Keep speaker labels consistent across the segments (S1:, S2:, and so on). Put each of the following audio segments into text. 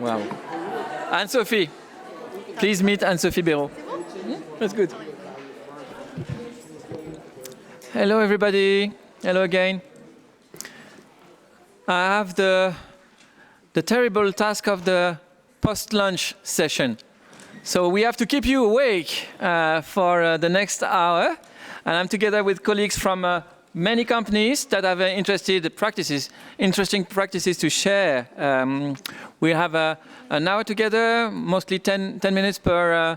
S1: Wow. Anne-Sophie. Please meet Anne-Sophie Beraud. That's good. Hello, everybody. Hello again. I have the terrible task of the post-lunch session. So we have to keep you awake for the next hour. And I'm together with colleagues from many companies that have interesting practices to share. We have an hour together, mostly 10 minutes per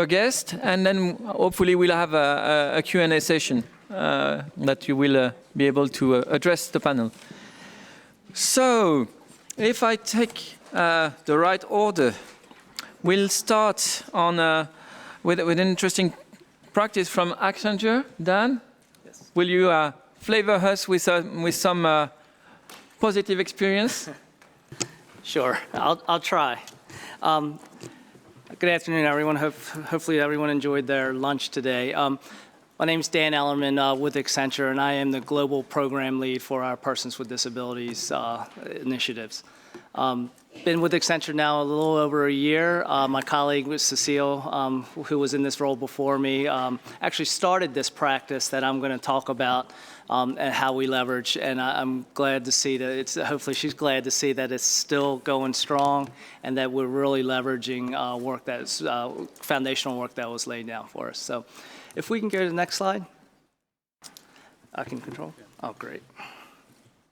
S1: guest, and then hopefully we'll have a Q&A session that you will be able to address the panel. So, if I take the right order, we'll start on with an interesting practice from Accenture. Dan, yes. Will you flavor us with some positive experience?
S2: Sure, I'll try. Good afternoon, everyone. Hopefully everyone enjoyed their lunch today. My name is Dan Ellerman with Accenture, and I am the Global Program Lead for our Persons with Disabilities initiatives. Been with Accenture now a little over a year. My colleague was Cecile, who was in this role before me, actually started this practice that I'm going to talk about and how we leverage. And I'm glad to see that hopefully she's glad to see that it's still going strong and that we're really leveraging work that's foundational work that was laid down for us. So if we can go to the next slide. I can control. Oh, great.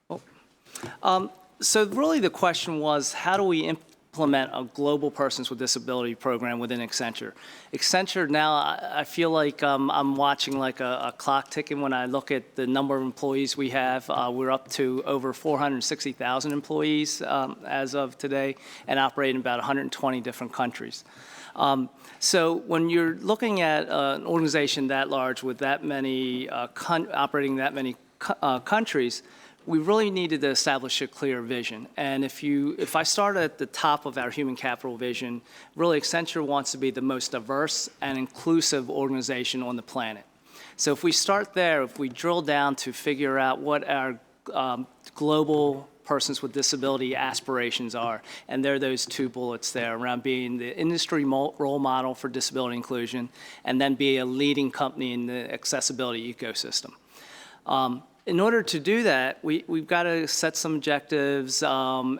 S2: Oh. So really the question was, how do we implement a global persons with disability program within Accenture? Accenture now, I feel like I'm watching like a clock ticking when I look at the number of employees we have. We're up to over 460,000 employees as of today and operate in about 120 different countries. So when you're looking at an organization that large with that many, operating that many countries, we really needed to establish a clear vision. And if I start at the top of our human capital vision, really Accenture wants to be the most diverse and inclusive organization on the planet. So if we start there, if we drill down to figure out what our global persons with disability aspirations are, and there are those two bullets there around being the industry role model for disability inclusion, and then be a leading company in the accessibility ecosystem. In order to do that, we've got to set some objectives and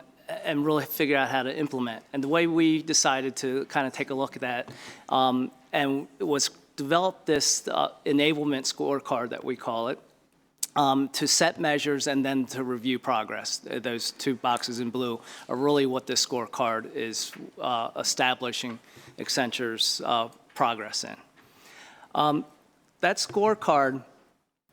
S2: really figure out how to implement. And the way we decided to kind of take a look at that and was develop this enablement scorecard that we call it to set measures and then to review progress. Those two boxes in blue are really what this scorecard is establishing Accenture's progress in. That scorecard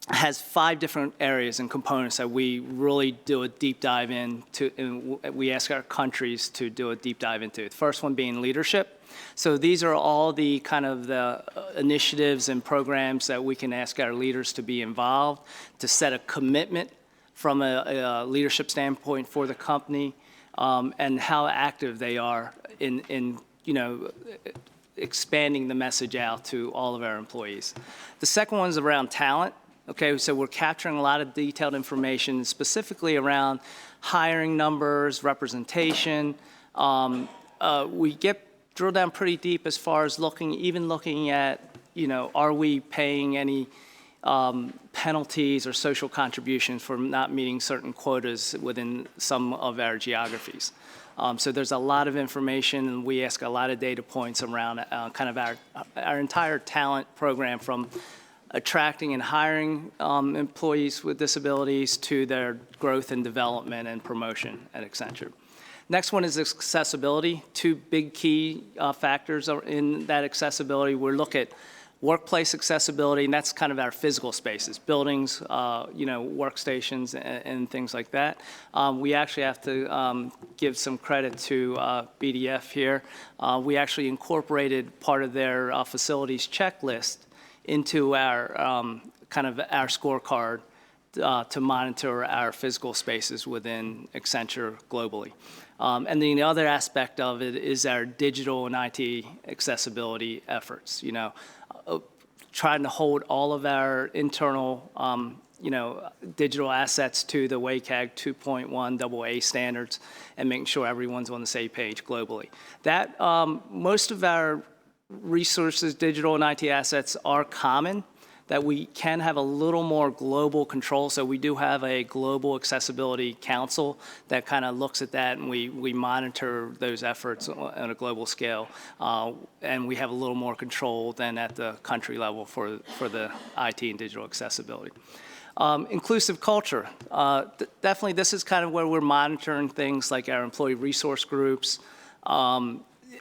S2: has 5 different areas and components that we really do a deep dive into, and we ask our countries to do a deep dive into. The first one being leadership. So these are all the kind of the initiatives and programs that we can ask our leaders to be involved, to set a commitment from a leadership standpoint for the company, and how active they are in expanding the message out to all of our employees. The second one is around talent. Okay, so we're capturing a lot of detailed information, specifically around hiring numbers, representation. We drill down pretty deep as far as looking at, are we paying any penalties or social contributions for not meeting certain quotas within some of our geographies. So there's a lot of information, and we ask a lot of data points around kind of our entire talent program, from attracting and hiring employees with disabilities to their growth and development and promotion at Accenture. Next one is accessibility. 2 big key factors are in that accessibility. We look at workplace accessibility, and that's kind of our physical spaces, buildings, workstations, and things like that. We actually have to give some credit to BDF here. We actually incorporated part of their facilities checklist into our our scorecard to monitor our physical spaces within Accenture globally. And then the other aspect of it is our digital and IT accessibility efforts. Trying to hold all of our internal digital assets to the WCAG 2.1 AA standards and making sure everyone's on the same page globally. That most of our resources, digital and IT assets are common, that we can have a little more global control. So we do have a global accessibility council that kind of looks at that, and we monitor those efforts on a global scale. And we have a little more control than at the country level for the IT and digital accessibility. Inclusive culture. Definitely this is kind of where we're monitoring things like our employee resource groups,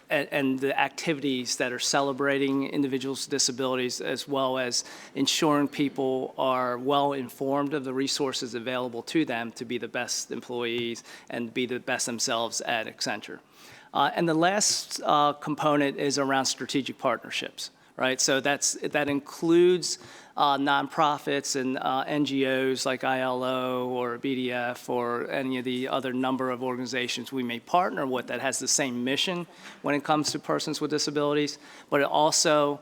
S2: and the activities that are celebrating individuals with disabilities, as well as ensuring people are well informed of the resources available to them to be the best employees and be the best themselves at Accenture. And the last component is around strategic partnerships, right? So that includes nonprofits and NGOs like ILO or BDF or any of the other number of organizations we may partner with that has the same mission when it comes to persons with disabilities. But it also,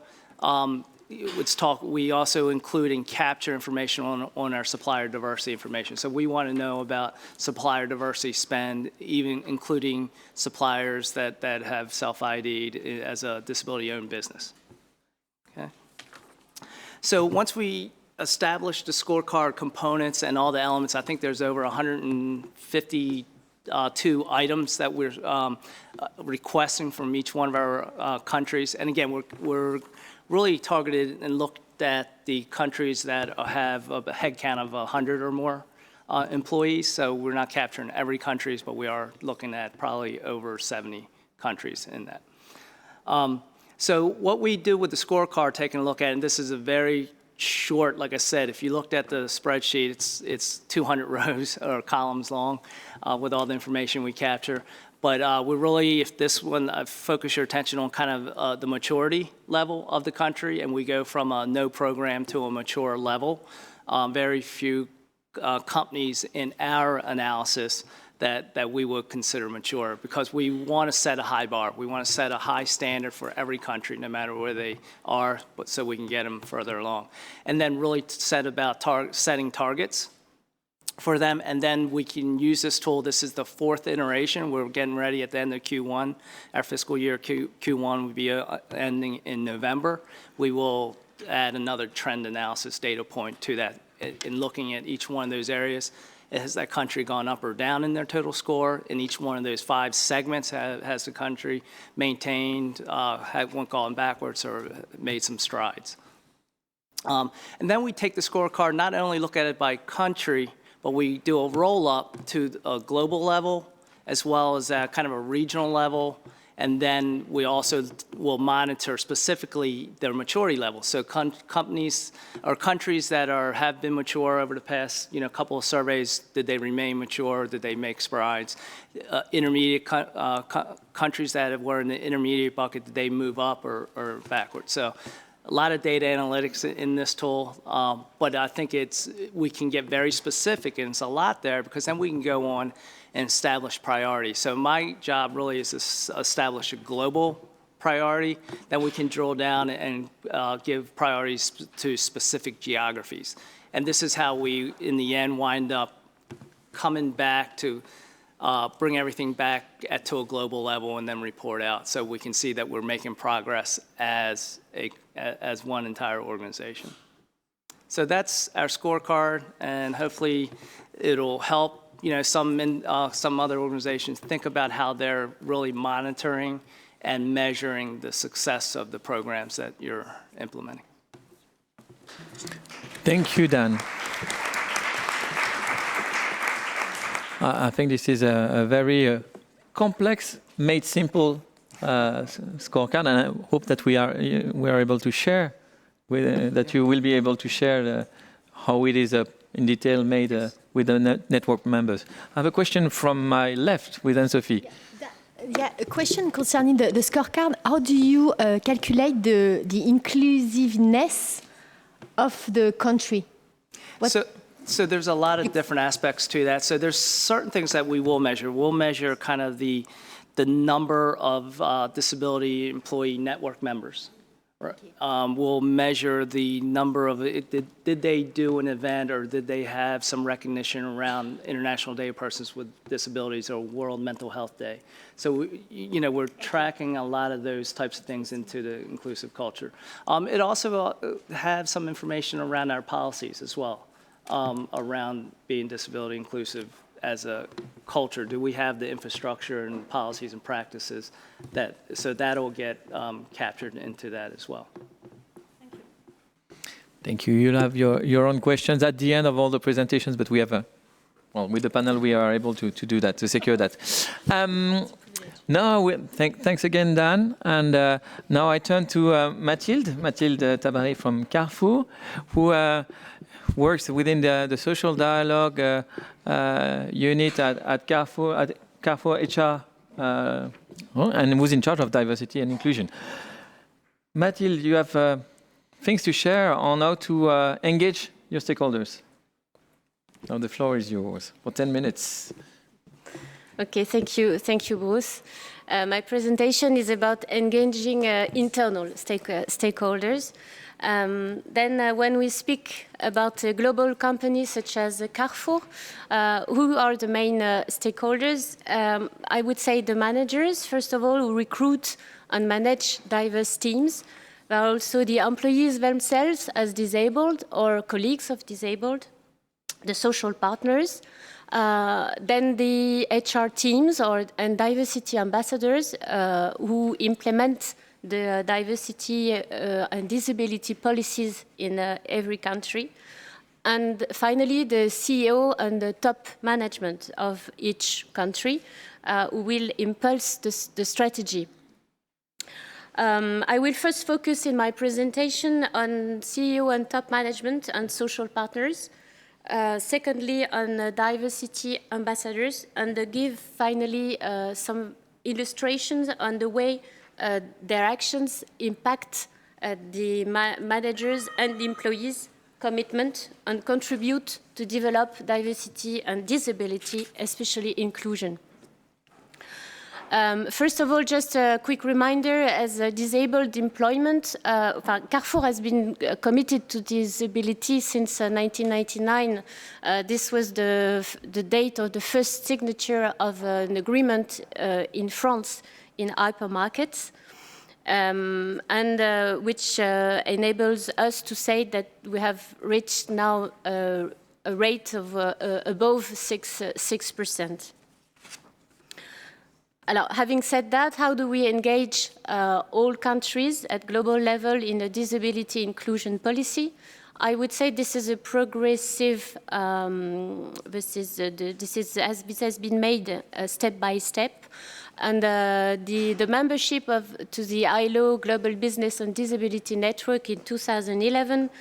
S2: we also include and capture information on our supplier diversity information. So we want to know about supplier diversity spend, even including suppliers that have self-ID'd as a disability-owned business. Okay. So once we establish the scorecard components and all the elements, I think there's over 152 items that we're requesting from each one of our countries. And again, we're really targeted and looked at the countries that have a headcount of 100 or more employees. So we're not capturing every country, but we are looking at probably over 70 countries in that. So what we do with the scorecard, taking a look at, and this is a very short, like I said, if you looked at the spreadsheet, it's 200 rows or columns long with all the information we capture. But we're really, if this one, focus your attention on kind of the maturity level of the country, and we go from a no program to a mature level. Very few companies in our analysis that we would consider mature, because we want to set a high bar. We want to set a high standard for every country, no matter where they are, but so we can get them further along. And then really set about setting targets for them, and then we can use this tool. This is the 4th iteration. We're getting ready at the end of Q1. Our fiscal year Q1 will be ending in November. We will add another trend analysis data point to that in looking at each one of those areas. Has that country gone up or down in their total score? In each one of those 5 segments, has the country maintained, went gone backwards, or made some strides? And then we take the scorecard, not only look at it by country, but we do a roll-up to a global level, as well as kind of a regional level. And then we also will monitor specifically their maturity level. So companies or countries that have been mature over the past couple of surveys, did they remain mature? Did they make strides? Intermediate countries that were in the intermediate bucket, did they move up or backwards? So a lot of data analytics in this tool, but I think we can get very specific, and it's a lot there, because then we can go on and establish priorities. So my job really is to establish a global priority, then we can drill down and give priorities to specific geographies. And this is how we, in the end, wind up coming back to bring everything back to a global level and then report out, so we can see that we're making progress as one entire organization. So that's our scorecard, and hopefully it'll help some other organizations think about how they're really monitoring and measuring the success of the programs that you're implementing.
S1: Thank you, Dan. I think this is a very complex, made simple scorecard, and I hope that we are able to share that you will be able to share how it is in detail made with the network members. I have a question from my left with Anne-Sophie.
S3: Yeah, a question concerning the scorecard. How do you calculate the inclusiveness of the country?
S2: So there's a lot of different aspects to that. So there's certain things that we will measure. We'll measure kind of the number of disability employee network members, We'll measure the number of, did they do an event or did they have some recognition around International Day of Persons with Disabilities or World Mental Health Day. So, you know, we're tracking a lot of those types of things into the inclusive culture. It also has some information around our policies as well, around being disability inclusive as a culture. Do we have the infrastructure and policies and practices that, so that'll get captured into that as well.
S1: Thank you. You'll have your own questions at the end of all the presentations, but we have well, with the panel, we are able to do that, to secure that. Now, thanks again, Dan. And now I turn to Mathilde Tabary from Carrefour, who works within the social dialogue unit at Carrefour HR, and who's in charge of diversity and inclusion. Mathilde, you have things to share on how to engage your stakeholders. Now the floor is yours for 10 minutes.
S4: Okay, thank you, Bruce. My presentation is about engaging internal stakeholders. Then when we speak about global companies such as Carrefour, who are the main stakeholders? I would say the managers, first of all, who recruit and manage diverse teams, but also the employees themselves as disabled or colleagues of disabled, the social partners, then the HR teams and diversity ambassadors who implement the diversity and disability policies in every country. And finally, the CEO and the top management of each country who will impulse the strategy. I will first focus in my presentation on CEO and top management and social partners. Secondly, on diversity ambassadors, and give finally some illustrations on the way their actions impact the managers and the employees' commitment and contribute to develop diversity and disability, especially inclusion. First of all, just a quick reminder, as a disabled employment, Carrefour has been committed to disability since 1999. This was the date of the first signature of an agreement in France in hypermarkets, and which enables us to say that we have reached now a rate of above 6%. Having said that, how do we engage all countries at global level in a disability inclusion policy? I would say this is a progressive, this has been made step by step. And the membership to the ILO Global Business and Disability Network in 2011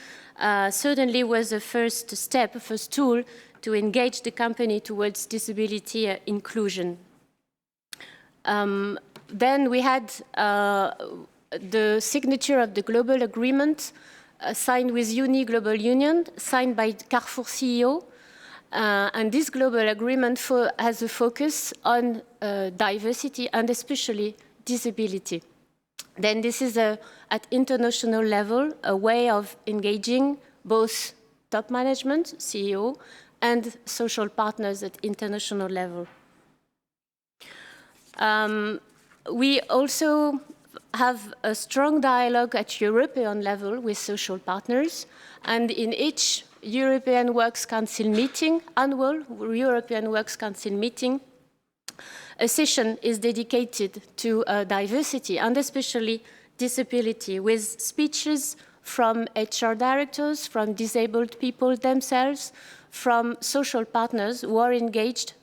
S4: certainly was a first step, a first tool to engage the company towards disability inclusion. Then we had the signature of the global agreement signed with Uni Global Union, signed by Carrefour CEO. And this global agreement has a focus on diversity and especially disability. Then this is at international level a way of engaging both top management, CEO, and social partners at international level. We also have a strong dialogue at European level with social partners, and in each European Works Council meeting, annual European Works Council meeting, a session is dedicated to diversity and especially disability, with speeches from HR directors, from disabled people themselves, from social partners who are engaged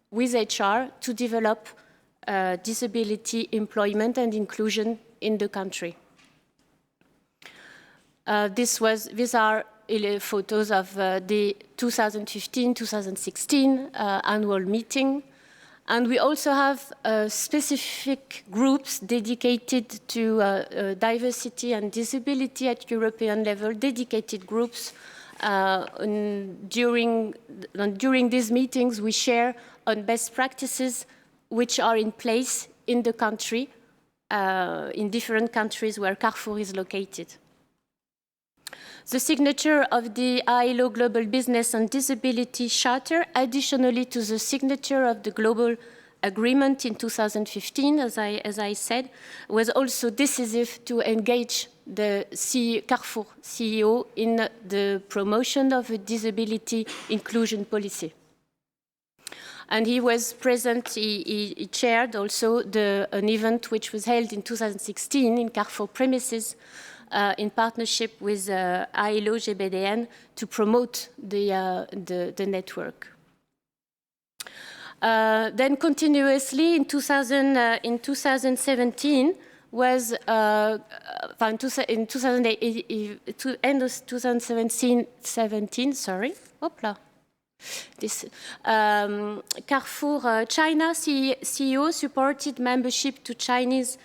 S4: with HR to develop disability employment and inclusion in the country. These are photos of the 2015-2016 annual meeting. And we also have specific groups dedicated to diversity and disability at European level, dedicated groups. During these meetings, we share on best practices which are in place in the country in different countries where Carrefour is located. The signature of the ILO Global Business and Disability Charter, additionally to the signature of the Global Agreement in 2015, as I said, was also decisive to engage the Carrefour CEO in the promotion of a disability inclusion policy. And he was present, he chaired also an event which was held in 2016 in Carrefour premises in partnership with ILO GBDN to promote the network. Then continuously in 2017 was end of 2017, sorry, hopla. This Carrefour China CEO supported membership to Chinese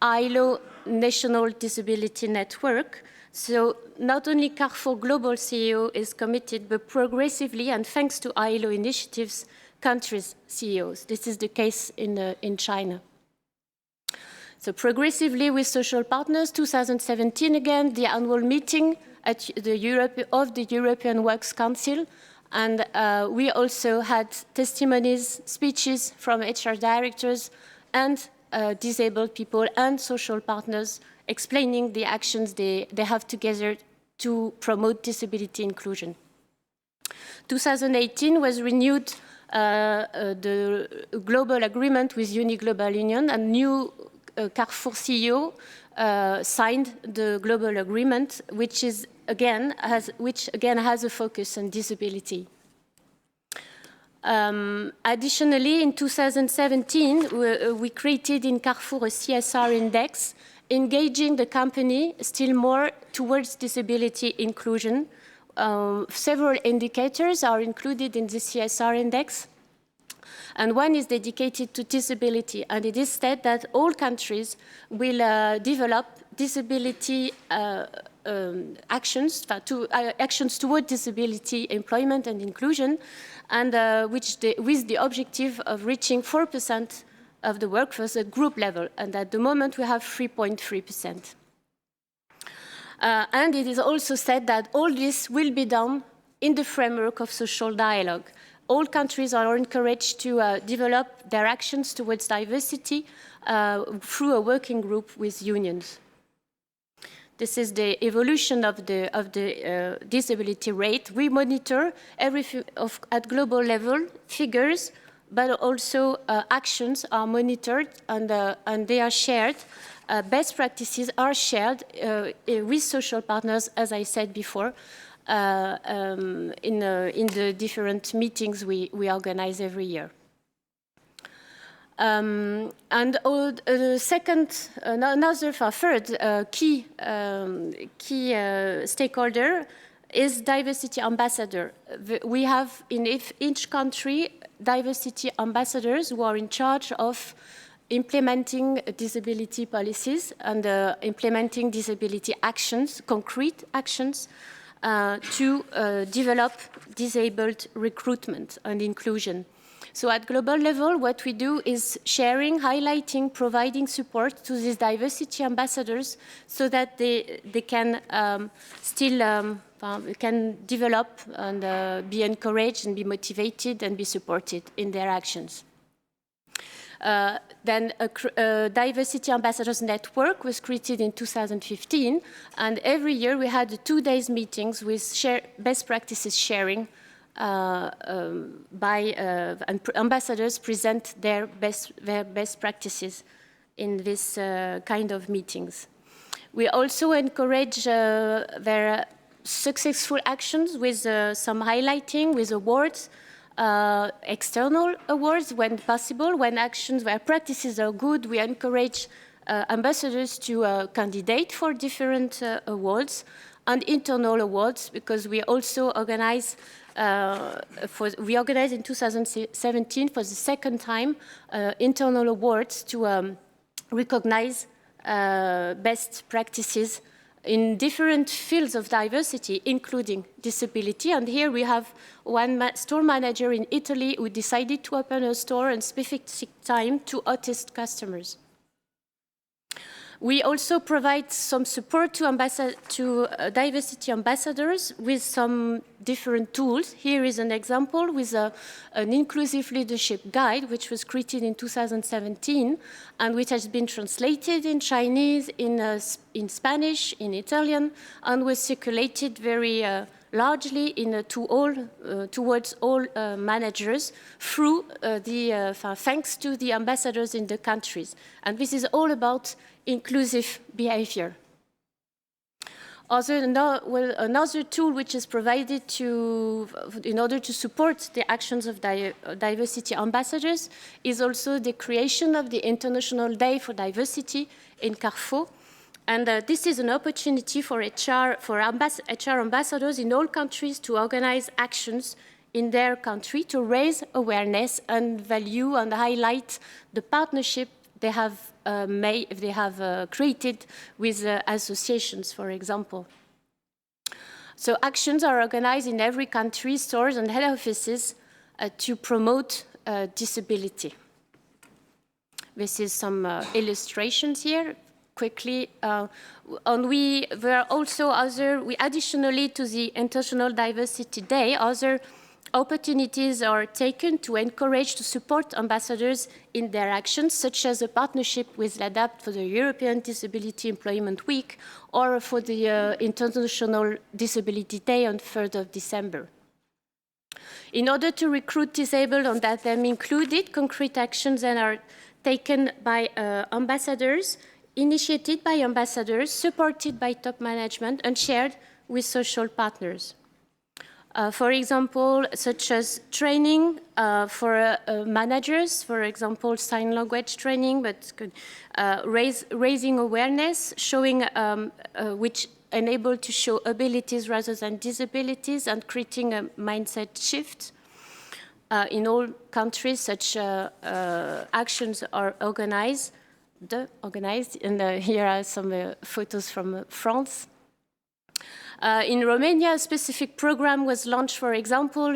S4: ILO National Disability Network. So not only Carrefour Global CEO is committed, but progressively and thanks to ILO initiatives, countries' CEOs. This is the case in China. So progressively with social partners, 2017 again, the annual meeting at the European Works Council. And we also had testimonies, speeches from HR directors and disabled people and social partners explaining the actions they have together to promote disability inclusion. 2018 was renewed the global agreement with Uniglobal Union, and new Carrefour CEO signed the global agreement, which again has a focus on disability. Additionally, in 2017, we created in Carrefour a CSR index, engaging the company still more towards disability inclusion. Several indicators are included in the CSR index, and one is dedicated to disability, and it is said that all countries will develop disability actions toward disability employment and inclusion, and with the objective of reaching 4% of the workforce at group level, and at the moment we have 3.3%. And it is also said that all this will be done in the framework of social dialogue. All countries are encouraged to develop their actions towards diversity through a working group with unions. This is the evolution of the disability rate. We monitor at global level figures, but also actions are monitored and they are shared. Best practices are shared with social partners, as I said before, in the different meetings we organize every year. And third key stakeholder is diversity ambassador. We have in each country diversity ambassadors who are in charge of implementing disability policies and implementing disability actions, concrete actions, to develop disabled recruitment and inclusion. So at global level, what we do is sharing, highlighting, providing support to these diversity ambassadors so that they can can develop and be encouraged and be motivated and be supported in their actions. Then a Diversity Ambassadors Network was created in 2015, and every year we had 2 days meetings with best practices sharing, and ambassadors present their best practices in this kind of meetings. We also encourage their successful actions with some highlighting, with awards, external awards when possible. When practices are good, we encourage ambassadors to candidate for different awards, and internal awards, because we also organize we organized in 2017 for the second time internal awards to recognize best practices in different fields of diversity, including disability. And here we have one store manager in Italy who decided to open a store on specific time to autist customers. We also provide some support to diversity ambassadors with some different tools. Here is an example with an inclusive leadership guide, which was created in 2017 and which has been translated in Chinese, in Spanish, in Italian, and was circulated very largely towards all managers through thanks to the ambassadors in the countries. And this is all about inclusive behavior. Another tool which is provided in order to support the actions of diversity ambassadors is also the creation of the International Day for Diversity in Carrefour. And this is an opportunity for HR ambassadors in all countries to organize actions in their country to raise awareness and value and highlight the partnership they have created with associations, for example. So actions are organized in every country, stores and head offices to promote disability. This is some illustrations here. Quickly, additionally to the International Diversity Day, other opportunities are taken to encourage, to support ambassadors in their actions, such as a partnership with LADAPT for the European Disability Employment Week or for the International Disability Day on 3rd of December. In order to recruit disabled and have them included, concrete actions then are taken by ambassadors, initiated by ambassadors, supported by top management, and shared with social partners. For example, such as training for managers, for example, sign language training, but raising awareness, showing which enable to show abilities rather than disabilities, and creating a mindset shift. In all countries, such actions are organized, and here are some photos from France. In Romania, a specific program was launched, for example,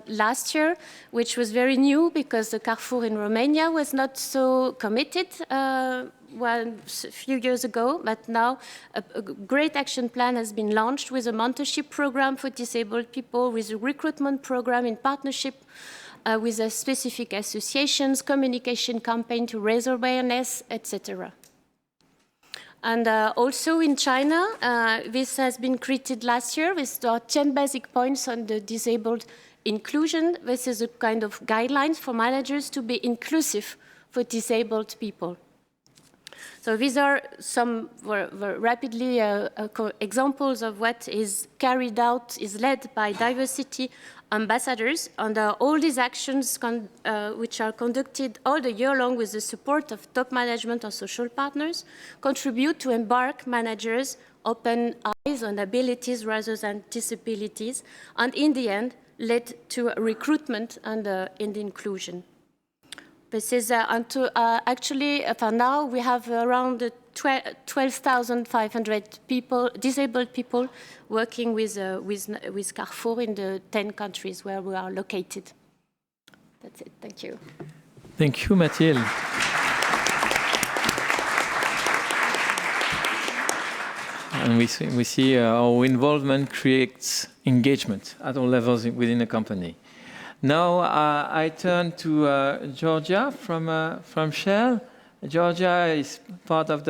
S4: last year, which was very new because the Carrefour in Romania was not so committed a few years ago, but now a great action plan has been launched with a mentorship program for disabled people, with a recruitment program in partnership with specific associations, communication campaign to raise awareness, etc. And also in China, this has been created last year with the 10 basic points on the disabled inclusion. This is a kind of guidelines for managers to be inclusive for disabled people. So these are some rapidly examples of what is carried out, is led by diversity ambassadors, and all these actions which are conducted all the year long with the support of top management and social partners contribute to embark managers open eyes on abilities rather than disabilities, and in the end led to recruitment and inclusion. This is actually, for now, we have around 12,500 people, disabled people, working with Carrefour in the 10 countries where we are located. That's it. Thank you.
S1: Thank you, Mathilde. And we see our involvement creates engagement at all levels within a company. Now I turn to Georgia from Shell. Georgia is part of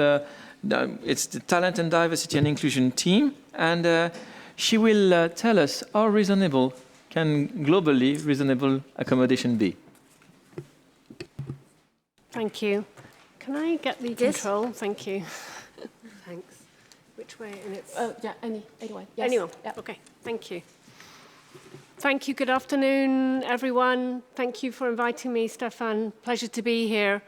S1: it's the Talent and Diversity and Inclusion team, and she will tell us how reasonable can globally reasonable accommodation be.
S5: Thank you. Can I get the control? Thank you. Thanks. Which way? And it's
S4: yeah, anyone. Yes.
S5: Anyone? Yeah. Okay. Thank you. Thank you. Good afternoon, everyone. Thank you for inviting me, Stefan. Pleasure to be here.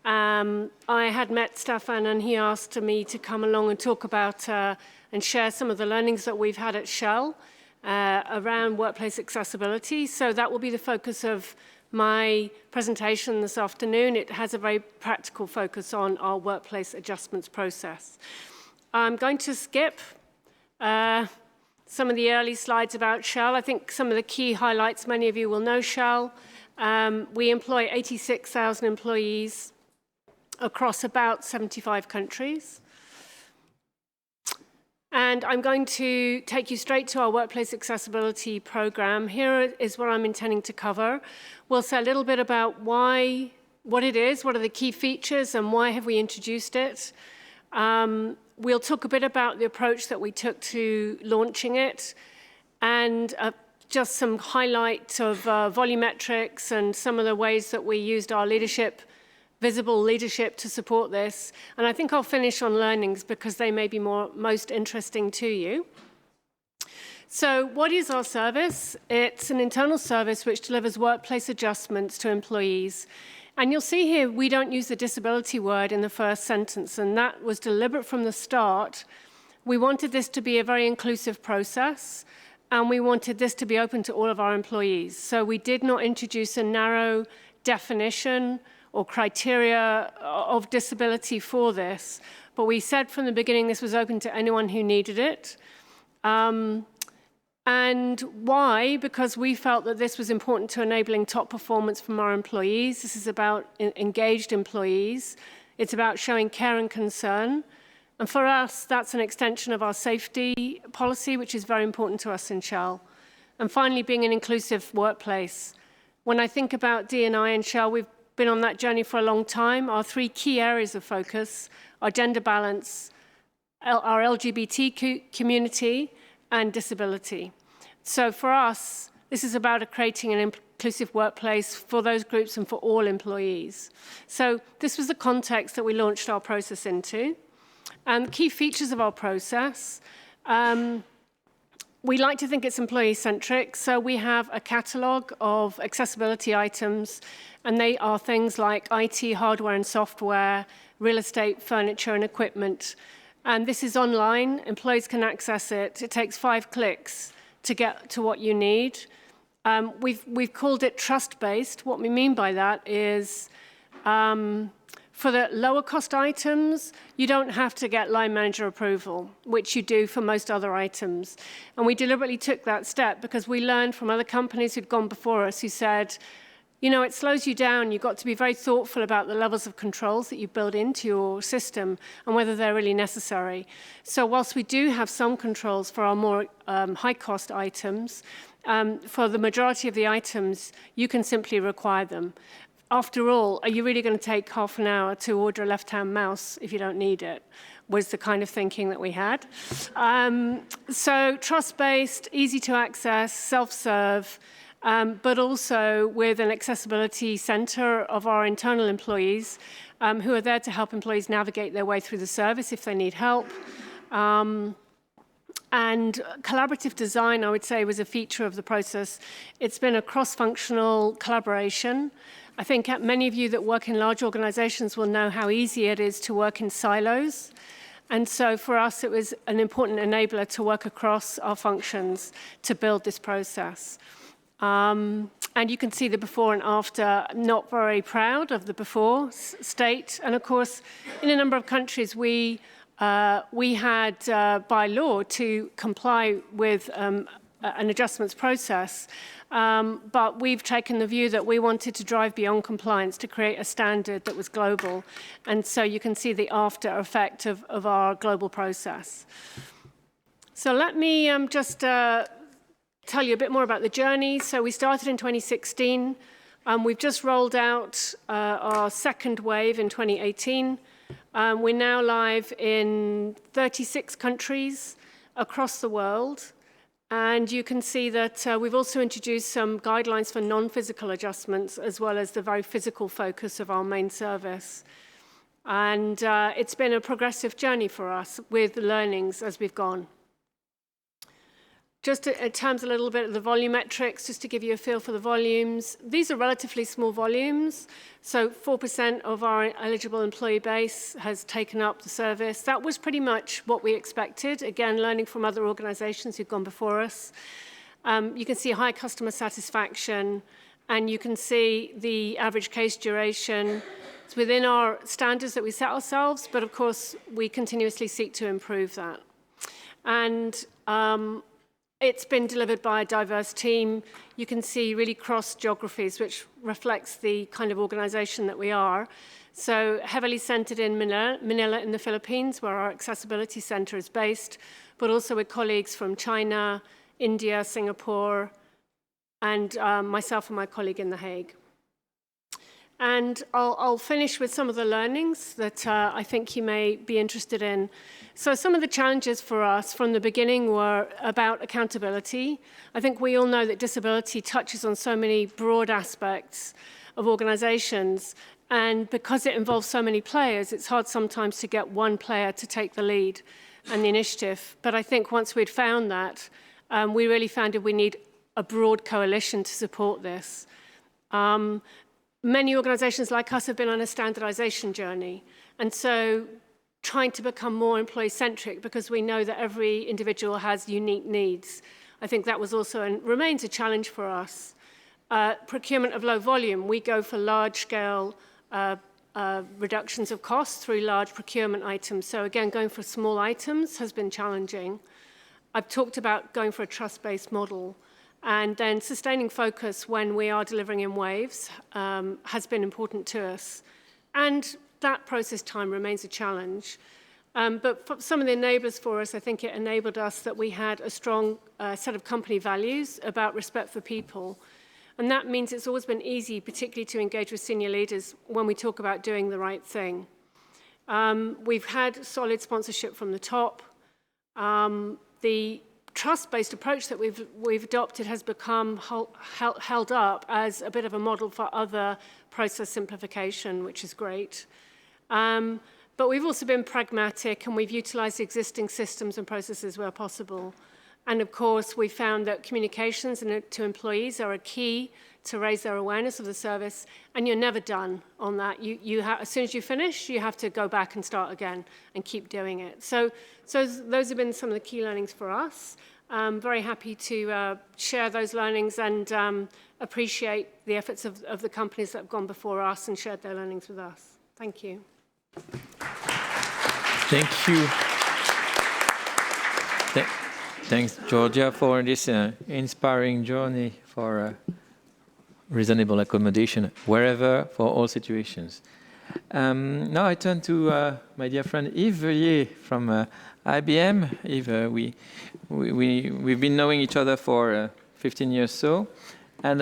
S5: I had met Stefan and he asked me to come along and talk about and share some of the learnings that we've had at Shell around workplace accessibility. So that will be the focus of my presentation this afternoon. It has a very practical focus on our workplace adjustments process. I'm going to skip some of the early slides about Shell. I think some of the key highlights, many of you will know Shell. We employ 86,000 employees. across about 75 countries. And I'm going to take you straight to our workplace accessibility program. Here is what I'm intending to cover. We'll say a little bit about what it is, what are the key features, and why have we introduced it. We'll talk a bit about the approach that we took to launching it, and just some highlights of volumetrics and some of the ways that we used our leadership, visible leadership, to support this. And I think I'll finish on learnings because they may be most interesting to you. So what is our service? It's an internal service which delivers workplace adjustments to employees. And you'll see here we don't use the disability word in the first sentence, and that was deliberate from the start. We wanted this to be a very inclusive process, and we wanted this to be open to all of our employees. So we did not introduce a narrow definition or criteria of disability for this, but we said from the beginning this was open to anyone who needed it. And why? Because we felt that this was important to enabling top performance from our employees. This is about engaged employees. It's about showing care and concern. And for us, that's an extension of our safety policy, which is very important to us in Shell. And finally, being an inclusive workplace. When I think about D&I and Shell, we've been on that journey for a long time. Our three key areas of focus are gender balance, our LGBT community, and disability. So for us, this is about creating an inclusive workplace for those groups and for all employees. So this was the context that we launched our process into. And the key features of our process, we like to think it's employee-centric. So we have a catalogue of accessibility items, and they are things like IT, hardware and software, real estate, furniture and equipment. And this is online. Employees can access it. It takes 5 clicks to get to what you need. We've called it trust-based. What we mean by that is for the lower cost items, you don't have to get line manager approval, which you do for most other items. And we deliberately took that step because we learned from other companies who'd gone before us who said, you know, it slows you down. You've got to be very thoughtful about the levels of controls that you build into your system and whether they're really necessary. So whilst we do have some controls for our more high-cost items, for the majority of the items, you can simply require them. After all, are you really going to take half an hour to order a left-hand mouse if you don't need it? Was the kind of thinking that we had. So trust-based, easy to access, self-serve, but also with an accessibility center of our internal employees who are there to help employees navigate their way through the service if they need help. And collaborative design, I would say, was a feature of the process. It's been a cross-functional collaboration. I think many of you that work in large organizations will know how easy it is to work in silos. And so for us, it was an important enabler to work across our functions to build this process. And you can see the before and after. Not very proud of the before state. And of course, in a number of countries, we had, by law, to comply with an adjustments process. But we've taken the view that we wanted to drive beyond compliance to create a standard that was global. And so you can see the after effect of our global process. So let me just tell you a bit more about the journey. So we started in 2016. We've just rolled out our second wave in 2018. We're now live in 36 countries across the world. And you can see that we've also introduced some guidelines for non-physical adjustments, as well as the very physical focus of our main service. And it's been a progressive journey for us with learnings as we've gone. Just in terms a little bit of the volumetrics, just to give you a feel for the volumes. These are relatively small volumes. So 4% of our eligible employee base has taken up the service. That was pretty much what we expected. Again, learning from other organizations who've gone before us. You can see high customer satisfaction, and you can see the average case duration. It's within our standards that we set ourselves, but of course, we continuously seek to improve that. And it's been delivered by a diverse team. You can see really cross geographies, which reflects the kind of organization that we are. So heavily centered in Manila in the Philippines, where our accessibility center is based, but also with colleagues from China, India, Singapore, and myself and my colleague in The Hague. And I'll finish with some of the learnings that I think you may be interested in. So some of the challenges for us from the beginning were about accountability. I think we all know that disability touches on so many broad aspects of organizations, and because it involves so many players, it's hard sometimes to get one player to take the lead and the initiative. But I think once we'd found that, we really found that we need a broad coalition to support this. Many organizations like us have been on a standardization journey. And so trying to become more employee-centric, because we know that every individual has unique needs. I think that was also and remains a challenge for us. Procurement of low volume. We go for large-scale reductions of costs through large procurement items. So again, going for small items has been challenging. I've talked about going for a trust-based model. And then sustaining focus when we are delivering in waves has been important to us. And that process time remains a challenge. But for some of the enablers for us, I think it enabled us that we had a strong set of company values about respect for people. And that means it's always been easy, particularly to engage with senior leaders when we talk about doing the right thing. We've had solid sponsorship from the top. The trust-based approach that we've adopted has become held up as a bit of a model for other process simplification, which is great. But we've also been pragmatic, and we've utilized existing systems and processes where possible. And of course, we found that communications to employees are a key to raise their awareness of the service, and you're never done on that. As soon as you finish, you have to go back and start again and keep doing it. So those have been some of the key learnings for us. I'm very happy to share those learnings and appreciate the efforts of the companies that have gone before us and shared their learnings with us. Thank you.
S1: Thank you. Thanks, Georgia, for this inspiring journey for reasonable accommodation wherever, for all situations. Now I turn to my dear friend Yves Veuillet from IBM. Yves, we've been knowing each other for 15 years so, and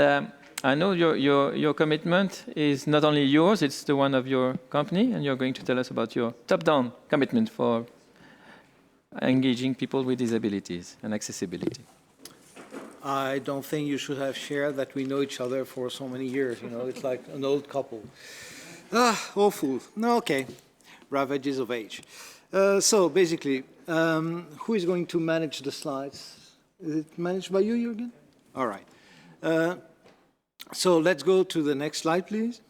S1: I know your commitment is not only yours, it's the one of your company, and you're going to tell us about your top-down commitment for engaging people with disabilities and accessibility.
S6: I don't think you should have shared that we know each other for so many years. You know, it's like an old couple. Awful. No, okay. Ravages of age. So basically, who is going to manage the slides? Is it managed by you, Jürgen? All right. So let's go to the next slide, please.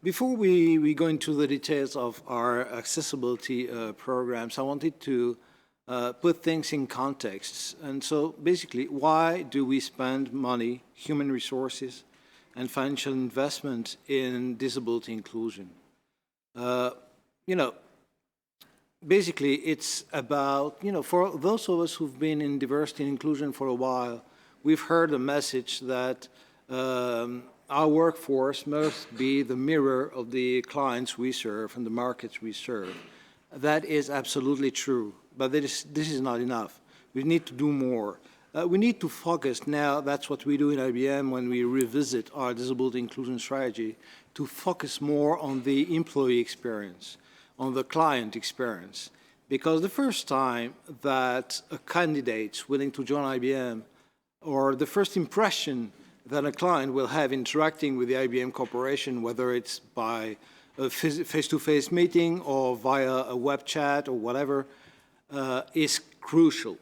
S6: Before we go into the details of our accessibility programs, I wanted to put things in context. And so basically, why do we spend money, human resources, and financial investment in disability inclusion? You know, basically, it's about, you know, for those of us who've been in diversity and inclusion for a while, we've heard a message that our workforce must be the mirror of the clients we serve and the markets we serve. That is absolutely true, but this is not enough. We need to do more. We need to focus now, that's what we do in IBM when we revisit our disability inclusion strategy, to focus more on the employee experience, on the client experience. Because the first time that a candidate willing to join IBM, or the first impression that a client will have interacting with the IBM corporation, whether it's by a face-to-face meeting or via a web chat or whatever, is crucial.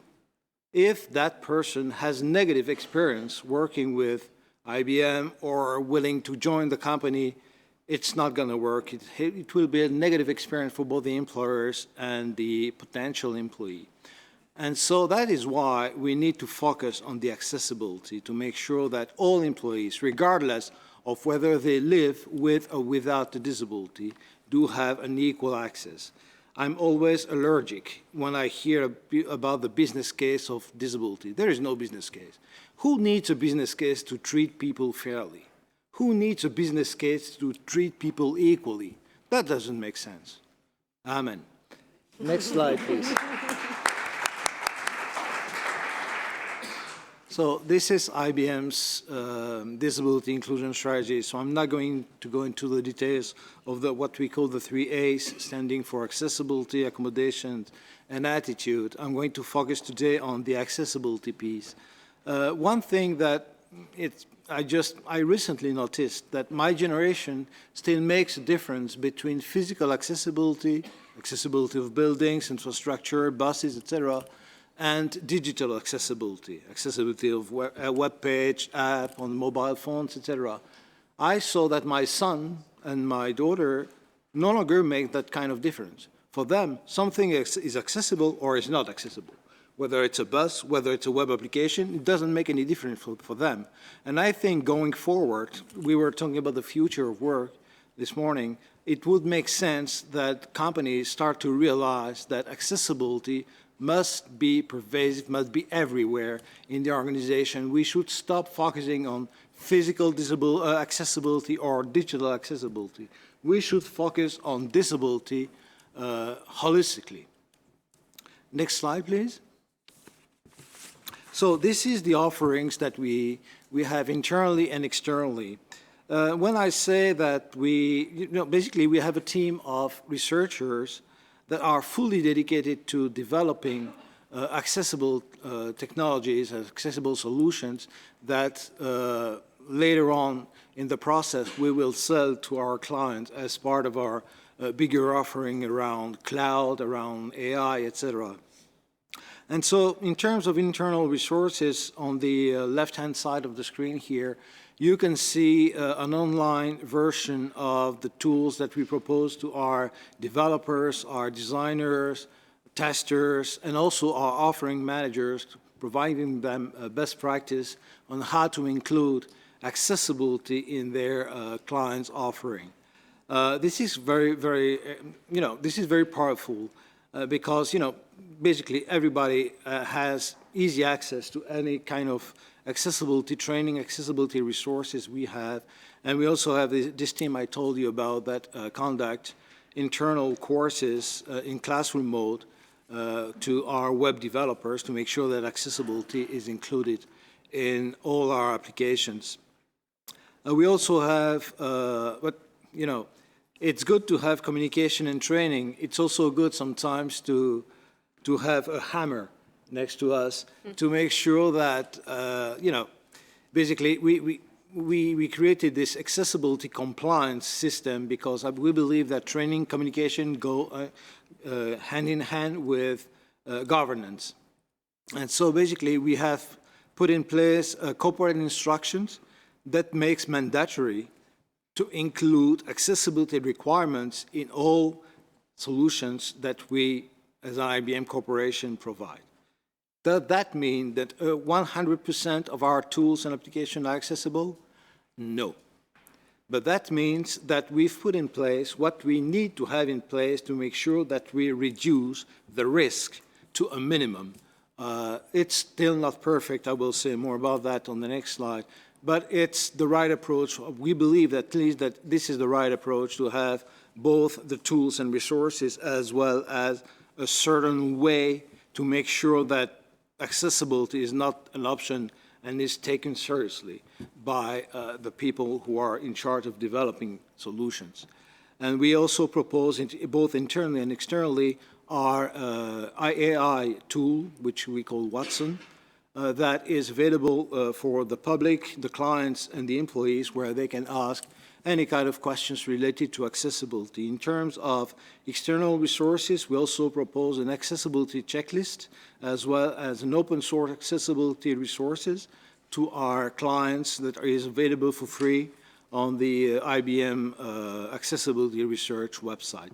S6: If that person has negative experience working with IBM or willing to join the company, it's not going to work. It will be a negative experience for both the employers and the potential employee. And so that is why we need to focus on the accessibility to make sure that all employees, regardless of whether they live with or without a disability, do have an equal access. I'm always allergic when I hear about the business case of disability. There is no business case. Who needs a business case to treat people fairly? Who needs a business case to treat people equally? That doesn't make sense. Amen. Next slide, please. So this is IBM's disability inclusion strategy. So I'm not going to go into the details of what we call the 3 A's, standing for accessibility, accommodation, and attitude. I'm going to focus today on the accessibility piece. One thing that I recently noticed that my generation still makes a difference between physical accessibility, accessibility of buildings, infrastructure, buses, etc., and digital accessibility, accessibility of a web page, app, on mobile phones, etc. I saw that my son and my daughter no longer make that kind of difference. For them, something is accessible or is not accessible. Whether it's a bus, whether it's a web application, it doesn't make any difference for them. And I think going forward, we were talking about the future of work this morning, it would make sense that companies start to realize that accessibility must be pervasive, must be everywhere in the organization. We should stop focusing on physical accessibility or digital accessibility. We should focus on disability holistically. Next slide, please. So this is the offerings that we have internally and externally. When I say that basically we have a team of researchers that are fully dedicated to developing accessible technologies, accessible solutions that later on in the process we will sell to our clients as part of our bigger offering around cloud, around AI, etc. And so in terms of internal resources, on the left-hand side of the screen here, you can see an online version of the tools that we propose to our developers, our designers, testers, and also our offering managers, providing them best practice on how to include accessibility in their clients' offering. This is very powerful because, basically everybody has easy access to any kind of accessibility training, accessibility resources we have. And we also have this team I told you about that conduct internal courses in classroom mode to our web developers to make sure that accessibility is included in all our applications. We also have, it's good to have communication and training. It's also good sometimes to have a hammer next to us to make sure that, basically we created this accessibility compliance system because we believe that training, communication go hand in hand with governance. And so basically we have put in place corporate instructions that makes mandatory to include accessibility requirements in all solutions that we as an IBM corporation provide. Does that mean that 100% of our tools and applications are accessible? No. But that means that we've put in place what we need to have in place to make sure that we reduce the risk to a minimum. It's still not perfect. I will say more about that on the next slide. But it's the right approach. We believe at least that this is the right approach to have both the tools and resources as well as a certain way to make sure that accessibility is not an option and is taken seriously by the people who are in charge of developing solutions. And we also propose, both internally and externally, our IAI tool, which we call Watson, that is available for the public, the clients, and the employees, where they can ask any kind of questions related to accessibility. In terms of external resources, we also propose an accessibility checklist as well as an open source accessibility resources to our clients that is available for free on the IBM Accessibility Research website.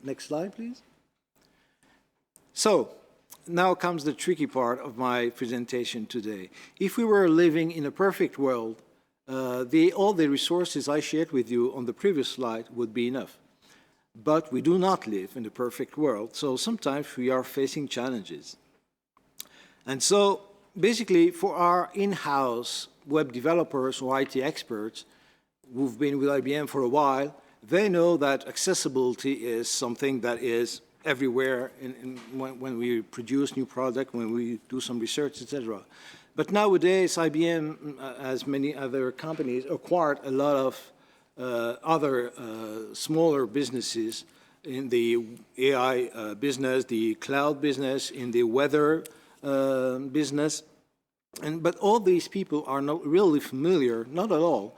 S6: Next slide, please. So now comes the tricky part of my presentation today. If we were living in a perfect world, all the resources I shared with you on the previous slide would be enough. But we do not live in a perfect world, so sometimes we are facing challenges. And so basically for our in-house web developers or IT experts who've been with IBM for a while, they know that accessibility is something that is everywhere when we produce new product, when we do some research, etc. But nowadays, IBM, as many other companies, acquired a lot of other smaller businesses in the AI business, the cloud business, in the weather business. But all these people are not really familiar, not at all,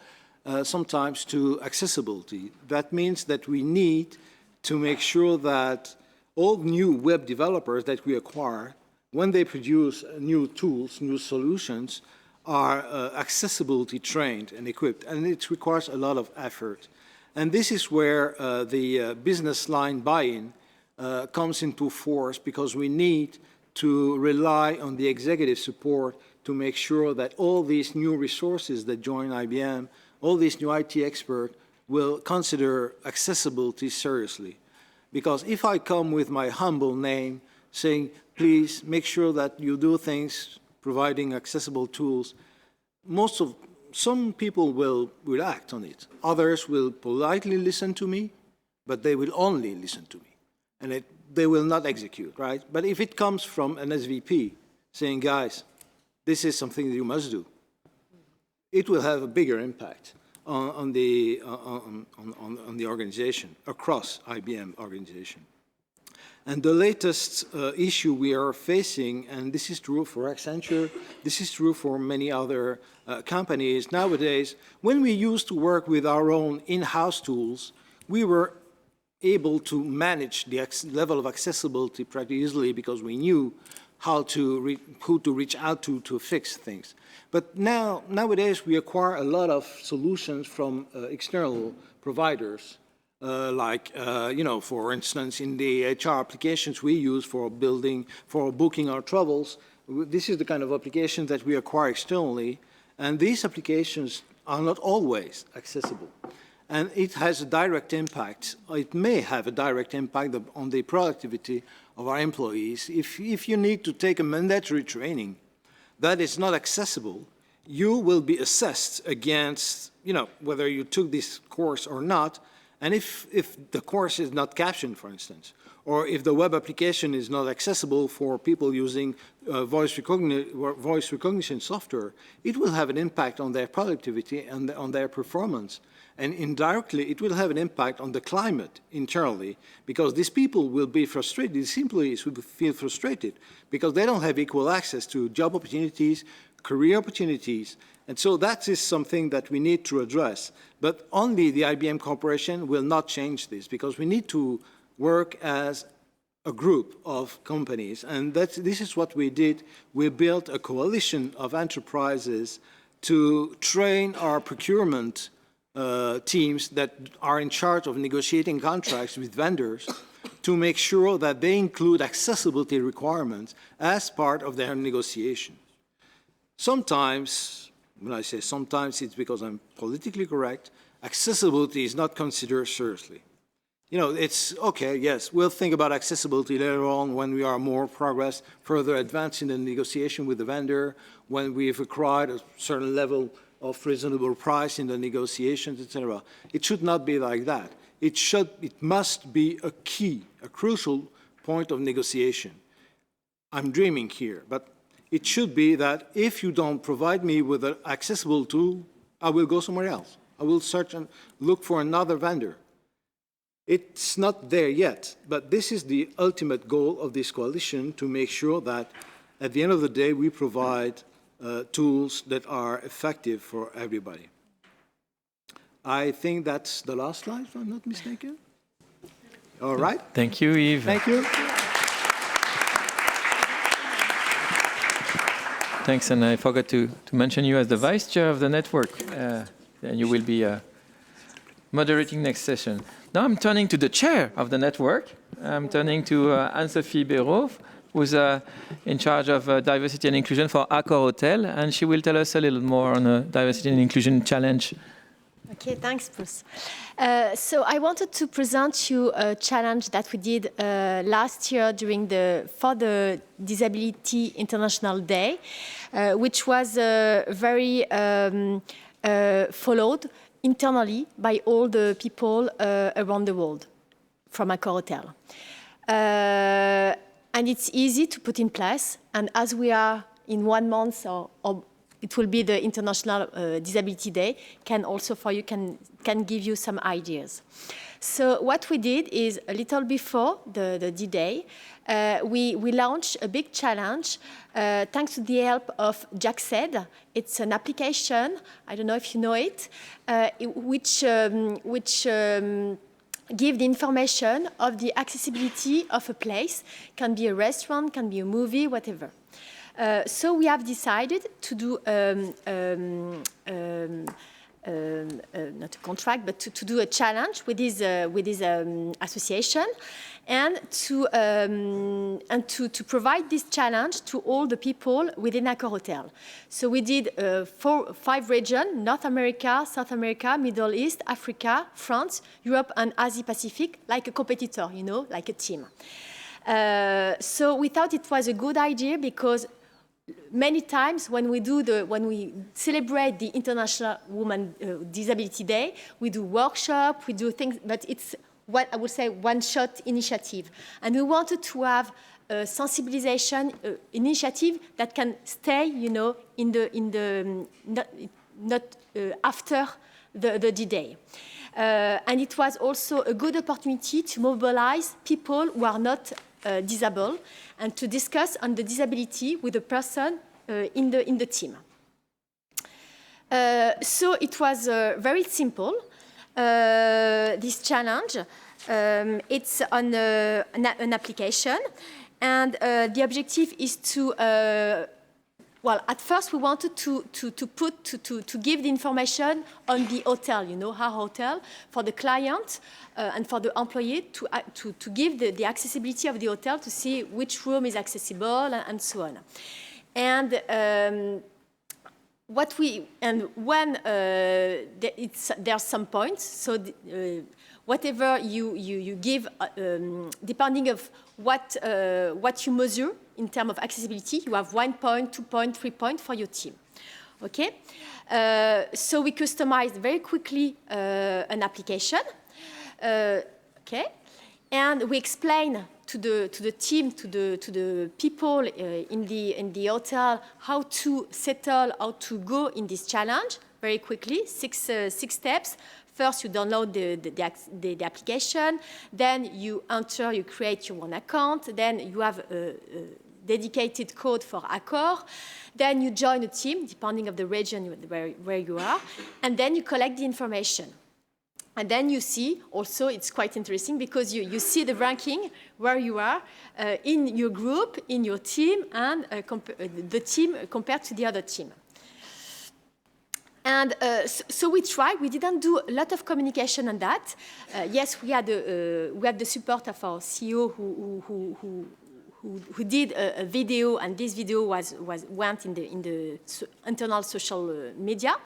S6: sometimes to accessibility. That means that we need to make sure that all new web developers that we acquire, when they produce new tools, new solutions, are accessibility trained and equipped. And it requires a lot of effort. And this is where the business line buy-in comes into force, because we need to rely on the executive support to make sure that all these new resources that join IBM, all these new IT experts, will consider accessibility seriously. Because if I come with my humble name saying, please make sure that you do things providing accessible tools, some people will act on it. Others will politely listen to me, but they will only listen to me. And they will not execute, right? But if it comes from an SVP saying, guys, this is something that you must do, it will have a bigger impact on the organization, across IBM organization. And the latest issue we are facing, and this is true for Accenture, this is true for many other companies nowadays, when we used to work with our own in-house tools, we were able to manage the level of accessibility pretty easily because we knew who to reach out to fix things. But nowadays we acquire a lot of solutions from external providers, for instance, in the HR applications we use for booking our travels. This is the kind of application that we acquire externally, and these applications are not always accessible. And it has a direct impact. It may have a direct impact on the productivity of our employees. If you need to take a mandatory training that is not accessible, you will be assessed against, whether you took this course or not. And if the course is not captioned, for instance, or if the web application is not accessible for people using voice recognition software, it will have an impact on their productivity and on their performance. And indirectly, it will have an impact on the climate internally, because these people will be frustrated, these employees will feel frustrated, because they don't have equal access to job opportunities, career opportunities. And so that is something that we need to address. But only the IBM Corporation will not change this, because we need to work as a group of companies. And this is what we did. We built a coalition of enterprises to train our procurement teams that are in charge of negotiating contracts with vendors to make sure that they include accessibility requirements as part of their negotiation. Sometimes, when I say sometimes, it's because I'm politically correct, accessibility is not considered seriously. It's okay, yes, we'll think about accessibility later on when we are more progress, further advanced in the negotiation with the vendor, when we've acquired a certain level of reasonable price in the negotiations, etc. It should not be like that. It must be a crucial point of negotiation. I'm dreaming here, but it should be that if you don't provide me with an accessible tool, I will go somewhere else. I will search and look for another vendor. It's not there yet, but this is the ultimate goal of this coalition, to make sure that at the end of the day we provide tools that are effective for everybody. I think that's the last slide, if I'm not mistaken. All right.
S1: Thank you, Yves.
S6: Thank you.
S1: Thanks, and I forgot to mention you as the vice chair of the network, and you will be moderating next session. Now I'm turning to the chair of the network. I'm turning to Anne-Sophie Beraud, who's in charge of diversity and inclusion for Accor Hotel, and she will tell us a little more on the diversity and inclusion challenge.
S3: Okay, thanks, Bruce. So I wanted to present you a challenge that we did last year for the Disability International Day, which was very followed internally by all the people around the world from Accor Hotel. And it's easy to put in place. And as we are in 1 month, or it will be the International Disability Day, can give you some ideas. So what we did is a little before the D-Day, we launched a big challenge thanks to the help of Axelle. It's an application, I don't know if you know it, which give the information of the accessibility of a place. Can be a restaurant, can be a movie, whatever. So we have decided to do not a contract, but to do a challenge with this association, and to provide this challenge to all the people within Accor Hotel. So we did 5 regions: North America, South America, Middle East, Africa, France, Europe, and Asia Pacific, like a competitor, you know, like a team. So we thought it was a good idea because many times when we celebrate the International Women Disability Day, we do workshop, we do things, but it's what I would say one-shot initiative. And we wanted to have a sensibilization initiative that can stay, you know, not after the D-Day. And it was also a good opportunity to mobilize people who are not disabled and to discuss on the disability with a person in the team. So it was very simple, this challenge. It's on an application, and the objective is to well, at first we wanted to give the information on the hotel, you know, our hotel, for the client and for the employee to give the accessibility of the hotel, to see which room is accessible and so on. And when there are some points, so whatever you give, depending of what you measure in terms of accessibility, you have 1 point, 2 point, 3 point for your team. Okay, so we customized very quickly an application. Okay, and we explain to the team, to the people in the hotel, how to settle, how to go in this challenge very quickly. 6 steps. First, you download the application. Then you enter, you create your own account. Then you have a dedicated code for Accor. Then you join a team, depending on the region where you are. And then you collect the information. And then you see, also, it's quite interesting because you see the ranking where you are in your group, in your team, and the team compared to the other team. And so we tried. We didn't do a lot of communication on that. Yes, we had the support of our CEO who did a video, and this video went in the internal social media.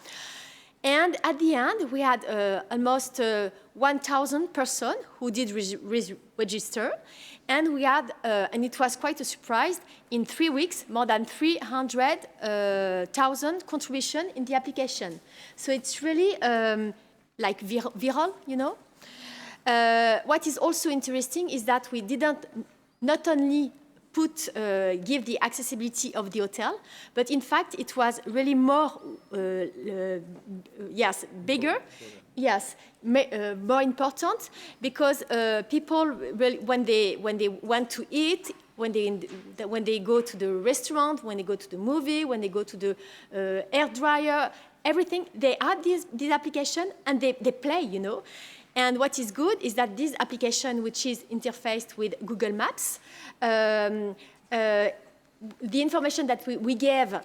S3: And at the end, we had almost 1,000 persons who did register. And we had, and it was quite a surprise, in 3 weeks, more than 300,000 contributions in the application. So it's really like viral, you know. What is also interesting is that we didn't not only give the accessibility of the hotel, but in fact it was really more, yes, bigger, yes, more important, because people really, when they want to eat, when they go to the restaurant, when they go to the movie, when they go to the hair dryer, everything, they add this application and they play, you know. And what is good is that this application, which is interfaced with Google Maps, the information that we gave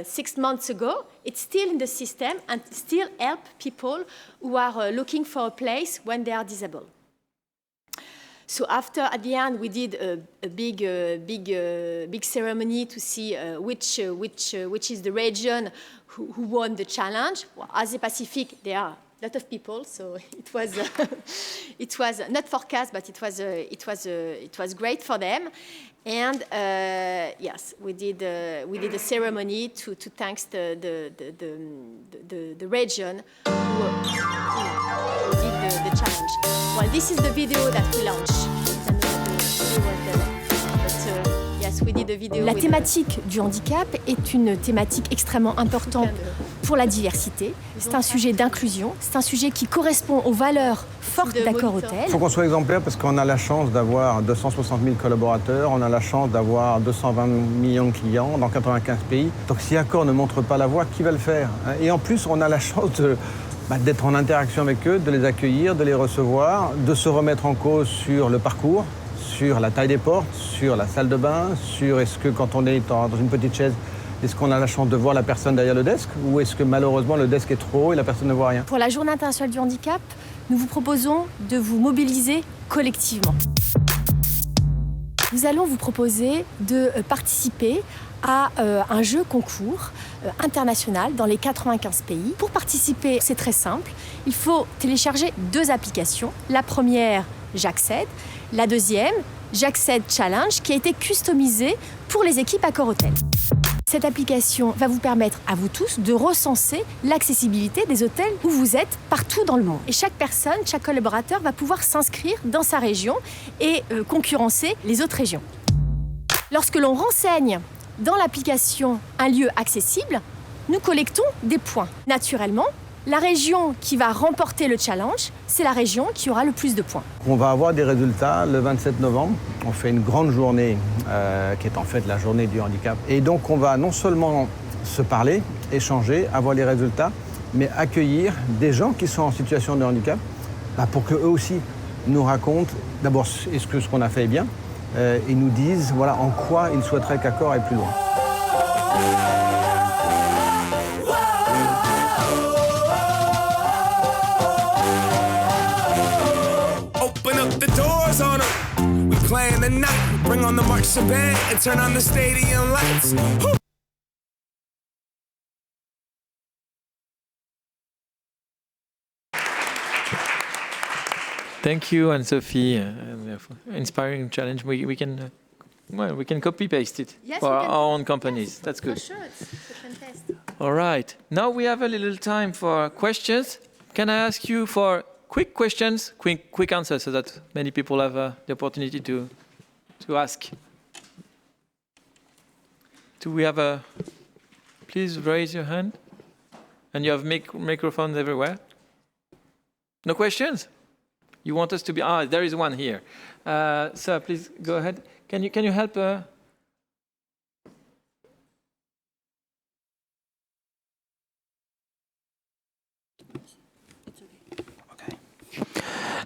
S3: 6 months ago, it's still in the system and still help people who are looking for a place when they are disabled. So after, at the end, we did a big ceremony to see which is the region who won the challenge. Well, Asia Pacific, they are lot of people. So it was it was not forecast, but it was great for them. And yes, we did a ceremony to thank the region who did the challenge. Well, this is the video that we launched. La thématique du handicap est une thématique extrêmement importante pour la diversité. C'est un sujet d'inclusion, c'est un sujet qui correspond aux valeurs fortes d'Accor Hôtel.
S7: Il faut qu'on soit exemplaire parce qu'on a la chance d'avoir 260 000 collaborateurs, on a la chance d'avoir 220 millions de clients dans 95 pays. Donc si Accor ne montre pas la voie, qui va le faire? Et en plus, on a la chance d'être en interaction avec eux, de les accueillir, de les recevoir, de se remettre en cause sur le parcours, sur la taille des portes, sur la salle de bain, sur est-ce que quand on est dans une petite chaise, est-ce qu'on a la chance de voir la personne derrière le desk ou est-ce que malheureusement le desk est trop haut et la personne ne voit rien?
S3: Pour la Journée internationale du handicap, nous vous proposons de vous mobiliser collectivement. Nous allons vous proposer de participer à un jeu concours international dans les 95 pays. Pour participer, c'est très simple. Il faut télécharger 2 applications. La première, J'accède. La deuxième, J'accède Challenge, qui a été customisée pour les équipes Accor Hôtel. Cette application va vous permettre à vous tous de recenser l'accessibilité des hôtels où vous êtes partout dans le monde. Et chaque personne, chaque collaborateur va pouvoir s'inscrire dans sa région et concurrencer les autres régions. Lorsque l'on renseigne dans l'application un lieu accessible, nous collectons des points. Naturellement, la région qui va remporter le challenge, c'est la région qui aura le plus de points.
S7: On va avoir des résultats le 27 novembre. On fait une grande journée qui est en fait la journée du handicap. Et donc on va non seulement se parler, échanger, avoir les résultats, mais accueillir des gens qui sont en situation de handicap pour qu'eux aussi nous racontent d'abord est-ce que ce qu'on a fait est bien et nous disent voilà, en quoi ils souhaiteraient qu'Accor aille plus loin.
S8: Playing the night, bring on the marching band and turn on the stadium lights. Woo!
S1: Thank you, Anne-Sophie. Inspiring challenge. We can copy paste it for our own companies. That's good.
S3: For sure, it's fantastic.
S1: All right. Now we have a little time for questions. Can I ask you for quick questions, quick answers, so that many people have the opportunity to ask. Do we have a? Please raise your hand. And you have microphones everywhere. No questions? You want us to be? There is one here. Sir, please go ahead. Can you help?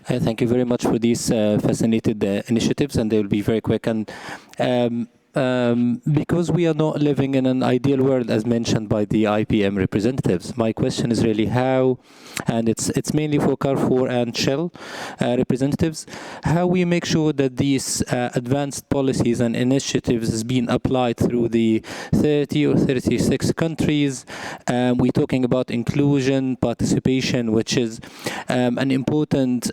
S9: Thank you very much for these fascinating initiatives, and they will be very quick. And because we are not living in an ideal world, as mentioned by the IPM representatives, my question is really how, and it's mainly for Carrefour and Shell representatives, how we make sure that these advanced policies and initiatives is being applied through the 30 or 36 countries. We're talking about inclusion, participation, which is an important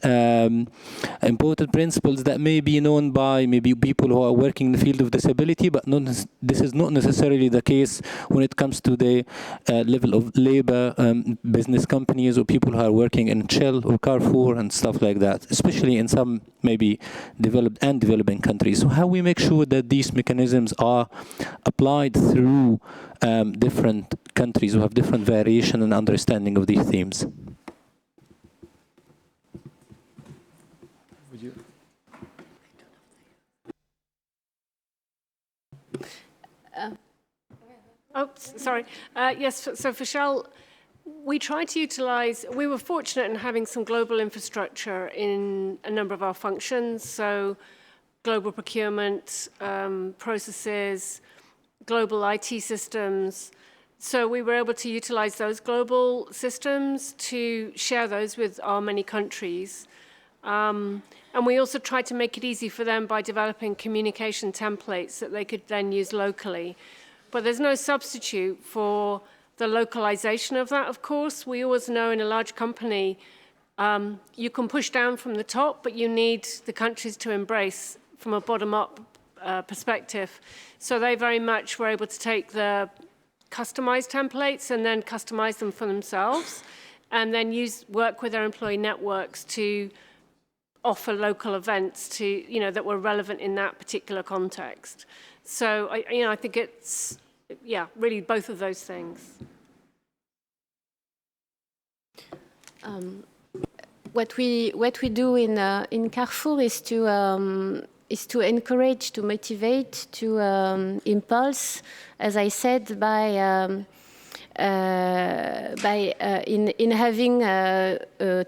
S9: principles that may be known by maybe people who are working in the field of disability, but this is not necessarily the case when it comes to the level of labor, business companies or people who are working in Shell or Carrefour and stuff like that, especially in some maybe developed and developing countries. So how we make sure that these mechanisms are applied through different countries who have different variation and understanding of these themes.
S5: Sorry. Yes, so for Shell, we try to utilize, we were fortunate in having some global infrastructure in a number of our functions, so global procurement, processes, global IT systems. So we were able to utilize those global systems to share those with our many countries. And we also tried to make it easy for them by developing communication templates that they could then use locally. But there's no substitute for the localization of that, of course. We always know in a large company, you can push down from the top, but you need the countries to embrace from a bottom-up perspective. So they very much were able to take the customized templates and then customize them for themselves, and then work with their employee networks to offer local events to, that were relevant in that particular context. So, I think it's, really both of those things.
S4: What we do in Carrefour is to encourage, to motivate, to impulse, as I said, by in having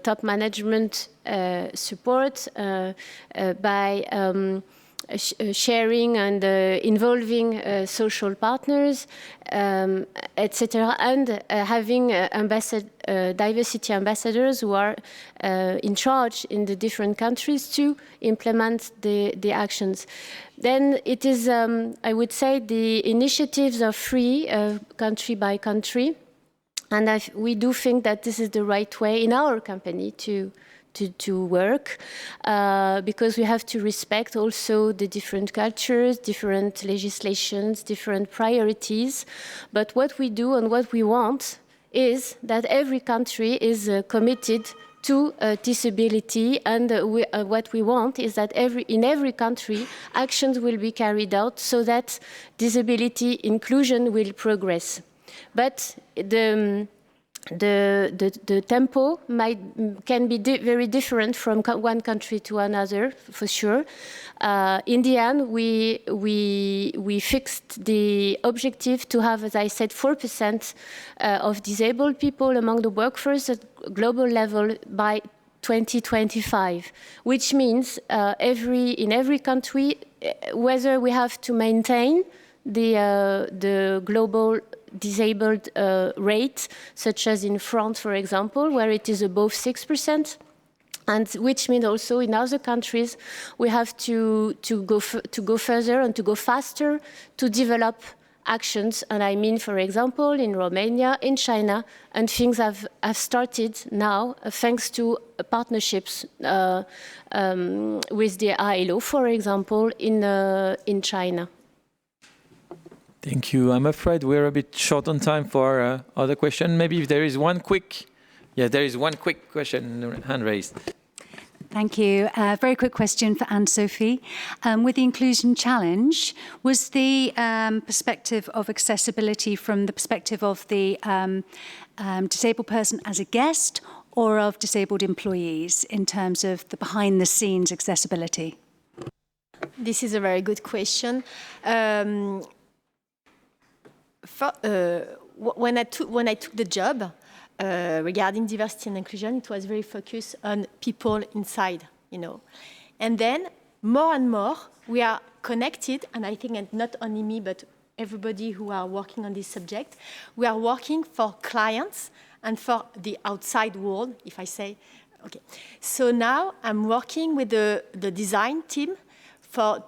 S4: top management support, by sharing and involving social partners, etc., and having diversity ambassadors who are in charge in the different countries to implement the actions. Then it is, I would say, the initiatives are free, country by country, and we do think that this is the right way in our company to work, because we have to respect also the different cultures, different legislations, different priorities. But what we do and what we want is that every country is committed to disability, and what we want is that in every country actions will be carried out so that disability inclusion will progress. But the tempo can be very different from one country to another, for sure. In the end, we fixed the objective to have, as I said, 4% of disabled people among the workforce at global level by 2025, which means in every country, whether we have to maintain the global disabled rate, such as in France, for example, where it is above 6%, and which means also in other countries we have to go further and to go faster to develop actions. And I mean, for example, in Romania, in China, and things have started now thanks to partnerships with the ILO, for example, in China.
S1: Thank you. I'm afraid we're a bit short on time for other questions. Maybe if there is one quick... Yeah, there is one quick question, hand raised.
S10: Thank you. Very quick question for Anne-Sophie. With the Inclusion Challenge, was the perspective of accessibility from the perspective of the disabled person as a guest or of disabled employees in terms of the behind-the-scenes accessibility?
S3: This is a very good question. When I took the job regarding diversity and inclusion, it was very focused on people inside, And then more and more we are connected, and I think, and not only me, but everybody who are working on this subject, we are working for clients and for the outside world, if I say, okay. So now I'm working with the design team for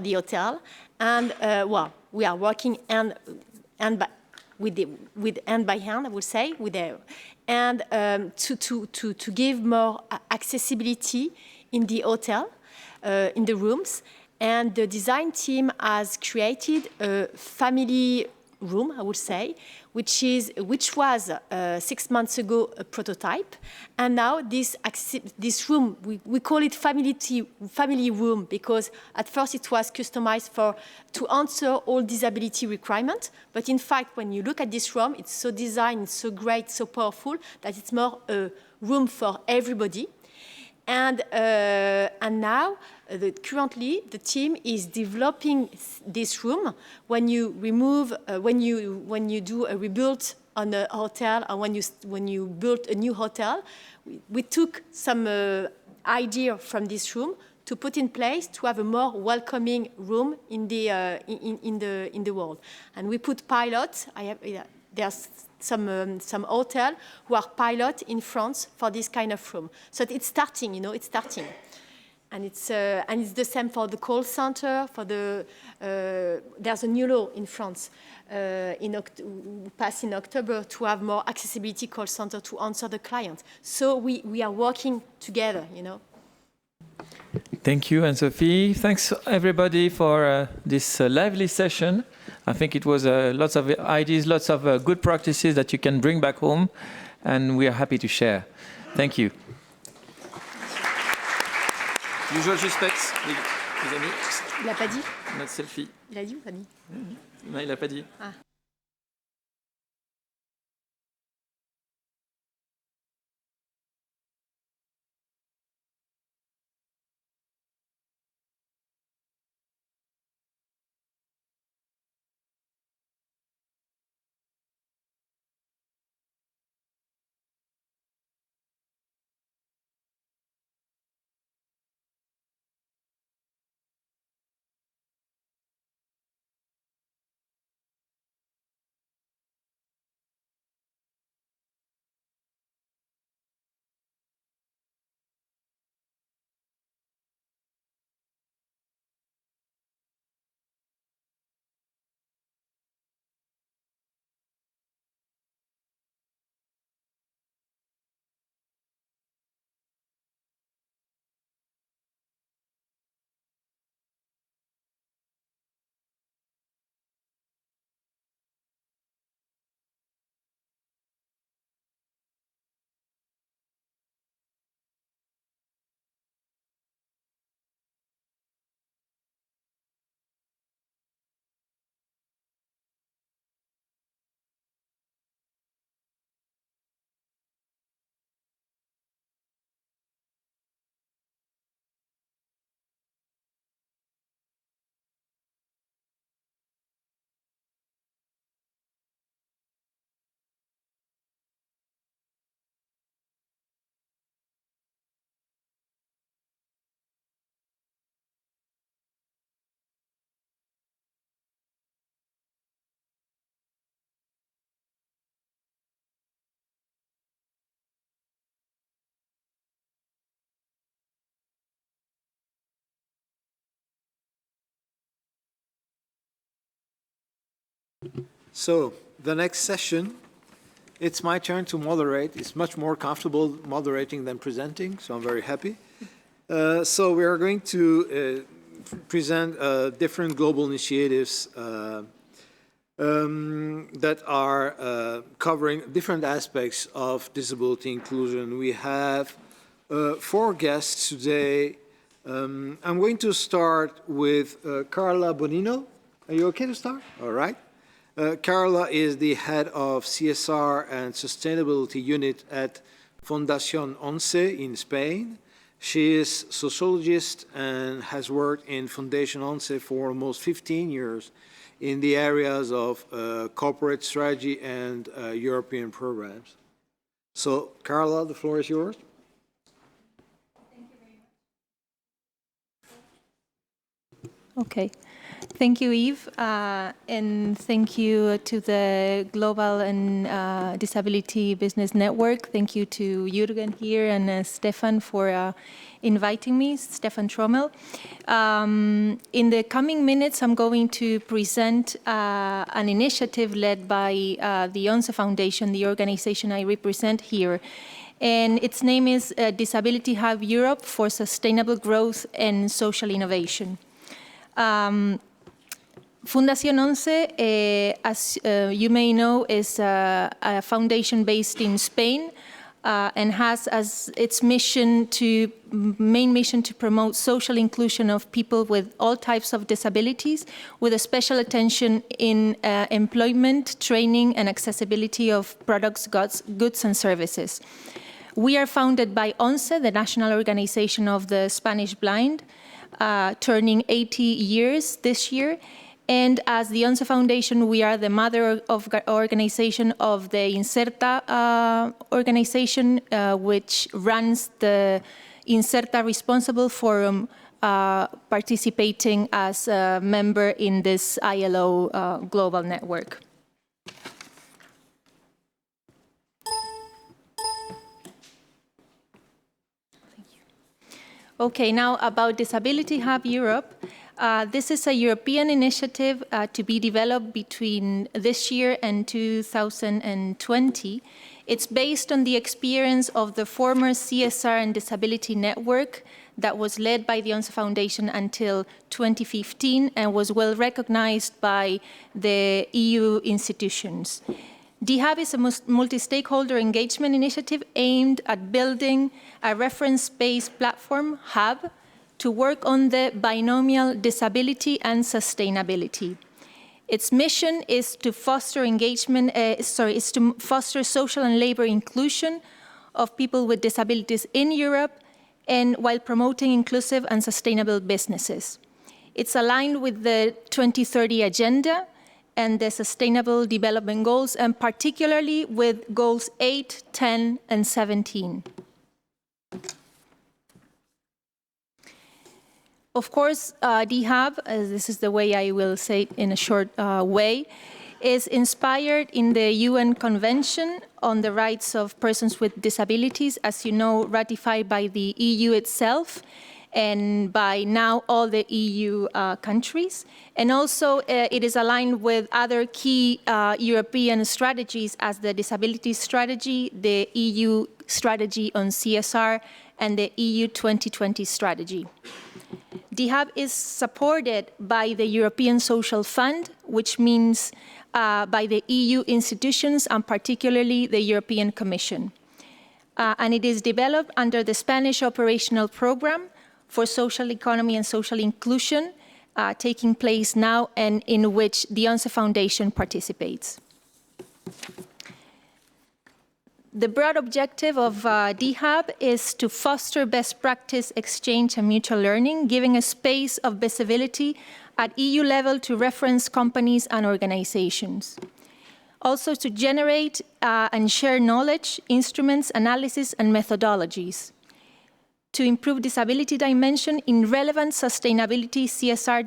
S3: the hotel, and we are working hand by hand, I would say, and to give more accessibility in the hotel, in the rooms. And the design team has created a family room, I would say, which was 6 months ago a prototype, and now this room we call it family room, because at first it was customized to answer all disability requirements, but in fact when you look at this room, it's so designed, so great, so powerful that it's more a room for everybody. And now, currently, the team is developing this room. When you remove, when you do a rebuild on a hotel, or when you build a new hotel, we took some idea from this room to put in place to have a more welcoming room in the world. And we put pilots. There's some hotel who are pilot in France for this kind of room. So it's starting, it's starting. And it's the same for the call center. There's a new law in France passed in October to have more accessibility call center to answer the client. So we are working together, you know.
S1: Thank you, Anne-Sophie. Thanks, everybody, for this lively session. I think it was lots of ideas, lots of good practices that you can bring back home, and we are happy to share. Thank you. Usual suspects, les amis.
S3: Il n'a pas dit.
S1: Notre selfie.
S3: Il a dit ou pas dit?
S1: Non, il n'a pas dit.
S3: Ah.
S6: So the next session, it's my turn to moderate. It's much more comfortable moderating than presenting, so I'm very happy. So we are going to present different global initiatives that are covering different aspects of disability inclusion. We have 4 guests today. I'm going to start with Carla Bonino. Are you okay to start? All right. Carla is the head of CSR and Sustainability Unit at Fundación 11 in Spain. She is a sociologist and has worked in Fundación 11 for almost 15 years in the areas of corporate strategy and European programs. So, Carla, the floor is yours.
S11: Thank you very much. Okay. Thank you, Yves, and thank you to the Global and Disability Business Network. Thank you to Jürgen here and Stefan for inviting me, Stefan Trommel. In the coming minutes, I'm going to present an initiative led by the UNCE Foundation, the organization I represent here. And its name is Disability Hub Europe for Sustainable Growth and Social Innovation. Fundación 11, as you may know, is a foundation based in Spain and has as its main mission to promote social inclusion of people with all types of disabilities, with a special attention in employment, training, and accessibility of products, goods, and services. We are founded by UNCE, the national organization of the Spanish blind, turning 80 years this year. And as the UNCE Foundation, we are the mother of organization of the Inserta organization, which runs the Inserta Responsible Forum, participating as a member in this ILO global network. Okay, now about Disability Hub Europe. This is a European initiative to be developed between this year and 2020. It's based on the experience of the former CSR and Disability Network that was led by the UNSA Foundation until 2015 and was well recognized by the EU institutions. DHub is a multi-stakeholder engagement initiative aimed at building a reference-based platform, hub, to work on the binomial disability and sustainability. Its mission is to foster foster social and labor inclusion of people with disabilities in Europe, and while promoting inclusive and sustainable businesses. It's aligned with the 2030 Agenda and the Sustainable Development Goals, and particularly with Goals 8, 10, and 17. Of course, DHub, this is the way I will say it in a short way, is inspired in the UN Convention on the Rights of Persons with Disabilities, as you know, ratified by the EU itself and by now all the EU countries. And also it is aligned with other key European strategies as the Disability Strategy, the EU Strategy on CSR, and the EU 2020 Strategy. DHub is supported by the European Social Fund, which means by the EU institutions and particularly the European Commission. And it is developed under the Spanish operational program for social economy and social inclusion taking place now and in which the UNSA Foundation participates. The broad objective of DHub is to foster best practice exchange and mutual learning, giving a space of visibility at EU level to reference companies and organizations. Also to generate and share knowledge, instruments, analysis, and methodologies. To improve disability dimension in relevant sustainability, CSR,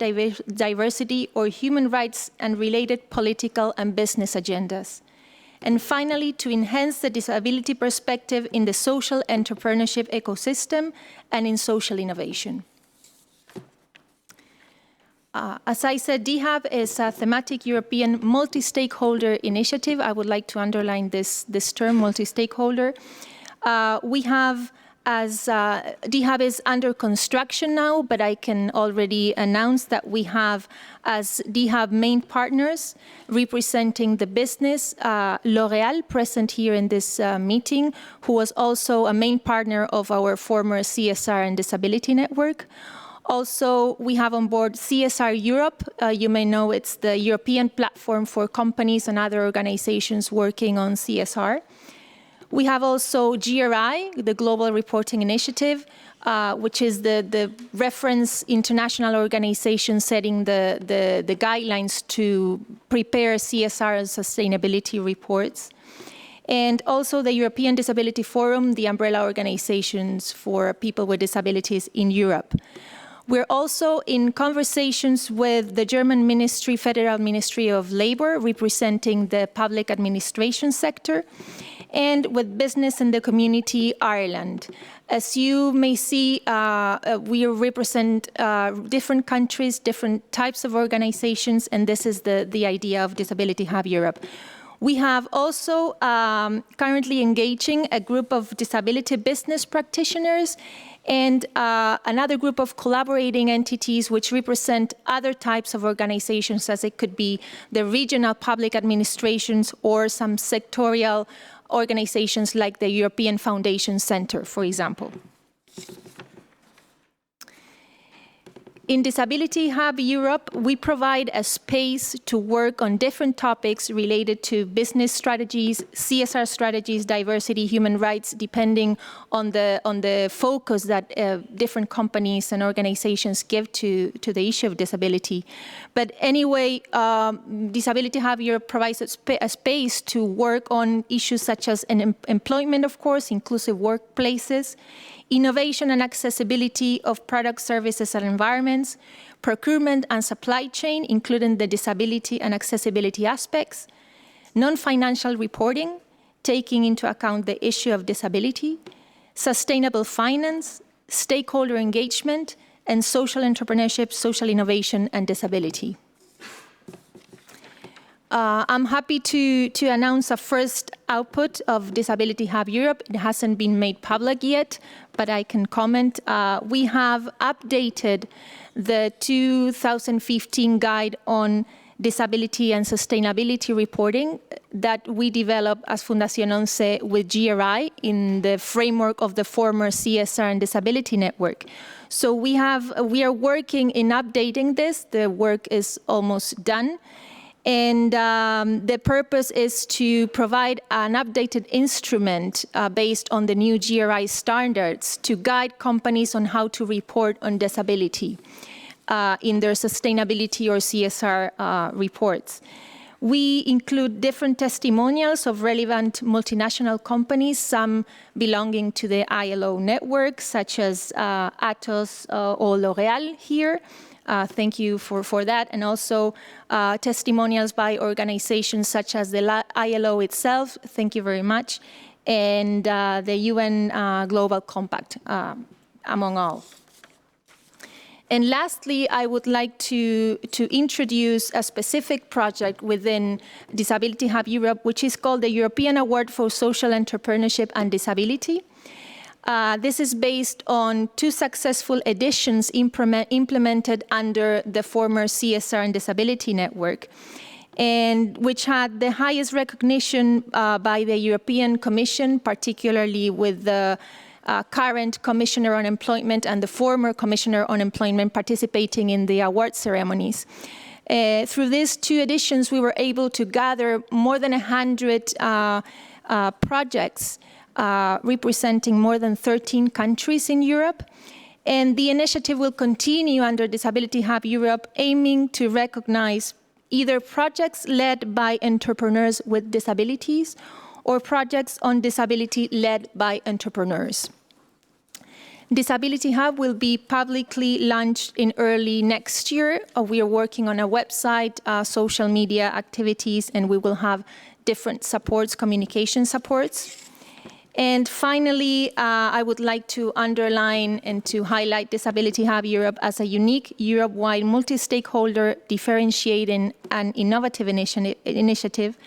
S11: diversity, or human rights and related political and business agendas. And finally, to enhance the disability perspective in the social entrepreneurship ecosystem and in social innovation. As I said, DHub is a thematic European multi-stakeholder initiative. I would like to underline this term, multi-stakeholder. We have, as DHub is under construction now, but I can already announce that we have as DHub main partners representing the business, L'Oréal, present here in this meeting, who was also a main partner of our former CSR and Disability Network. Also, we have on board CSR Europe. You may know it's the European platform for companies and other organizations working on CSR. We have also GRI, the Global Reporting Initiative, which is the reference international organization setting the guidelines to prepare CSR and sustainability reports. And also the European Disability Forum, the umbrella organizations for people with disabilities in Europe. We're also in conversations with the German Federal Ministry of Labor, representing the public administration sector, and with Business and the Community Ireland. As you may see, we represent different countries, different types of organizations, and this is the idea of Disability Hub Europe. We have also currently engaging a group of disability business practitioners and another group of collaborating entities which represent other types of organizations, as it could be the regional public administrations or some sectorial organizations like the European Foundation Center, for example. In Disability Hub Europe, we provide a space to work on different topics related to business strategies, CSR strategies, diversity, human rights, depending on the focus that different companies and organizations give to the issue of disability. But anyway, Disability Hub Europe provides a space to work on issues such as employment, of course, inclusive workplaces, innovation and accessibility of products, services, and environments, procurement and supply chain, including the disability and accessibility aspects, non-financial reporting, taking into account the issue of disability, sustainable finance, stakeholder engagement, and social entrepreneurship, social innovation, and disability. I'm happy to announce a first output of Disability Hub Europe. It hasn't been made public yet, but I can comment. We have updated the 2015 guide on disability and sustainability reporting that we developed as Fundación 11 with GRI in the framework of the former CSR and Disability Network. So we are working in updating this. The work is almost done. And the purpose is to provide an updated instrument based on the new GRI standards to guide companies on how to report on disability in their sustainability or CSR reports. We include different testimonials of relevant multinational companies, some belonging to the ILO network, such as Atos or L'Oréal here. Thank you for that. And also testimonials by organizations such as the ILO itself, thank you very much, and the UN Global Compact, among all. And lastly, I would like to introduce a specific project within Disability Hub Europe, which is called the European Award for Social Entrepreneurship and Disability. This is based on 2 successful editions implemented under the former CSR and Disability Network, and which had the highest recognition by the European Commission, particularly with the current Commissioner on Employment and the former Commissioner on Employment participating in the award ceremonies. Through these 2 editions, we were able to gather more than 100 projects representing more than 13 countries in Europe. And the initiative will continue under Disability Hub Europe, aiming to recognize either projects led by entrepreneurs with disabilities or projects on disability led by entrepreneurs. Disability Hub will be publicly launched in early next year. We are working on a website, social media activities, and we will have different supports, communication supports. And finally, I would like to underline and to highlight Disability Hub Europe as a unique Europe-wide multi-stakeholder differentiating and innovative initiative,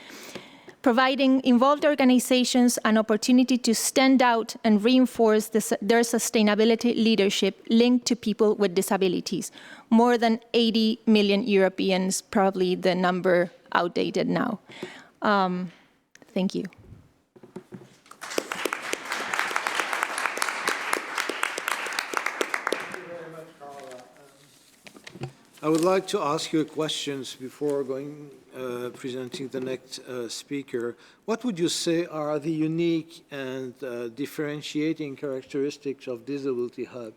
S11: providing involved organizations an opportunity to stand out and reinforce their sustainability leadership linked to people with disabilities. More than 80 million Europeans, probably the number outdated now. Thank you.
S6: I would like to ask you questions before presenting the next speaker. What would you say are the unique and differentiating characteristics of Disability Hub?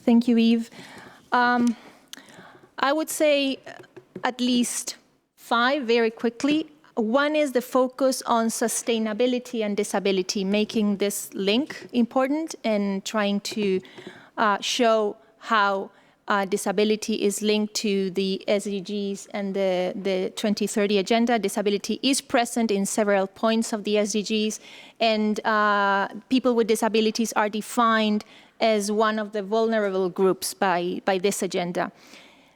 S11: Thank you, Yves. I would say at least 5 very quickly. One is the focus on sustainability and disability, making this link important and trying to show how disability is linked to the SDGs and the 2030 agenda. Disability is present in several points of the SDGs, and people with disabilities are defined as one of the vulnerable groups by this agenda.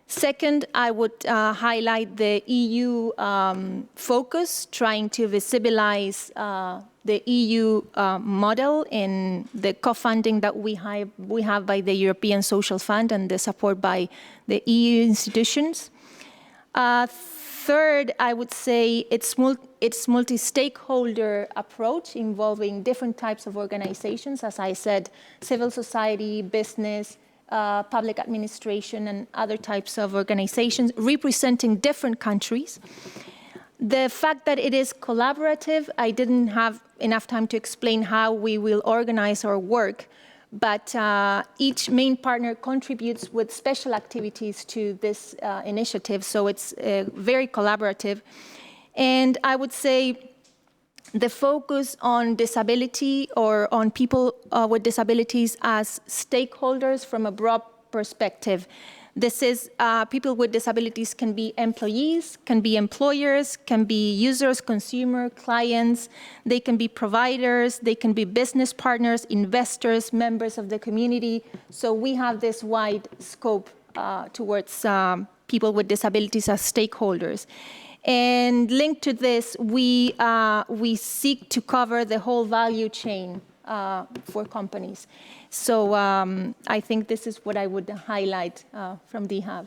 S11: Second, I would highlight the EU focus, trying to visibilize the EU model in the co-funding that we have by the European Social Fund and the support by the EU institutions. Third, I would say it's multi-stakeholder approach involving different types of organizations, as I said, civil society, business, public administration, and other types of organizations representing different countries. The fact that it is collaborative, I didn't have enough time to explain how we will organize our work, but each main partner contributes with special activities to this initiative, so it's very collaborative. And I would say the focus on disability or on people with disabilities as stakeholders from a broad perspective. This is people with disabilities can be employees, can be employers, can be users, consumer, clients. They can be providers, they can be business partners, investors, members of the community. So we have this wide scope towards people with disabilities as stakeholders. And linked to this, we seek to cover the whole value chain for companies. So I think this is what I would highlight from DHAV.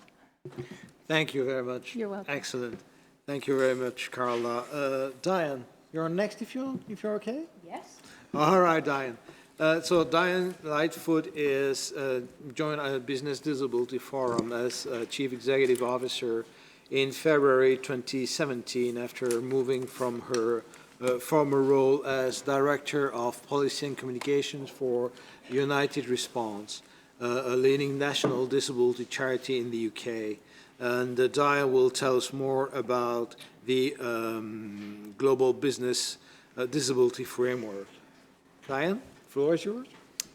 S6: Thank you very much.
S11: You're welcome.
S6: Excellent. Thank you very much, Carla. Diane, you're next if you're okay?
S3: Yes.
S6: All right, Diane. So Diane Lightfoot is joined our Business Disability Forum as Chief Executive Officer in February 2017 after moving from her former role as Director of Policy and Communications for United Response, a leading national disability charity in the UK. And Diane will tell us more about the Global Business Disability Framework. Diane, the floor is yours.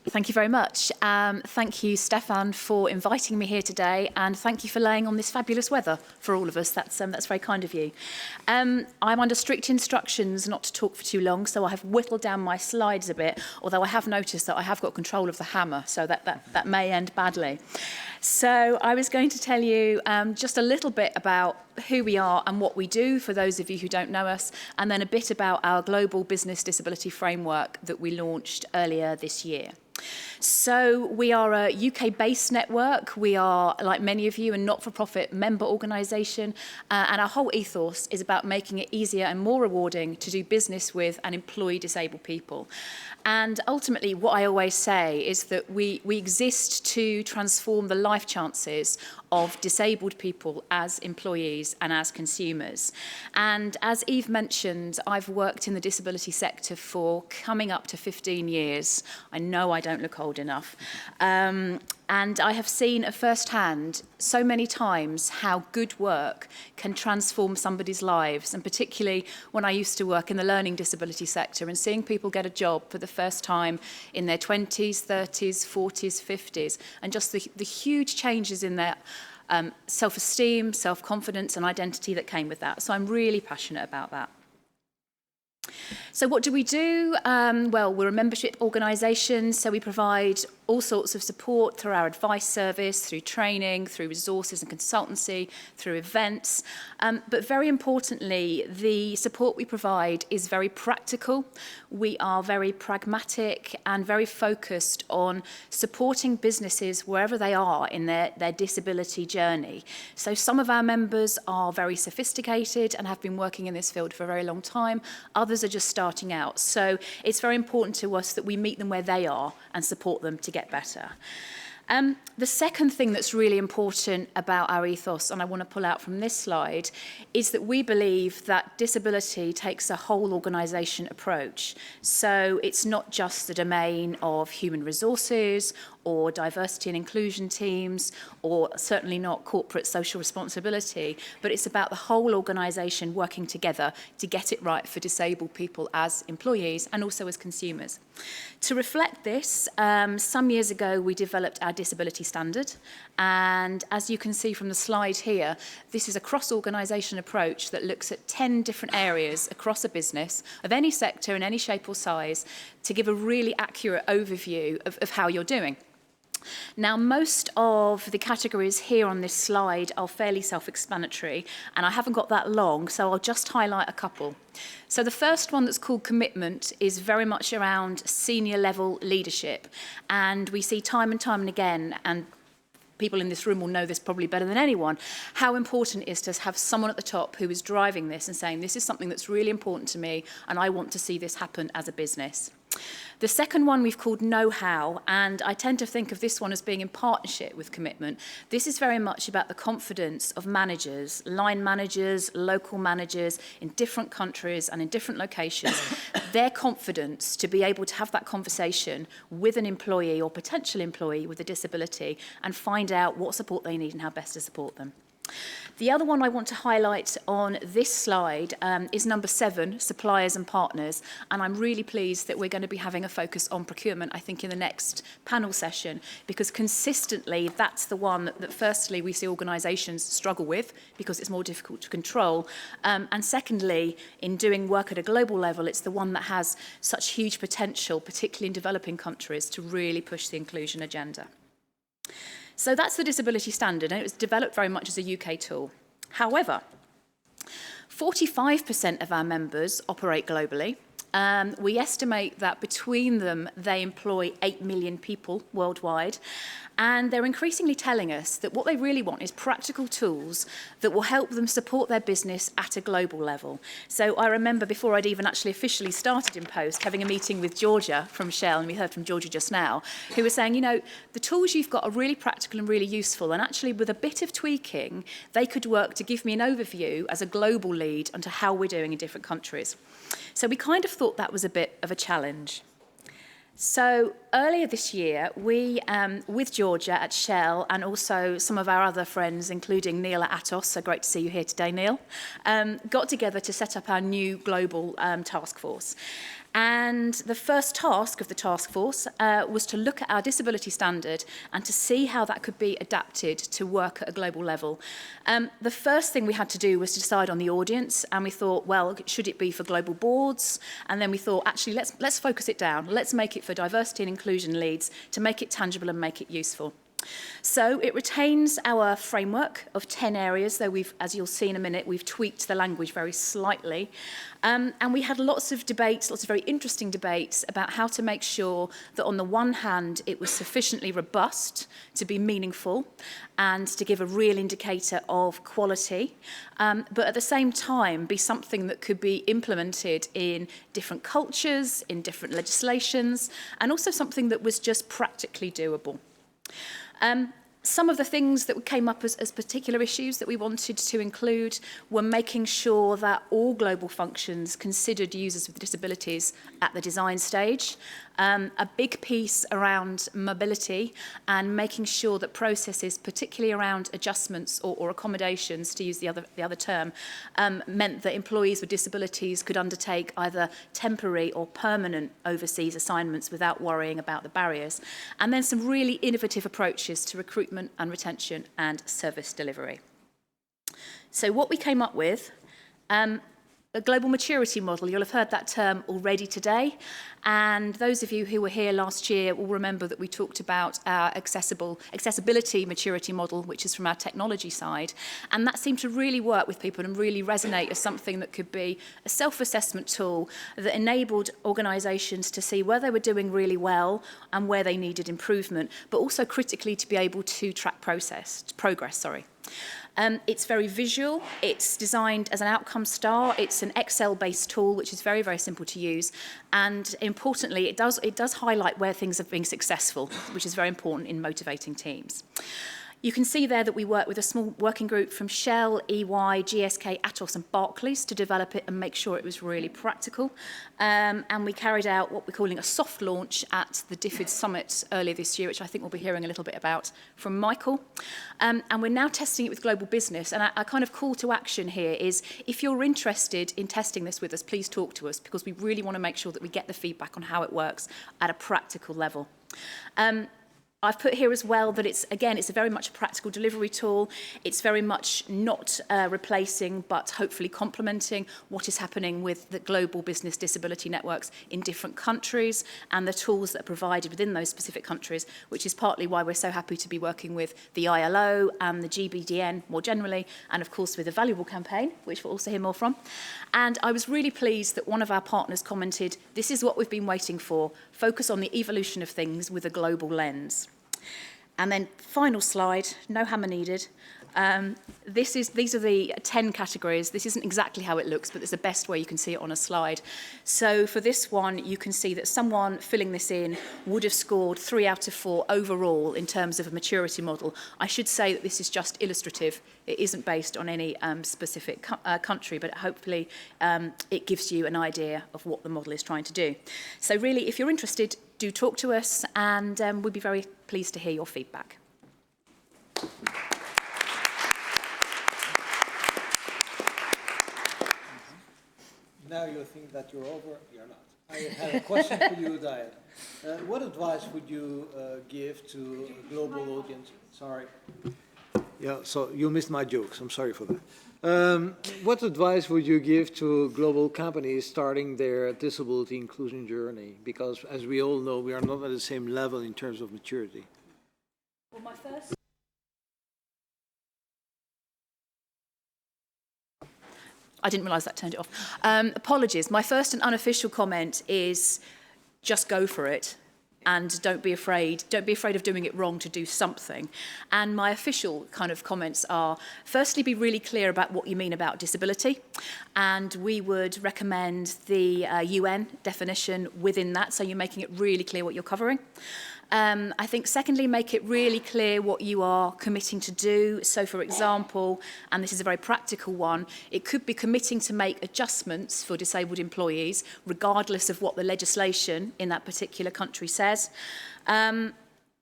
S12: Thank you very much. Thank you, Stefan, for inviting me here today, and thank you for laying on this fabulous weather for all of us. That's very kind of you. I'm under strict instructions not to talk for too long, so I have whittled down my slides a bit, although I have noticed that I have got control of the hammer, so that may end badly. So I was going to tell you just a little bit about who we are and what we do, for those of you who don't know us, and then a bit about our Global Business Disability Framework that we launched earlier this year. So we are a UK-based network. We are, like many of you, a not-for-profit member organisation, and our whole ethos is about making it easier and more rewarding to do business with and employ disabled people. And ultimately, what I always say is that we exist to transform the life chances of disabled people as employees and as consumers. And as Yves mentioned, I've worked in the disability sector for coming up to 15 years. I know I don't look old enough. And I have seen at first hand so many times how good work can transform somebody's lives, and particularly when I used to work in the learning disability sector and seeing people get a job for the first time in their 20s, 30s, 40s, 50s, and just the huge changes in their self-esteem, self-confidence and identity that came with that. So I'm really passionate about that. So what do we do? Well, we're a membership organisation, so we provide all sorts of support through our advice service, through training, through resources and consultancy, through events. But very importantly, the support we provide is very practical. We are very pragmatic and very focused on supporting businesses wherever they are in their disability journey. So some of our members are very sophisticated and have been working in this field for a very long time. Others are just starting out. So it's very important to us that we meet them where they are and support them to get better. The second thing that's really important about our ethos, and I want to pull out from this slide, is that we believe that disability takes a whole organisation approach. So it's not just the domain of human resources or diversity and inclusion teams, or certainly not corporate social responsibility, but it's about the whole organisation working together to get it right for disabled people as employees and also as consumers. To reflect this, some years ago we developed our disability standard, and as you can see from the slide here, this is a cross-organisation approach that looks at 10 different areas across a business of any sector in any shape or size to give a really accurate overview of how you're doing. Now, most of the categories here on this slide are fairly self-explanatory, and I haven't got that long, so I'll just highlight a couple. So the first one, that's called commitment, is very much around senior level leadership, and we see time and time and again, and people in this room will know this probably better than anyone, how important it is to have someone at the top who is driving this and saying, this is something that's really important to me and I want to see this happen as a business. The second one we've called know-how, and I tend to think of this one as being in partnership with commitment. This is very much about the confidence of managers, line managers, local managers in different countries and in different locations, their confidence to be able to have that conversation with an employee or potential employee with a disability and find out what support they need and how best to support them. The other one I want to highlight on this slide is number 7, suppliers and partners. And I'm really pleased that we're going to be having a focus on procurement, I think, in the next panel session, because consistently that's the one that firstly we see organisations struggle with because it's more difficult to control. And secondly, in doing work at a global level, it's the one that has such huge potential, particularly in developing countries, to really push the inclusion agenda. So that's the disability standard, and it was developed very much as a UK tool. However, 45% of our members operate globally. We estimate that between them, they employ 8 million people worldwide. And they're increasingly telling us that what they really want is practical tools that will help them support their business at a global level. So I remember before I'd even actually officially started in Post, having a meeting with Georgia from Shell, and we heard from Georgia just now, who was saying, you know, the tools you've got are really practical and really useful, and actually with a bit of tweaking, they could work to give me an overview as a global lead onto how we're doing in different countries. So we kind of thought that was a bit of a challenge. So earlier this year, we, with Georgia at Shell and also some of our other friends, including Neil at Atos, so great to see you here today, Neil, got together to set up our new global task force. And the first task of the task force was to look at our disability standard and to see how that could be adapted to work at a global level. The first thing we had to do was to decide on the audience, and we thought, well, should it be for global boards? And then we thought, actually, let's focus it down. Let's make it for diversity and inclusion leads to make it tangible and make it useful. So it retains our framework of 10 areas, though we've, as you'll see in a minute, we've tweaked the language very slightly. And we had lots of debates, lots of very interesting debates about how to make sure that on the one hand, it was sufficiently robust to be meaningful and to give a real indicator of quality, but at the same time be something that could be implemented in different cultures, in different legislations, and also something that was just practically doable. Some of the things that came up as particular issues that we wanted to include were making sure that all global functions considered users with disabilities at the design stage, a big piece around mobility and making sure that processes, particularly around adjustments or accommodations, to use the other term, meant that employees with disabilities could undertake either temporary or permanent overseas assignments without worrying about the barriers. And then some really innovative approaches to recruitment and retention and service delivery. So what we came up with, a global maturity model. You'll have heard that term already today. And those of you who were here last year will remember that we talked about our accessibility maturity model, which is from our technology side. And that seemed to really work with people and really resonate as something that could be a self-assessment tool that enabled organisations to see where they were doing really well and where they needed improvement, but also critically to be able to track progress. It's very visual, it's designed as an outcome star, it's an Excel-based tool which is very, very simple to use, and importantly it does highlight where things have been successful, which is very important in motivating teams. You can see there that we work with a small working group from Shell, EY, GSK, Atos and Barclays to develop it and make sure it was really practical. And we carried out what we're calling a soft launch at the DFID Summit earlier this year, which I think we'll be hearing a little bit about from Michael. And we're now testing it with global business. And our kind of call to action here is, if you're interested in testing this with us, please talk to us, because we really want to make sure that we get the feedback on how it works at a practical level. I've put here as well that it's a very much a practical delivery tool. It's very much not replacing, but hopefully complementing what is happening with the global business disability networks in different countries and the tools that are provided within those specific countries, which is partly why we're so happy to be working with the ILO and the GBDN more generally, and of course with the Valuable campaign, which we'll also hear more from. And I was really pleased that one of our partners commented, "This is what we've been waiting for, focus on the evolution of things with a global lens." And then final slide, no hammer needed. These are the 10 categories. This isn't exactly how it looks, but it's the best way you can see it on a slide. So for this one, you can see that someone filling this in would have scored 3 out of 4 overall in terms of a maturity model. I should say that this is just illustrative. It isn't based on any specific country, but hopefully it gives you an idea of what the model is trying to do. So really, if you're interested, do talk to us, and we'd be very pleased to hear your feedback.
S6: Now you think that you're over. You're not. I have a question for you, Diane. What advice would you give to a global audience? Sorry. Yeah, so you missed my jokes. I'm sorry for that. What advice would you give to global companies starting their disability inclusion journey? Because, as we all know, we are not at the same level in terms of maturity.
S12: Well, my first... I didn't realise that turned it off. Apologies. My first and unofficial comment is just go for it and don't be afraid. Don't be afraid of doing it wrong to do something. And my official kind of comments are, firstly, be really clear about what you mean about disability. And we would recommend the UN definition within that, so you're making it really clear what you're covering. I think, secondly, make it really clear what you are committing to do. So, for example, and this is a very practical one, it could be committing to make adjustments for disabled employees, regardless of what the legislation in that particular country says.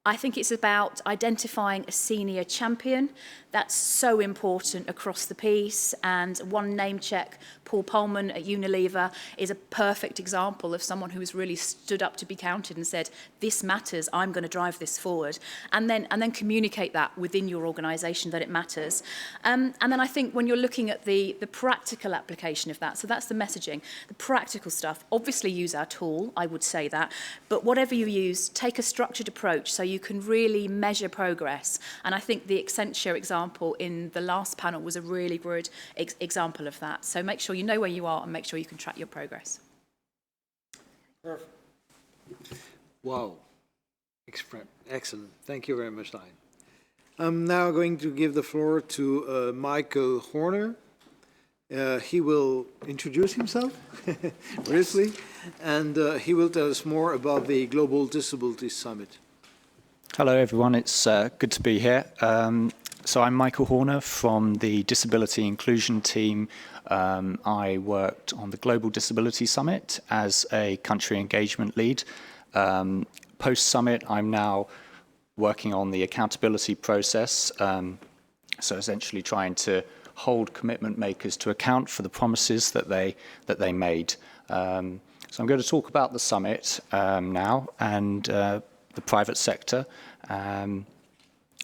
S12: I think it's about identifying a senior champion. That's so important across the piece. And one name check, Paul Pullman at Unilever, is a perfect example of someone who has really stood up to be counted and said, this matters, I'm going to drive this forward. And then communicate that within your organisation that it matters. And then I think when you're looking at the practical application of that, so that's the messaging, the practical stuff, obviously use our tool, I would say that, but whatever you use, take a structured approach so you can really measure progress. And I think the Accenture example in the last panel was a really good example of that. So make sure you know where you are and make sure you can track your progress.
S6: Perfect. Wow. Excellent. Thank you very much, Diane. I'm now going to give the floor to Michael Horner. He will introduce himself briefly, and he will tell us more about the Global Disability Summit.
S13: Hello, everyone. It's good to be here. So I'm Michael Horner from the Disability Inclusion team. I worked on the Global Disability Summit as a country engagement lead. Post-summit, I'm now working on the accountability process. So essentially trying to hold commitment makers to account for the promises that they made. So I'm going to talk about the summit now and the private sector.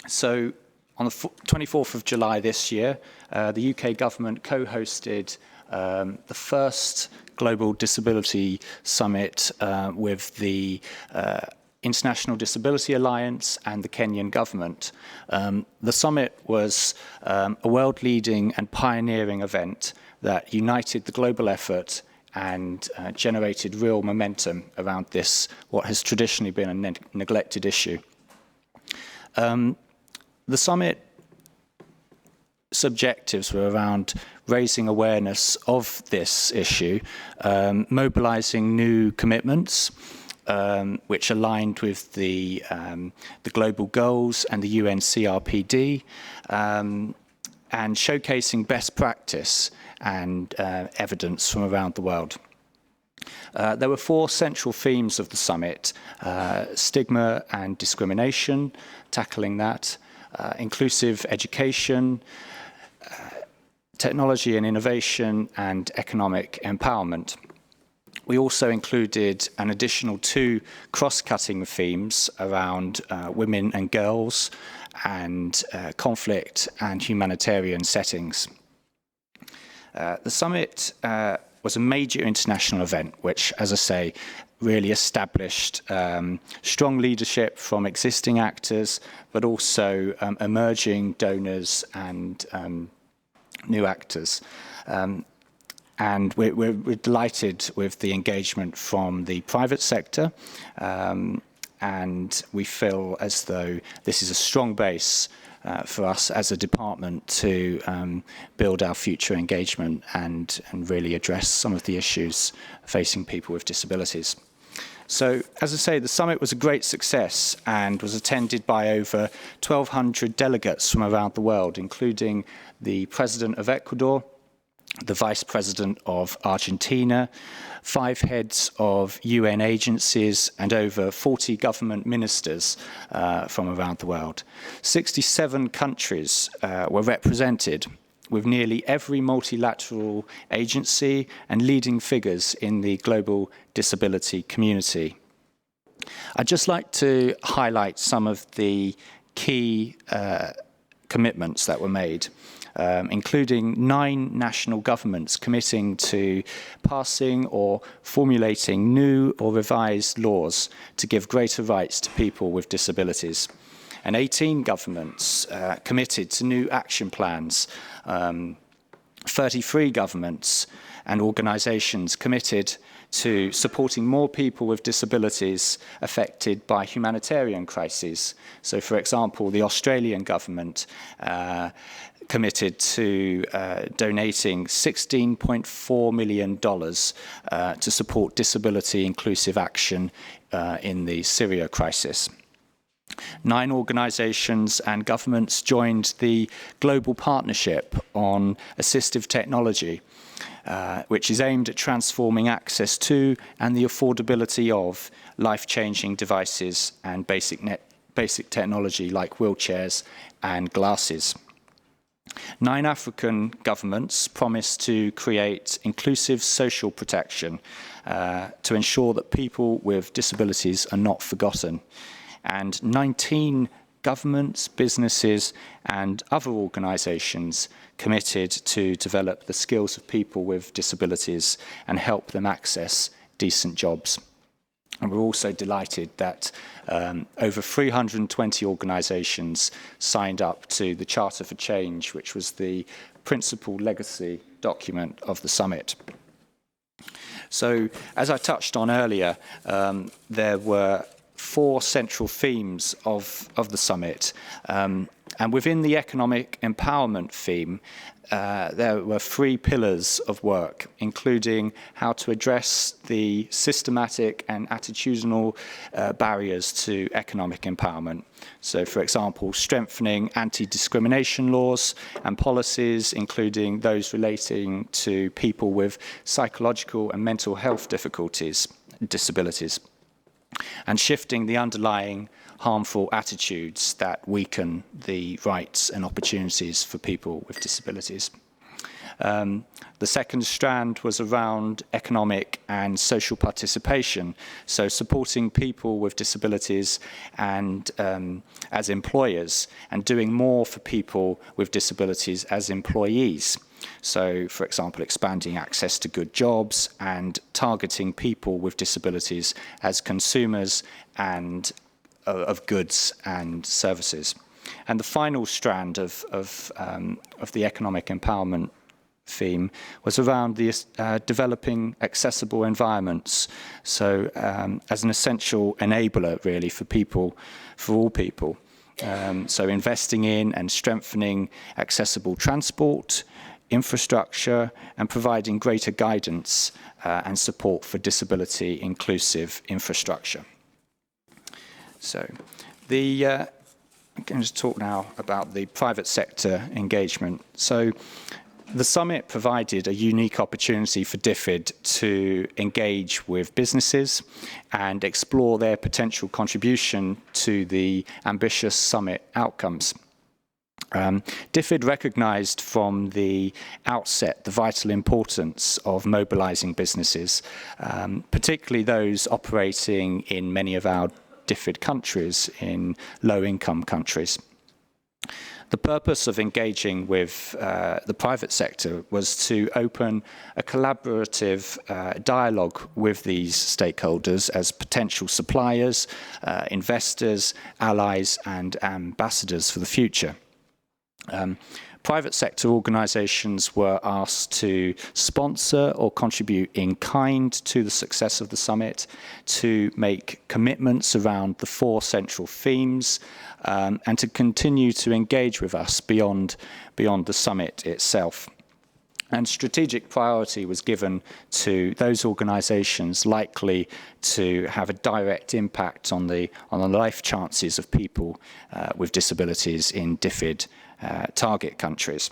S13: So on the 24th of July this year, the UK government co-hosted the first Global Disability Summit with the International Disability Alliance and the Kenyan government. The summit was a world-leading and pioneering event that united the global effort and generated real momentum around this, what has traditionally been a neglected issue. The summit's objectives were around raising awareness of this issue, mobilizing new commitments, which aligned with the global goals and the UN CRPD, and showcasing best practice and evidence from around the world. There were 4 central themes of the summit: stigma and discrimination, tackling that, inclusive education, technology and innovation, and economic empowerment. We also included an additional 2 cross-cutting themes around women and girls and conflict and humanitarian settings. The summit was a major international event, which, as I say, really established strong leadership from existing actors, but also emerging donors and new actors. And we're delighted with the engagement from the private sector, and we feel as though this is a strong base for us as a department to build our future engagement and really address some of the issues facing people with disabilities. So, as I say, the summit was a great success and was attended by over 1,200 delegates from around the world, including the President of Ecuador, the Vice President of Argentina, 5 heads of UN agencies, and over 40 government ministers from around the world. 67 countries were represented, with nearly every multilateral agency and leading figures in the global disability community. I'd just like to highlight some of the key commitments that were made, including 9 national governments committing to passing or formulating new or revised laws to give greater rights to people with disabilities, and 18 governments committed to new action plans, 33 governments and organisations committed to supporting more people with disabilities affected by humanitarian crises. So, for example, the Australian government committed to donating $16.4 million to support disability inclusive action in the Syria crisis. 9 organisations and governments joined the Global Partnership on Assistive Technology, which is aimed at transforming access to and the affordability of life-changing devices and basic technology like wheelchairs and glasses. 9 African governments promised to create inclusive social protection to ensure that people with disabilities are not forgotten. And 19 governments, businesses and other organisations committed to develop the skills of people with disabilities and help them access decent jobs. And we're also delighted that over 320 organisations signed up to the Charter for Change, which was the principal legacy document of the summit. So, as I touched on earlier, there were 4 central themes of the summit. And within the economic empowerment theme, there were 3 pillars of work, including how to address the systematic and attitudinal barriers to economic empowerment. So, for example, strengthening anti-discrimination laws and policies, including those relating to people with psychological and mental health disabilities, and shifting the underlying harmful attitudes that weaken the rights and opportunities for people with disabilities. The second strand was around economic and social participation, so supporting people with disabilities and as employers, and doing more for people with disabilities as employees. So, for example, expanding access to good jobs and targeting people with disabilities as consumers and of goods and services. And the final strand of the economic empowerment theme was around the developing accessible environments. So, as an essential enabler, really, for people, for all people. So, investing in and strengthening accessible transport, infrastructure, and providing greater guidance and support for disability inclusive infrastructure. So, I'm going to talk now about the private sector engagement. So, the summit provided a unique opportunity for DFID to engage with businesses and explore their potential contribution to the ambitious summit outcomes. DFID recognised from the outset the vital importance of mobilising businesses, particularly those operating in many of our DFID countries, in low-income countries. The purpose of engaging with the private sector was to open a collaborative dialogue with these stakeholders as potential suppliers, investors, allies and ambassadors for the future. Private sector organisations were asked to sponsor or contribute in kind to the success of the summit, to make commitments around the 4 central themes, and to continue to engage with us beyond the summit itself. And strategic priority was given to those organisations likely to have a direct impact on the life chances of people with disabilities in DFID target countries.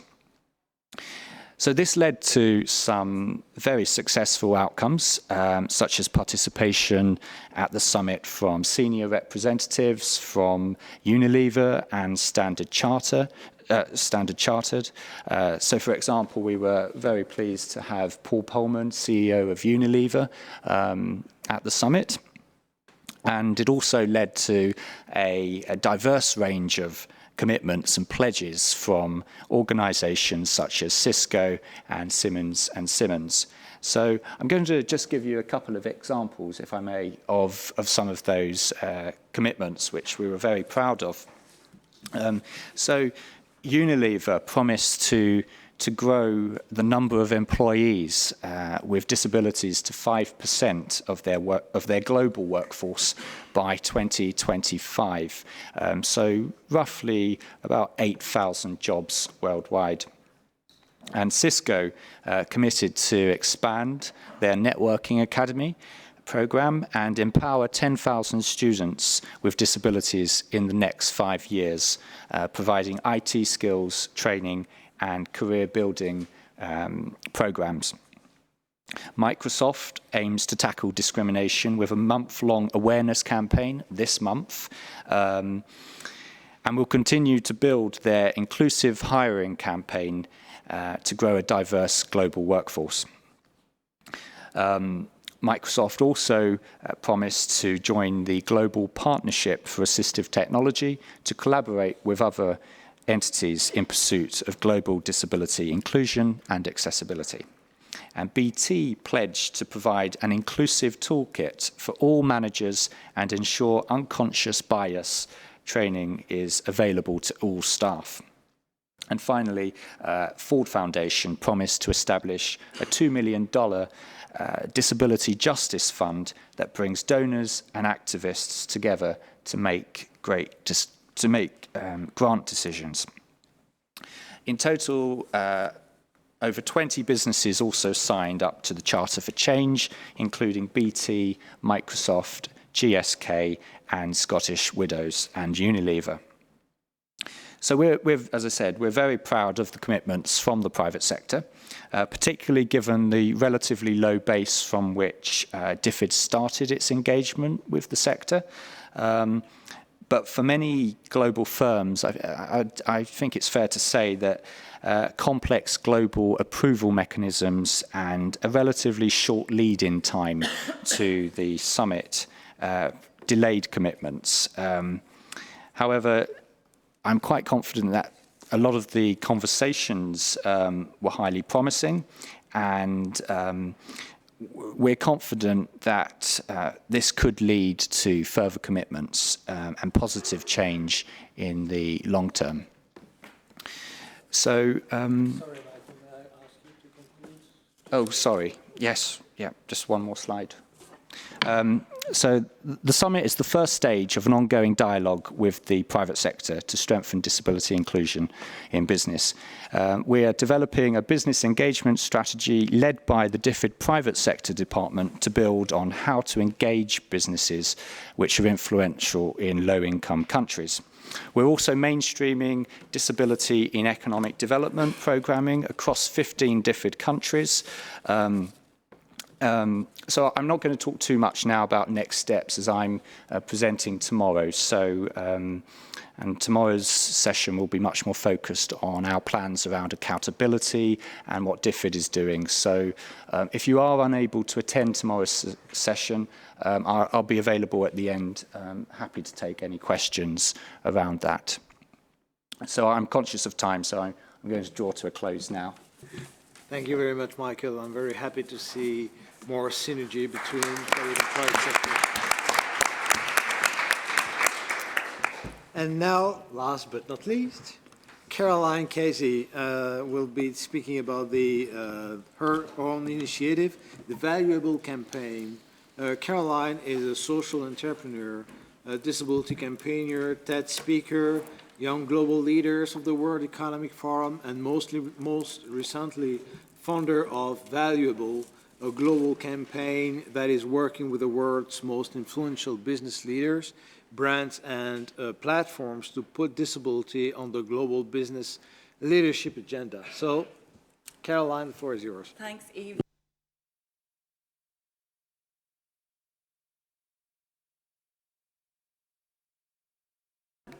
S13: So this led to some very successful outcomes, such as participation at the summit from senior representatives from Unilever and Standard Chartered. So, for example, we were very pleased to have Paul Polman, CEO of Unilever, at the summit. And it also led to a diverse range of commitments and pledges from organizations such as Cisco and Simmons & Simmons. So I'm going to just give you a couple of examples, if I may, of some of those commitments, which we were very proud of. So Unilever promised to grow the number of employees with disabilities to 5% of their global workforce by 2025. So roughly about 8,000 jobs worldwide. And Cisco committed to expand their networking academy program and empower 10,000 students with disabilities in the next 5 years, providing IT skills, training, and career building programs. Microsoft aims to tackle discrimination with a month-long awareness campaign this month, and will continue to build their inclusive hiring campaign to grow a diverse global workforce. Microsoft also promised to join the Global Partnership for Assistive Technology to collaborate with other entities in pursuit of global disability inclusion and accessibility. And BT pledged to provide an inclusive toolkit for all managers and ensure unconscious bias training is available to all staff. And finally, Ford Foundation promised to establish a $2 million disability justice fund that brings donors and activists together to make grant decisions. In total, over 20 businesses also signed up to the Charter for Change, including BT, Microsoft, GSK, and Scottish Widows and Unilever. So as I said, we're very proud of the commitments from the private sector, particularly given the relatively low base from which DFID started its engagement with the sector. But for many global firms, I think it's fair to say that complex global approval mechanisms and a relatively short lead-in time to the summit delayed commitments. However, I'm quite confident that a lot of the conversations were highly promising, and we're confident that this could lead to further commitments and positive change in the long term. So, sorry, can I ask you to conclude? Oh, sorry. Yes. Yeah. Just one more slide. So the summit is the first stage of an ongoing dialogue with the private sector to strengthen disability inclusion in business. We are developing a business engagement strategy led by the DFID private sector department to build on how to engage businesses which are influential in low-income countries. We're also mainstreaming disability in economic development programming across 15 DFID countries. So I'm not going to talk too much now about next steps as I'm presenting tomorrow. So, and tomorrow's session will be much more focused on our plans around accountability and what DFID is doing. So if you are unable to attend tomorrow's session, I'll be available at the end, happy to take any questions around that. So I'm conscious of time, so I'm going to draw to a close now.
S6: Thank you very much, Michael. I'm very happy to see more synergy between the private sector. And now, last but not least, Caroline Casey will be speaking about her own initiative, the Valuable Campaign. Caroline is a social entrepreneur, a disability campaigner, TED speaker, young global leaders of the World Economic Forum, and most recently, founder of Valuable, a global campaign that is working with the world's most influential business leaders, brands, and platforms to put disability on the global business leadership agenda. So Caroline, the floor is yours.
S12: Thanks, Yves.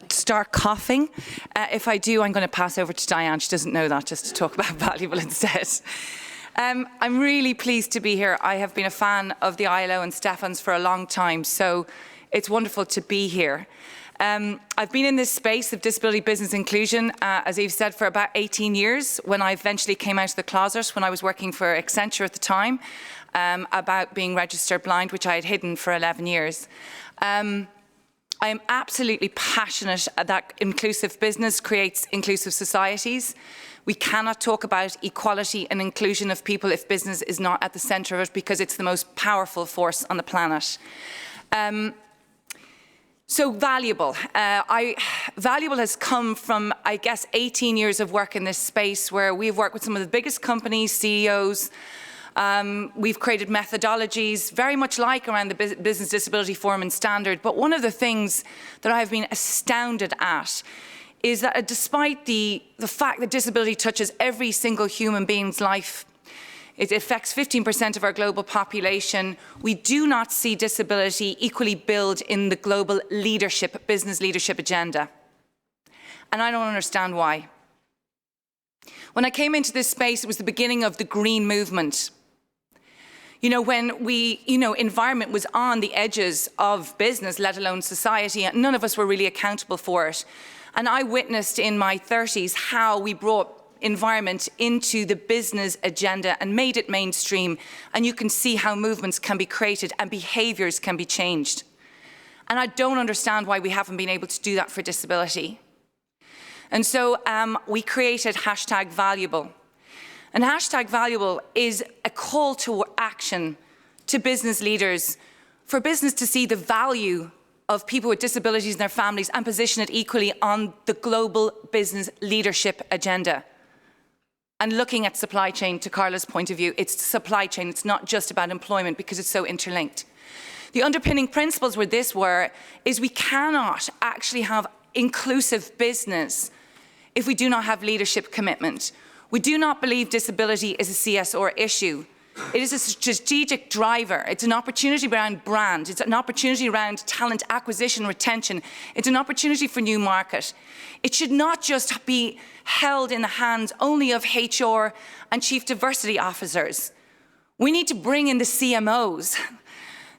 S12: Start coughing. If I do, I'm going to pass over to Diane. She doesn't know that, just to talk about valuable instead. I'm really pleased to be here. I have been a fan of the ILO and Stefan's for a long time, so it's wonderful to be here. I've been in this space of disability business inclusion, as Yves said, for about 18 years, when I eventually came out of the closet when I was working for Accenture at the time, about being registered blind, which I had hidden for 11 years. I am absolutely passionate that inclusive business creates inclusive societies. We cannot talk about equality and inclusion of people if business is not at the centre of it, because it's the most powerful force on the planet. So valuable. Valuable has come from, I guess, 18 years of work in this space, where we've worked with some of the biggest companies, CEOs. We've created methodologies very much like around the Business Disability Forum and Standard, but one of the things that I've been astounded at is that despite the fact that disability touches every single human being's life, it affects 15% of our global population, we do not see disability equally billed in the global leadership, business leadership agenda. And I don't understand why. When I came into this space, it was the beginning of the green movement. You know, when environment was on the edges of business, let alone society, and none of us were really accountable for it. And I witnessed in my 30s how we brought environment into the business agenda and made it mainstream. And you can see how movements can be created and behaviours can be changed. And I don't understand why we haven't been able to do that for disability. And so we created #Valuable. And #Valuable is a call to action to business leaders for business to see the value of people with disabilities and their families and position it equally on the global business leadership agenda. And looking at supply chain, to Carla's point of view, it's supply chain, it's not just about employment because it's so interlinked. The underpinning principles with this is we cannot actually have inclusive business if we do not have leadership commitment. We do not believe disability is a CSR issue. It is a strategic driver. It's an opportunity around brand. It's an opportunity around talent acquisition, retention. It's an opportunity for new market. It should not just be held in the hands only of HR and chief diversity officers. We need to bring in the CMOs.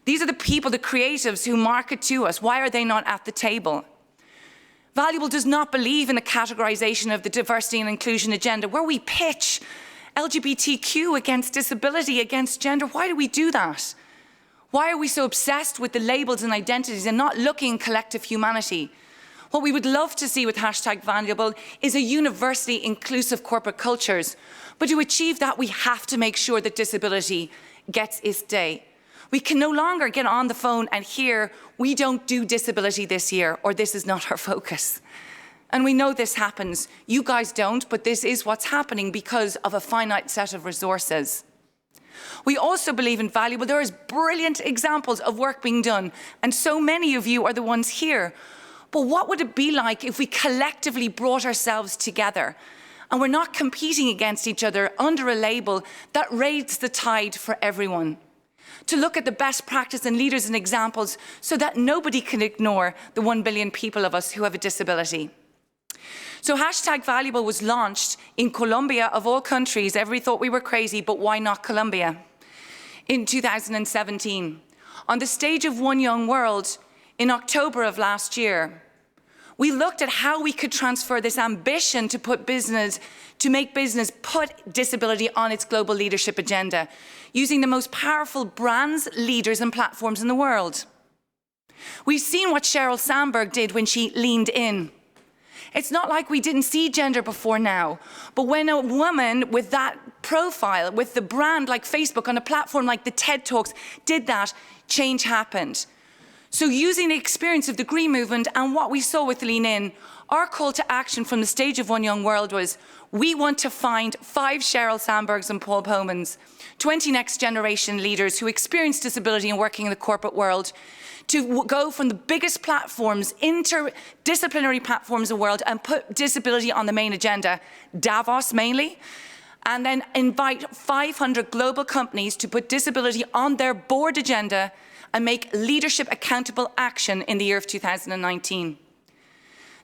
S12: These are the people, the creatives who market to us. Why are they not at the table? Valuable does not believe in the categorization of the diversity and inclusion agenda, where we pitch LGBTQ against disability, against gender. Why do we do that? Why are we so obsessed with the labels and identities and not looking at collective humanity? What we would love to see with #Valuable is a universally inclusive corporate cultures. But to achieve that, we have to make sure that disability gets its day. We can no longer get on the phone and hear, we don't do disability this year, or this is not our focus. And we know this happens. You guys don't, but this is what's happening because of a finite set of resources. We also believe in valuable. There is brilliant examples of work being done, and so many of you are the ones here. But what would it be like if we collectively brought ourselves together and we're not competing against each other under a label that raised the tide for everyone? To look at the best practice and leaders and examples so that nobody can ignore the 1 billion people of us who have a disability. So #Valuable was launched in Colombia, of all countries. Everybody thought we were crazy, but why not Colombia? In 2017, on the stage of One Young World in October of last year, we looked at how we could transfer this ambition to make business put disability on its global leadership agenda, using the most powerful brands, leaders, and platforms in the world. We've seen what Sheryl Sandberg did when she leaned in. It's not like we didn't see gender before now, but when a woman with that profile, with the brand like Facebook, on a platform like the TED Talks, did that, change happened. So using the experience of the Green Movement and what we saw with Lean In, our call to action from the stage of One Young World was, we want to find 5 Sheryl Sandbergs and Paul Pomans, 20 next generation leaders who experience disability and working in the corporate world, to go from the biggest platforms, interdisciplinary platforms in the world, and put disability on the main agenda, Davos mainly,
S14: and then invite 500 global companies to put disability on their board agenda and make leadership accountable action in the year of 2019.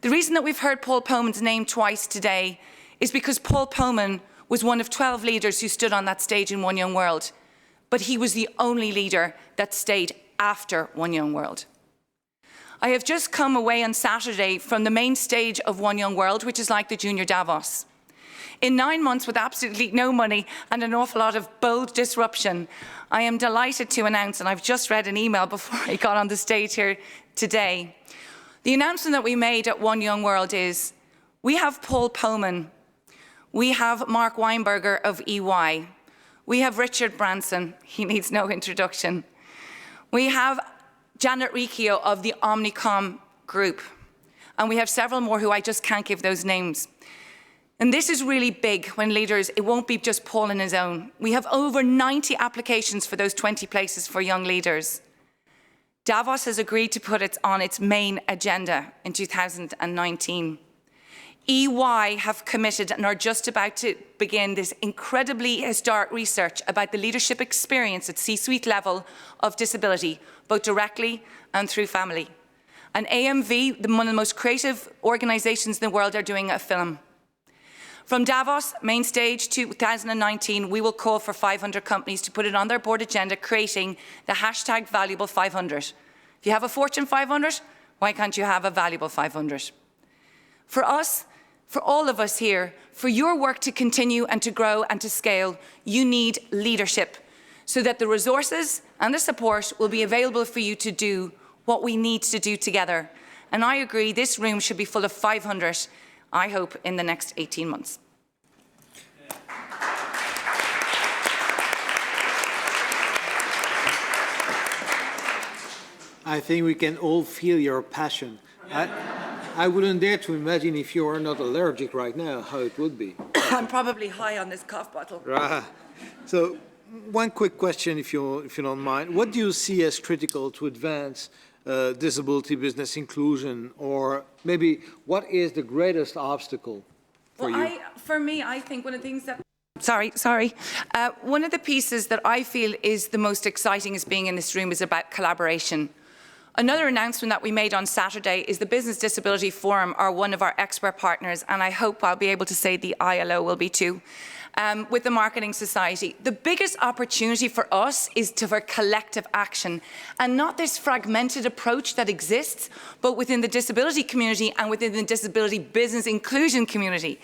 S14: The reason that we've heard Paul Poman's name twice today is because Paul Poman was one of 12 leaders who stood on that stage in One Young World, but he was the only leader that stayed after One Young World. I have just come away on Saturday from the main stage of One Young World, which is like the Junior Davos. In 9 months with absolutely no money and an awful lot of bold disruption, I am delighted to announce, and I've just read an email before I got on the stage here today, the announcement that we made at One Young World is, we have Paul Poman, we have Mark Weinberger of EY, we have Richard Branson, he needs no introduction, we have Janet Riccio of the Omnicom Group, and we have several more who I just can't give those names. And this is really big when leaders, it won't be just Paul on his own. We have over 90 applications for those 20 places for young leaders. Davos has agreed to put it on its main agenda in 2019. EY have committed and are just about to begin this incredibly historic research about the leadership experience at C-suite level of disability, both directly and through family. And AMV, one of the most creative organizations in the world, are doing a film. From Davos, main stage 2019, we will call for 500 companies to put it on their board agenda, creating the hashtag Valuable 500. If you have a Fortune 500, why can't you have a Valuable 500? For us, for all of us here, for your work to continue and to grow and to scale, you need leadership so that the resources and the support will be available for you to do what we need to do together. And I agree, this room should be full of 500, I hope, in the next 18 months.
S6: I think we can all feel your passion. I wouldn't dare to imagine if you are not allergic right now, how it would be.
S14: I'm probably high on this cough bottle.
S6: So, one quick question, if you don't mind. What do you see as critical to advance disability business inclusion, or maybe what is the greatest obstacle for you?
S14: For me, I think one of the things that one of the pieces that I feel is the most exciting as being in this room is about collaboration. Another announcement that we made on Saturday is the Business Disability Forum are one of our expert partners, and I hope I'll be able to say the ILO will be too, with the Marketing Society. The biggest opportunity for us is for collective action, and not this fragmented approach that exists, but within the disability community and within the disability business inclusion community.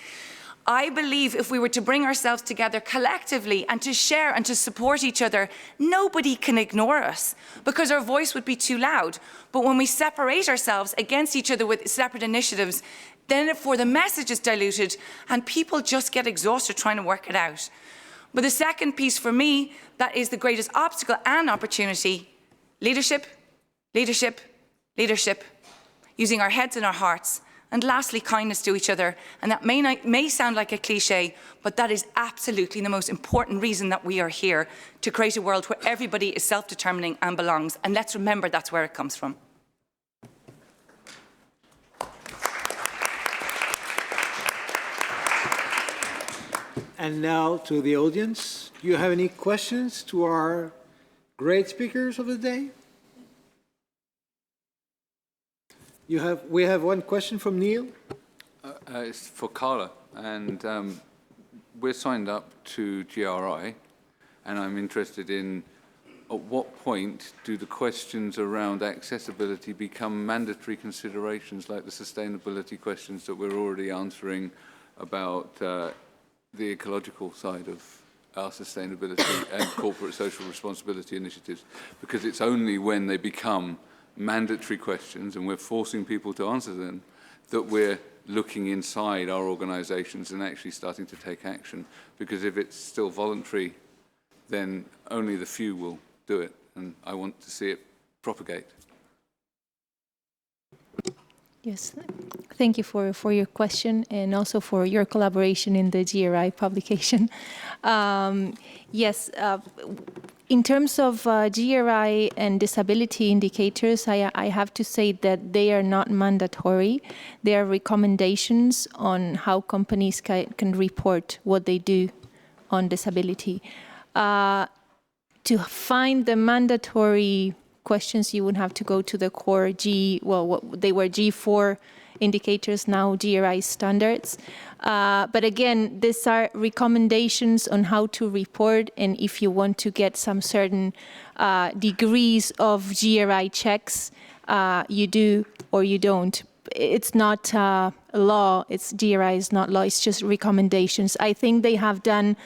S14: I believe if we were to bring ourselves together collectively and to share and to support each other, nobody can ignore us because our voice would be too loud. But when we separate ourselves against each other with separate initiatives, then the message is diluted and people just get exhausted trying to work it out. But the second piece for me, that is the greatest obstacle and opportunity, leadership, leadership, leadership, using our heads and our hearts. And lastly, kindness to each other. And that may sound like a cliche, but that is absolutely the most important reason that we are here, to create a world where everybody is self-determining and belongs. And let's remember that's where it comes from.
S6: And now to the audience. Do you have any questions to our great speakers of the day? We have one question from Neil.
S15: It's for Carla, and we're signed up to GRI, and I'm interested in at what point do the questions around accessibility become mandatory considerations, like the sustainability questions that we're already answering about the ecological side of our sustainability and corporate social responsibility initiatives, because it's only when they become mandatory questions and we're forcing people to answer them that we're looking inside our organizations and actually starting to take action. Because if it's still voluntary, then only the few will do it, and I want to see it propagate.
S11: Yes, thank you for your question and also for your collaboration in the GRI publication. Yes, in terms of GRI and disability indicators, I have to say that they are not mandatory. They are recommendations on how companies can report what they do on disability. To find the mandatory questions, you would have to go to the core they were G4 indicators, now GRI standards. But again, these are recommendations on how to report, and if you want to get some certain degrees of GRI checks, you do or you don't. It's not law, GRI is not law, it's just recommendations. I think they have done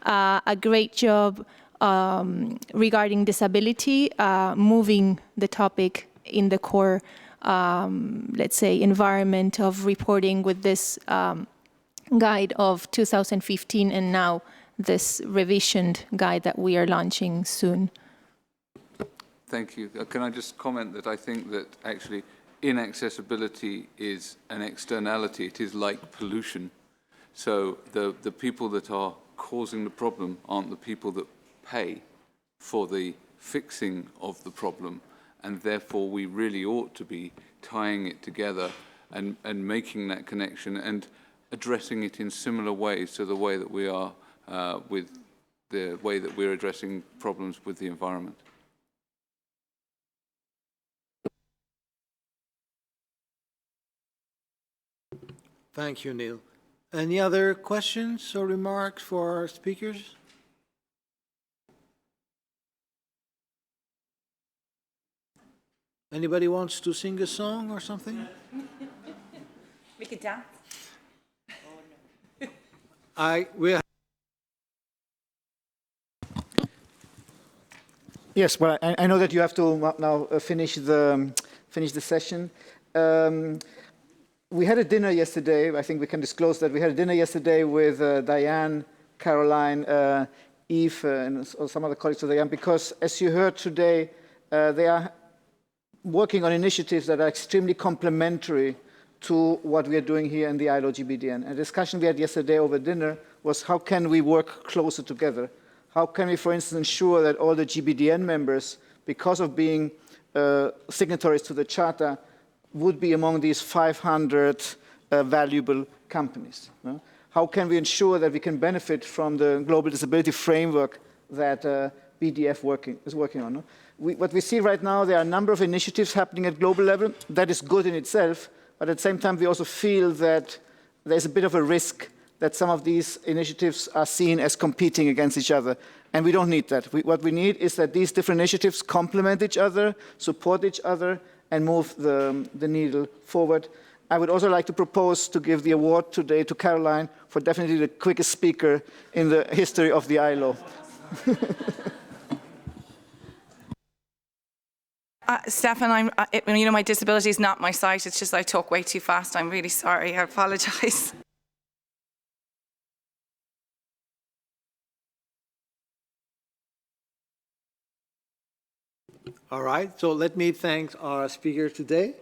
S11: a great job regarding disability, moving the topic in the core, let's say, environment of reporting with this guide of 2015 and now this revisioned guide that we are launching soon.
S15: Thank you. Can I just comment that I think that actually inaccessibility is an externality. It is like pollution. So the people that are causing the problem aren't the people that pay for the fixing of the problem, and therefore we really ought to be tying it together and making that connection and addressing it in similar ways to the way that we are with the way that we're addressing problems with the environment.
S6: Thank you, Neil. Any other questions or remarks for our speakers? Anybody wants to sing a song or something?
S14: We could dance.
S16: Yes, well, I know that you have to now finish the session. We had a dinner yesterday. I think we can disclose that we had a dinner yesterday with Diane, Caroline, Yves, and some other colleagues of Diane, because as you heard today, they are working on initiatives that are extremely complementary to what we are doing here in the ILO GBDN. A discussion we had yesterday over dinner was how can we work closer together? How can we, for instance, ensure that all the GBDN members, because of being signatories to the Charter, would be among these 500 valuable companies? No? How can we ensure that we can benefit from the global disability framework that BDF is working on? No? What we see right now, there are a number of initiatives happening at global level. That is good in itself, but at the same time, we also feel that there's a bit of a risk that some of these initiatives are seen as competing against each other. And we don't need that. What we need is that these different initiatives complement each other, support each other, and move the needle forward. I would also like to propose to give the award today to Caroline for definitely the quickest speaker in the history of the ILO.
S14: Stefan, you know, my disability is not my sight. It's just I talk way too fast. I'm really sorry. I apologize.
S6: All right, so let me thank our speaker today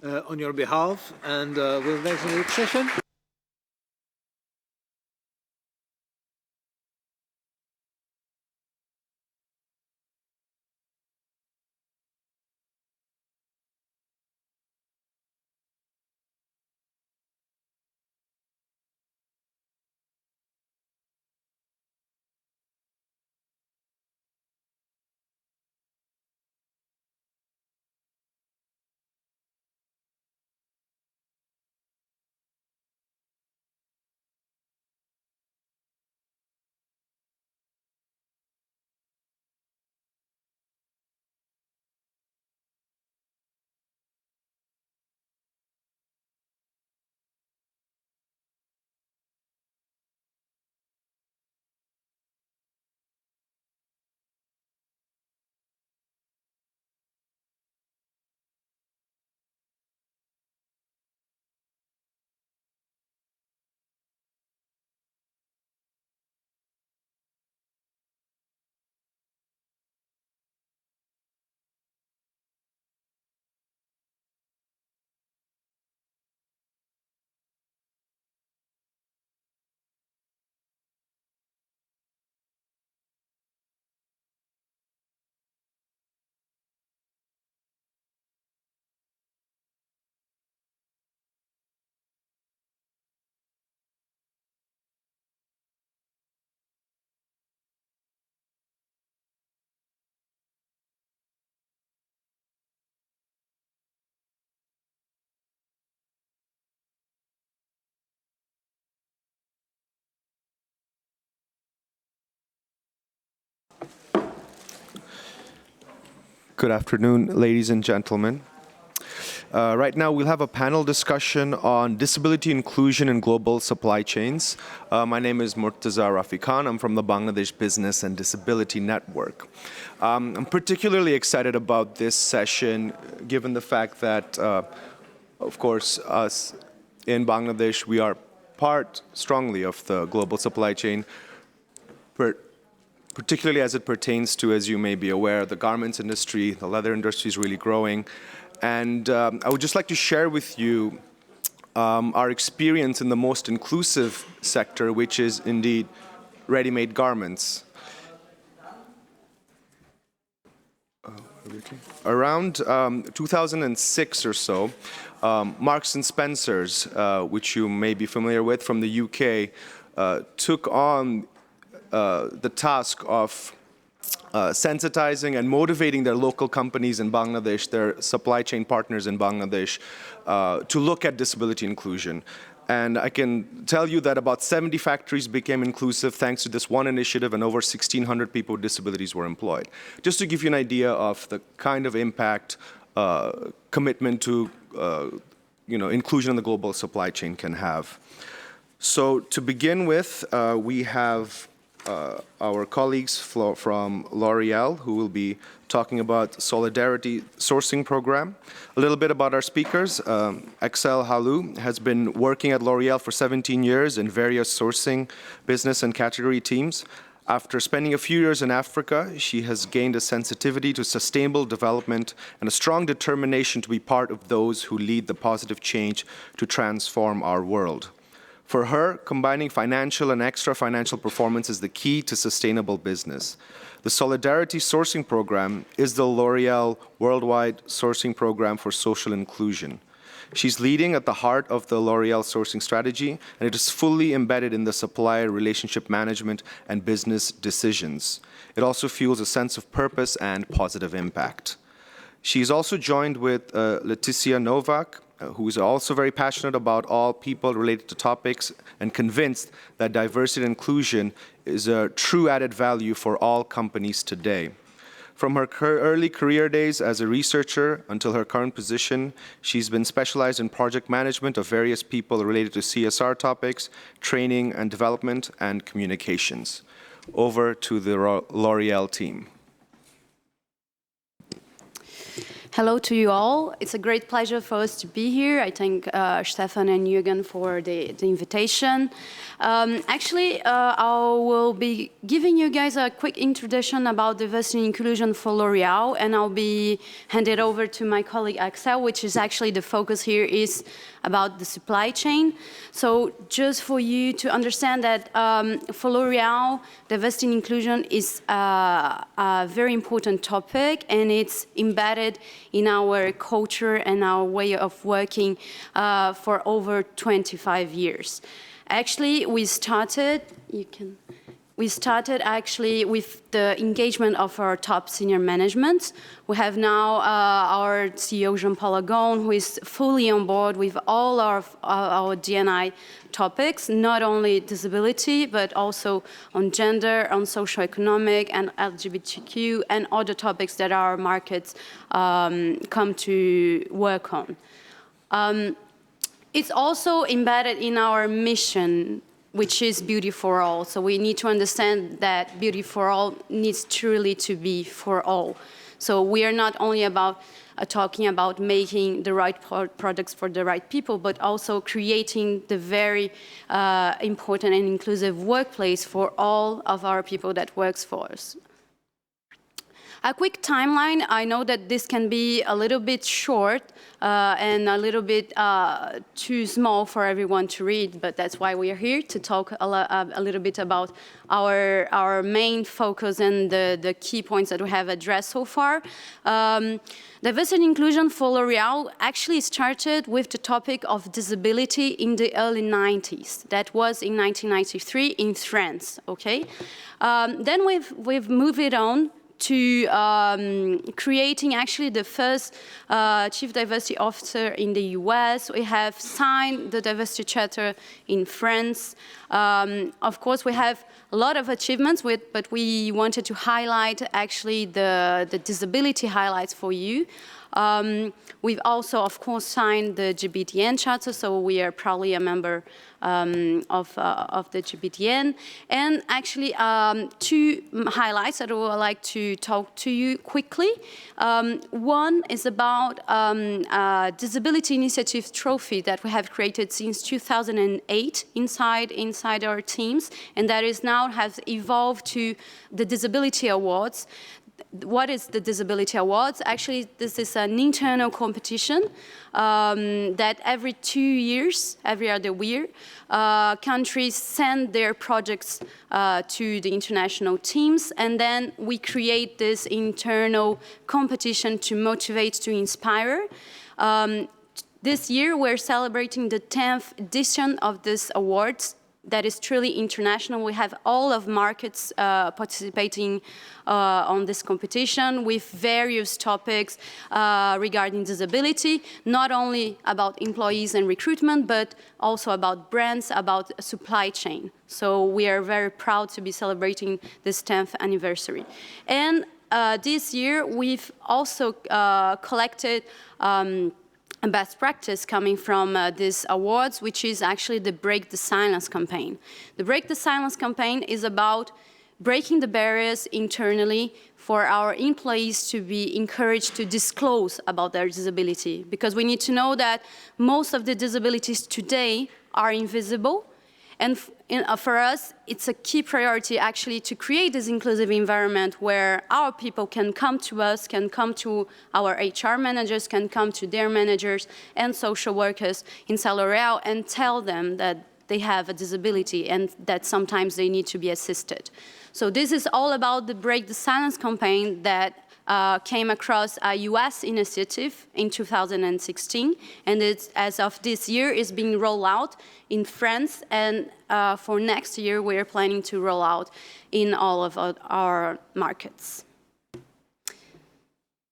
S6: on your behalf, and we'll next session.
S17: Good afternoon, ladies and gentlemen. Right now, we'll have a panel discussion on disability inclusion in global supply chains. My name is Murtaza Rafi Khan. I'm from the Bangladesh Business and Disability Network. I'm particularly excited about this session, given the fact that, of course, us in Bangladesh, we are part strongly of the global supply chain, particularly as it pertains to, as you may be aware, the garments industry. The leather industry is really growing. And I would just like to share with you our experience in the most inclusive sector, which is indeed ready-made garments. Around 2006 or so, Marks and Spencer's, which you may be familiar with from the UK, took on the task of sensitizing and motivating their local companies in Bangladesh, their supply chain partners in Bangladesh, to look at disability inclusion. And I can tell you that about 70 factories became inclusive thanks to this one initiative, and over 1,600 people with disabilities were employed. Just to give you an idea of the kind of impact commitment to inclusion in the global supply chain can have. So to begin with, we have our colleagues from L'Oreal, who will be talking about Solidarity Sourcing Program. A little bit about our speakers. Axelle Hallu has been working at L'Oreal for 17 years in various sourcing, business, and category teams. After spending a few years in Africa, she has gained a sensitivity to sustainable development and a strong determination to be part of those who lead the positive change to transform our world. For her, combining financial and extra-financial performance is the key to sustainable business. The Solidarity Sourcing Program is the L'Oreal worldwide sourcing program for social inclusion. She's leading at the heart of the L'Oreal sourcing strategy, and it is fully embedded in the supplier relationship management and business decisions. It also fuels a sense of purpose and positive impact. She's also joined with Leticia Novak, who is also very passionate about all people related to topics and convinced that diversity and inclusion is a true added value for all companies today. From her early career days as a researcher until her current position, she's been specialized in project management of various people related to CSR topics, training and development, and communications. Over to the L'Oreal team.
S18: Hello to you all. It's a great pleasure for us to be here. I thank Stefan and Jürgen for the invitation. I will be giving you guys a quick introduction about diversity and inclusion for L'Oreal, and I'll be handed over to my colleague Axelle, which is actually the focus here is about the supply chain. So just for you to understand that for L'Oreal, diversity and inclusion is a very important topic, and it's embedded in our culture and our way of working for over 25 years. Actually, we started actually with the engagement of our top senior management. We have now our CEO, Jean-Paul Agon, who is fully on board with all our D&I topics, not only disability, but also on gender, on socioeconomic, and LGBTQ, and other topics that our markets come to work on. It's also embedded in our mission, which is beauty for all. So we need to understand that beauty for all needs truly to be for all. So we are not only about talking about making the right products for the right people, but also creating the very important and inclusive workplace for all of our people that works for us. A quick timeline. I know that this can be a little bit short and a little bit too small for everyone to read, but that's why we are here to talk a little bit about our main focus and the key points that we have addressed so far. Diversity and inclusion for L'Oreal actually started with the topic of disability in the early 90s. That was in 1993 in France, okay? Then we've moved it on to creating actually the first Chief Diversity Officer in the US. We have signed the Diversity Charter in France. Of course, we have a lot of achievements, but we wanted to highlight actually the disability highlights for you. We've also, of course, signed the GBTN Charter, so we are proudly a member of the GBTN. And actually, two highlights that I would like to talk to you quickly. One is about Disability Initiative Trophy that we have created since 2008 inside our teams, and that is now has evolved to the Disability Awards. What is the Disability Awards? Actually, this is an internal competition that every 2 years, every other year, countries send their projects to the international teams, and then we create this internal competition to motivate, to inspire. This year, we're celebrating the 10th edition of this awards. That is truly international. We have all of markets participating on this competition with various topics regarding disability, not only about employees and recruitment, but also about brands, about supply chain. So we are very proud to be celebrating this 10th anniversary. And this year, we've also collected a best practice coming from these awards, which is actually the Break the Silence campaign. The Break the Silence campaign is about breaking the barriers internally for our employees to be encouraged to disclose about their disability, because we need to know that most of the disabilities today are invisible. And for us, it's a key priority actually to create this inclusive environment where our people can come to us, can come to our HR managers, can come to their managers and social workers in L'Oréal and tell them that they have a disability and that sometimes they need to be assisted. So this is all about the Break the Silence campaign that came across a US initiative in 2016, and it's, as of this year, is being rolled out in France, and for next year, we're planning to roll out in all of our markets.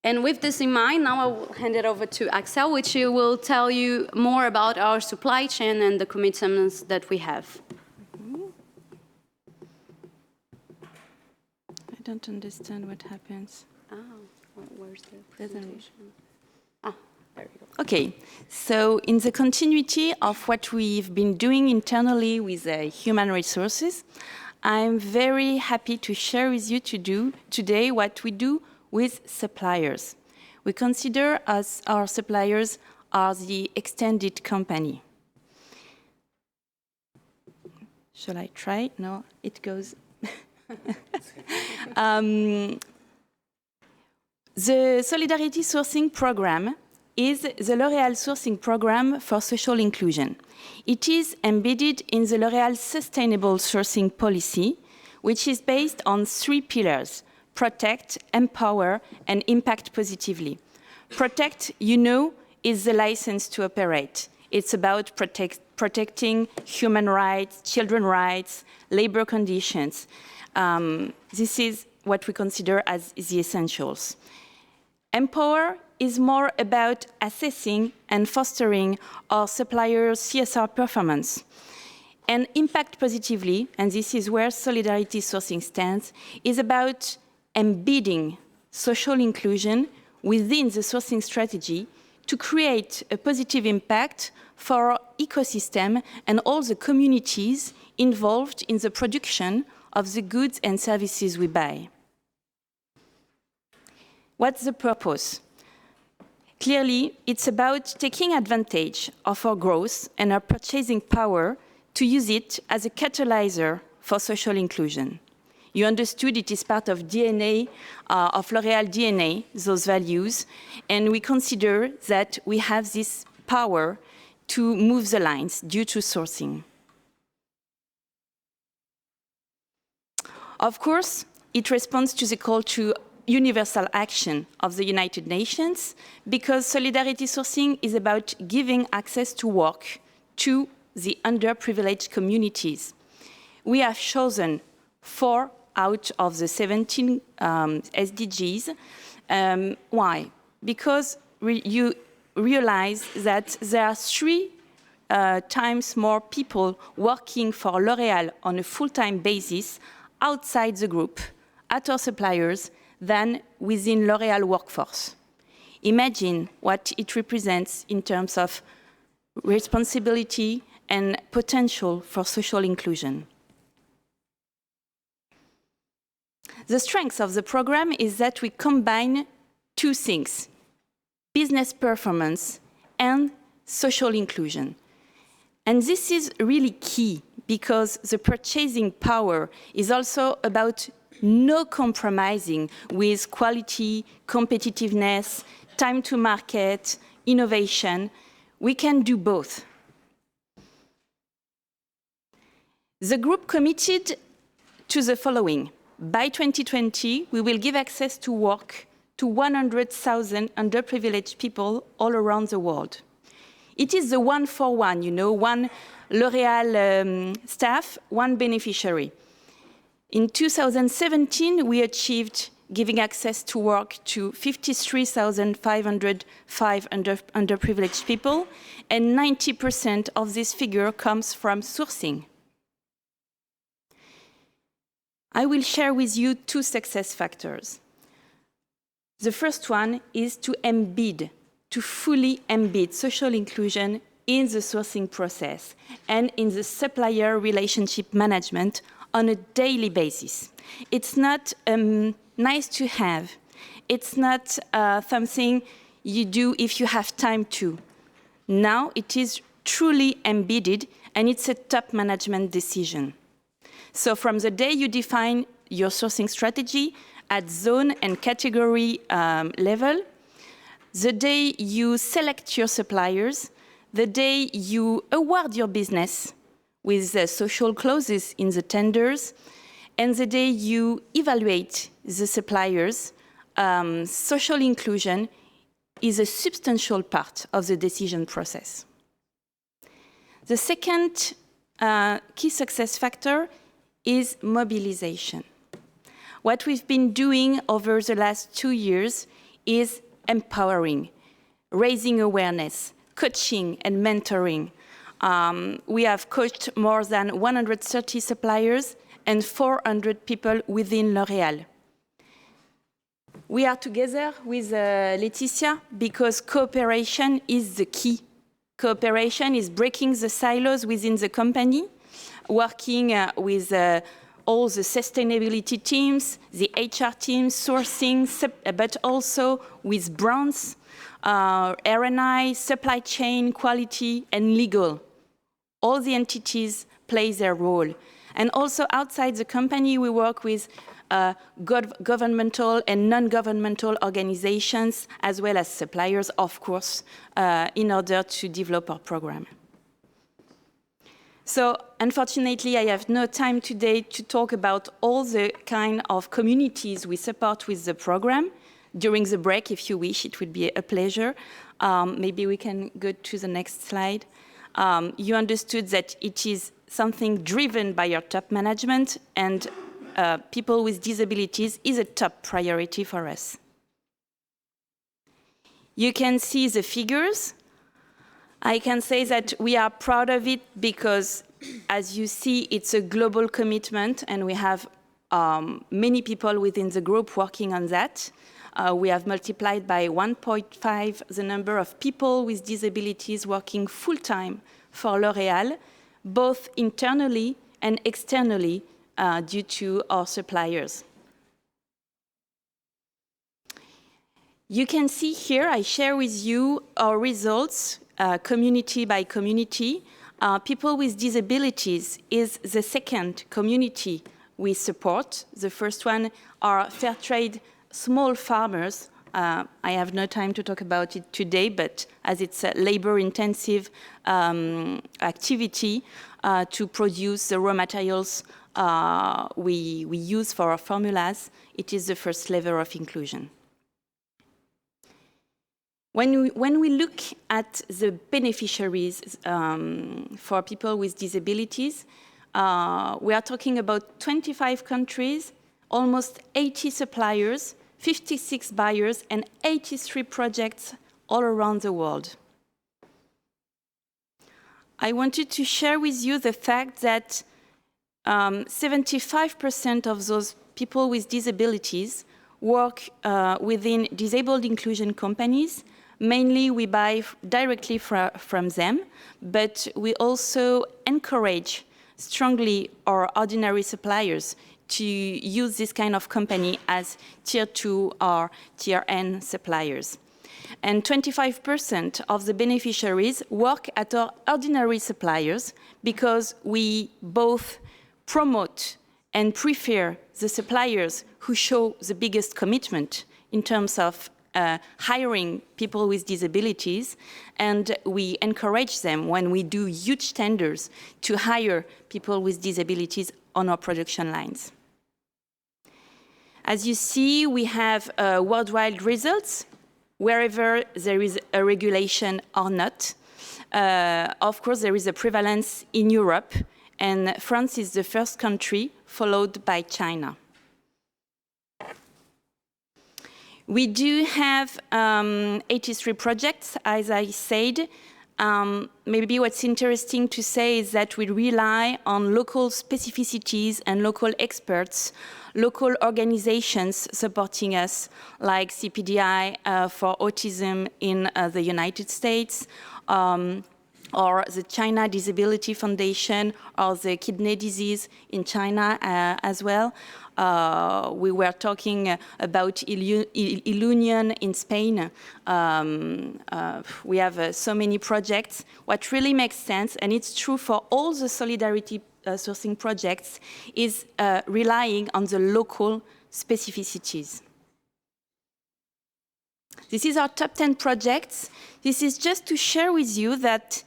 S18: And with this in mind, now I will hand it over to Axelle, which will tell you more about our supply chain and the commitments that we have.
S19: I don't understand what happens.
S18: Where's the presentation? There we go.
S19: Okay, so in the continuity of what we've been doing internally with human resources, I'm very happy to share with you today what we do with suppliers. We consider our suppliers are the extended company. Shall I try? No, it goes. The Solidarity Sourcing Program is the L'Oréal Sourcing Program for Social Inclusion. It is embedded in the L'Oréal Sustainable Sourcing Policy, which is based on 3 pillars: protect, empower, and impact positively. Protect, you know, is the license to operate. It's about protecting human rights, children's rights, labor conditions. This is what we consider as the essentials. Empower is more about assessing and fostering our suppliers' CSR performance. And impact positively, and this is where Solidarity Sourcing stands, is about embedding social inclusion within the sourcing strategy to create a positive impact for our ecosystem and all the communities involved in the production of the goods and services we buy. What's the purpose? Clearly, it's about taking advantage of our growth and our purchasing power to use it as a catalyzer for social inclusion. You understood it is part of DNA, of L'Oréal DNA, those values, and we consider that we have this power to move the lines due to sourcing. Of course, it responds to the call to universal action of the United Nations, because solidarity sourcing is about giving access to work to the underprivileged communities. We have chosen 4 out of the 17 SDGs. Why? Because you realize that there are 3 times more people working for L'Oréal on a full-time basis outside the group, at our suppliers, than within L'Oréal workforce. Imagine what it represents in terms of responsibility and potential for social inclusion. The strength of the program is that we combine 2 things: business performance and social inclusion. And this is really key because the purchasing power is also about no compromising with quality, competitiveness, time to market, innovation. We can do both. The group committed to the following. By 2020, we will give access to work to 100,000 underprivileged people all around the world. It is the 1-for-1, you know, one L'Oréal staff, one beneficiary. In 2017, we achieved giving access to work to 53,505 underprivileged people, and 90% of this figure comes from sourcing. I will share with you 2 success factors. The first one is to fully embed social inclusion in the sourcing process and in the supplier relationship management on a daily basis. It's not nice to have. It's not something you do if you have time to. Now it is truly embedded, and it's a top management decision. So from the day you define your sourcing strategy at zone and category level, the day you select your suppliers, the day you award your business with social clauses in the tenders, and the day you evaluate the suppliers, social inclusion is a substantial part of the decision process. The second key success factor is mobilization. What we've been doing over the last 2 years is empowering, raising awareness, coaching and mentoring. We have coached more than 130 suppliers and 400 people within L'Oréal. We are together with Laetitia because cooperation is the key. Cooperation is breaking the silos within the company, working with all the sustainability teams, the HR teams, sourcing, but also with brands, R&I, supply chain, quality, and legal. All the entities play their role. And also outside the company, we work with governmental and non-governmental organizations, as well as suppliers, of course, in order to develop our program. So, unfortunately, I have no time today to talk about all the kind of communities we support with the program. During the break, if you wish, it would be a pleasure. Maybe we can go to the next slide. You understood that it is something driven by our top management, and people with disabilities is a top priority for us. You can see the figures. I can say that we are proud of it because, as you see, it's a global commitment, and we have many people within the group working on that. We have multiplied by 1.5 the number of people with disabilities working full-time for L'Oréal, both internally and externally due to our suppliers. You can see here, I share with you our results, community by community. People with disabilities is the second community we support. The first one are fair trade small farmers. I have no time to talk about it today, but as it's a labor-intensive activity to produce the raw materials we use for our formulas, it is the first level of inclusion. When we look at the beneficiaries for people with disabilities, we are talking about 25 countries, almost 80 suppliers, 56 buyers, and 83 projects all around the world. I wanted to share with you the fact that 75% of those people with disabilities work within disabled inclusion companies. Mainly we buy directly from them, but we also encourage strongly our ordinary suppliers to use this kind of company as tier 2 or tier N suppliers. And 25% of the beneficiaries work at our ordinary suppliers because we both promote and prefer the suppliers who show the biggest commitment in terms of hiring people with disabilities, and we encourage them when we do huge tenders to hire people with disabilities on our production lines. As you see, we have worldwide results wherever there is a regulation or not. Of course, there is a prevalence in Europe, and France is the first country, followed by China. We do have 83 projects, as I said. Maybe what's interesting to say is that we rely on local specificities and local experts, local organizations supporting us, like CPDI for autism in the United States, or the China Disability Foundation, or the kidney disease in China as well. We were talking about Ilunion in Spain. We have so many projects. What really makes sense, and it's true for all the solidarity sourcing projects, is relying on the local specificities. This is our top 10 projects. This is just to share with you that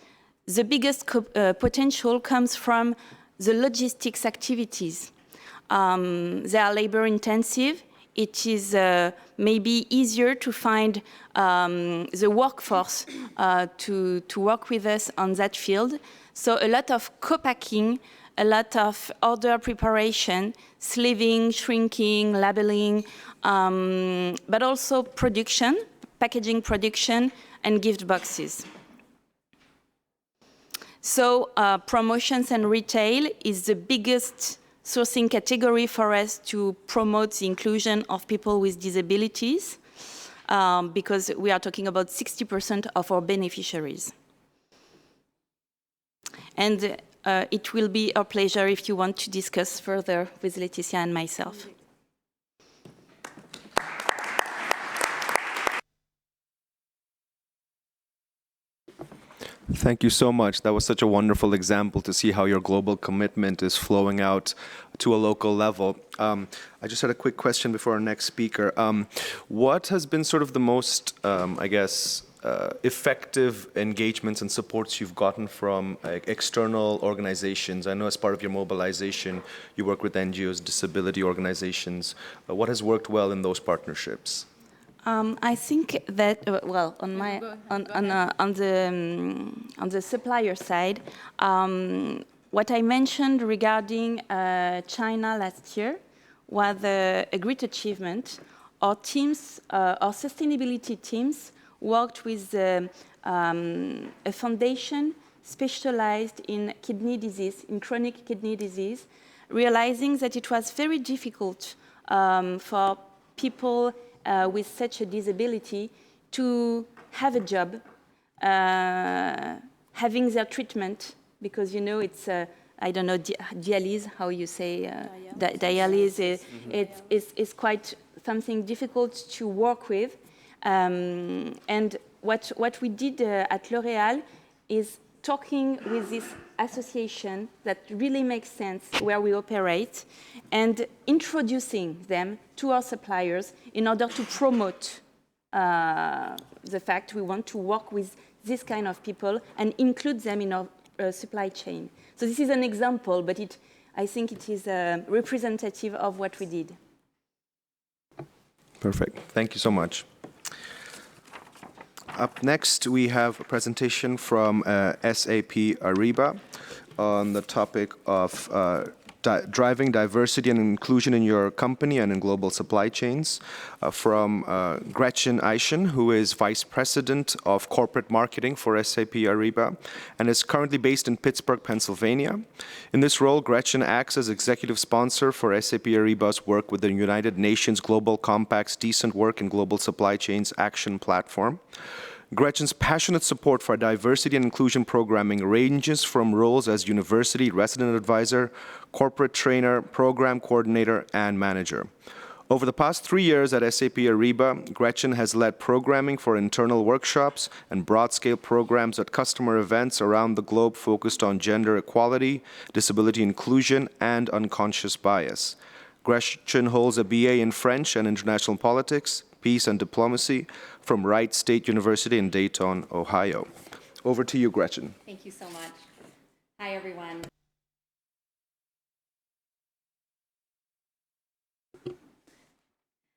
S19: the biggest potential comes from the logistics activities. They are labor intensive. It is maybe easier to find the workforce to work with us on that field. So a lot of co-packing, a lot of order preparation, sleeving, shrinking, labeling, but also production, packaging production, and gift boxes. So promotions and retail is the biggest sourcing category for us to promote the inclusion of people with disabilities, because we are talking about 60% of our beneficiaries. And it will be our pleasure if you want to discuss further with Laetitia and myself.
S17: Thank you so much. That was such a wonderful example to see how your global commitment is flowing out to a local level. I just had a quick question before our next speaker. What has been sort of the most, effective engagements and supports you've gotten from external organizations? I know as part of your mobilization, you work with NGOs, disability organizations. What has worked well in those partnerships?
S19: I think that on the supplier side, what I mentioned regarding China last year was a great achievement. Our teams, our sustainability teams, worked with a foundation specialized in kidney disease, in chronic kidney disease, realizing that it was very difficult for people with such a disability to have a job, having their treatment, because, you know, it's, I don't know, dialysis, how you say, dialysis is quite something difficult to work with. And what we did at L'Oréal is talking with this association that really makes sense where we operate and introducing them to our suppliers in order to promote the fact we want to work with this kind of people and include them in our supply chain. So this is an example, but I think it is representative of what we did.
S17: Perfect. Thank you so much. Up next, we have a presentation from SAP Ariba on the topic of driving diversity and inclusion in your company and in global supply chains, from Gretchen Eischen, who is Vice President of Corporate Marketing for SAP Ariba and is currently based in Pittsburgh, Pennsylvania. In this role, Gretchen acts as executive sponsor for SAP Ariba's work with the United Nations Global Compact's Decent Work in Global Supply Chains Action Platform. Gretchen's passionate support for diversity and inclusion programming ranges from roles as university resident advisor, corporate trainer, program coordinator, and manager. Over the past 3 years at SAP Ariba, Gretchen has led programming for internal workshops and broad-scale programs at customer events around the globe focused on gender equality, disability inclusion, and unconscious bias. Gretchen holds a BA in French and International Politics, Peace and Diplomacy from Wright State University in Dayton, Ohio. Over to you, Gretchen.
S20: Thank you so much. Hi, everyone.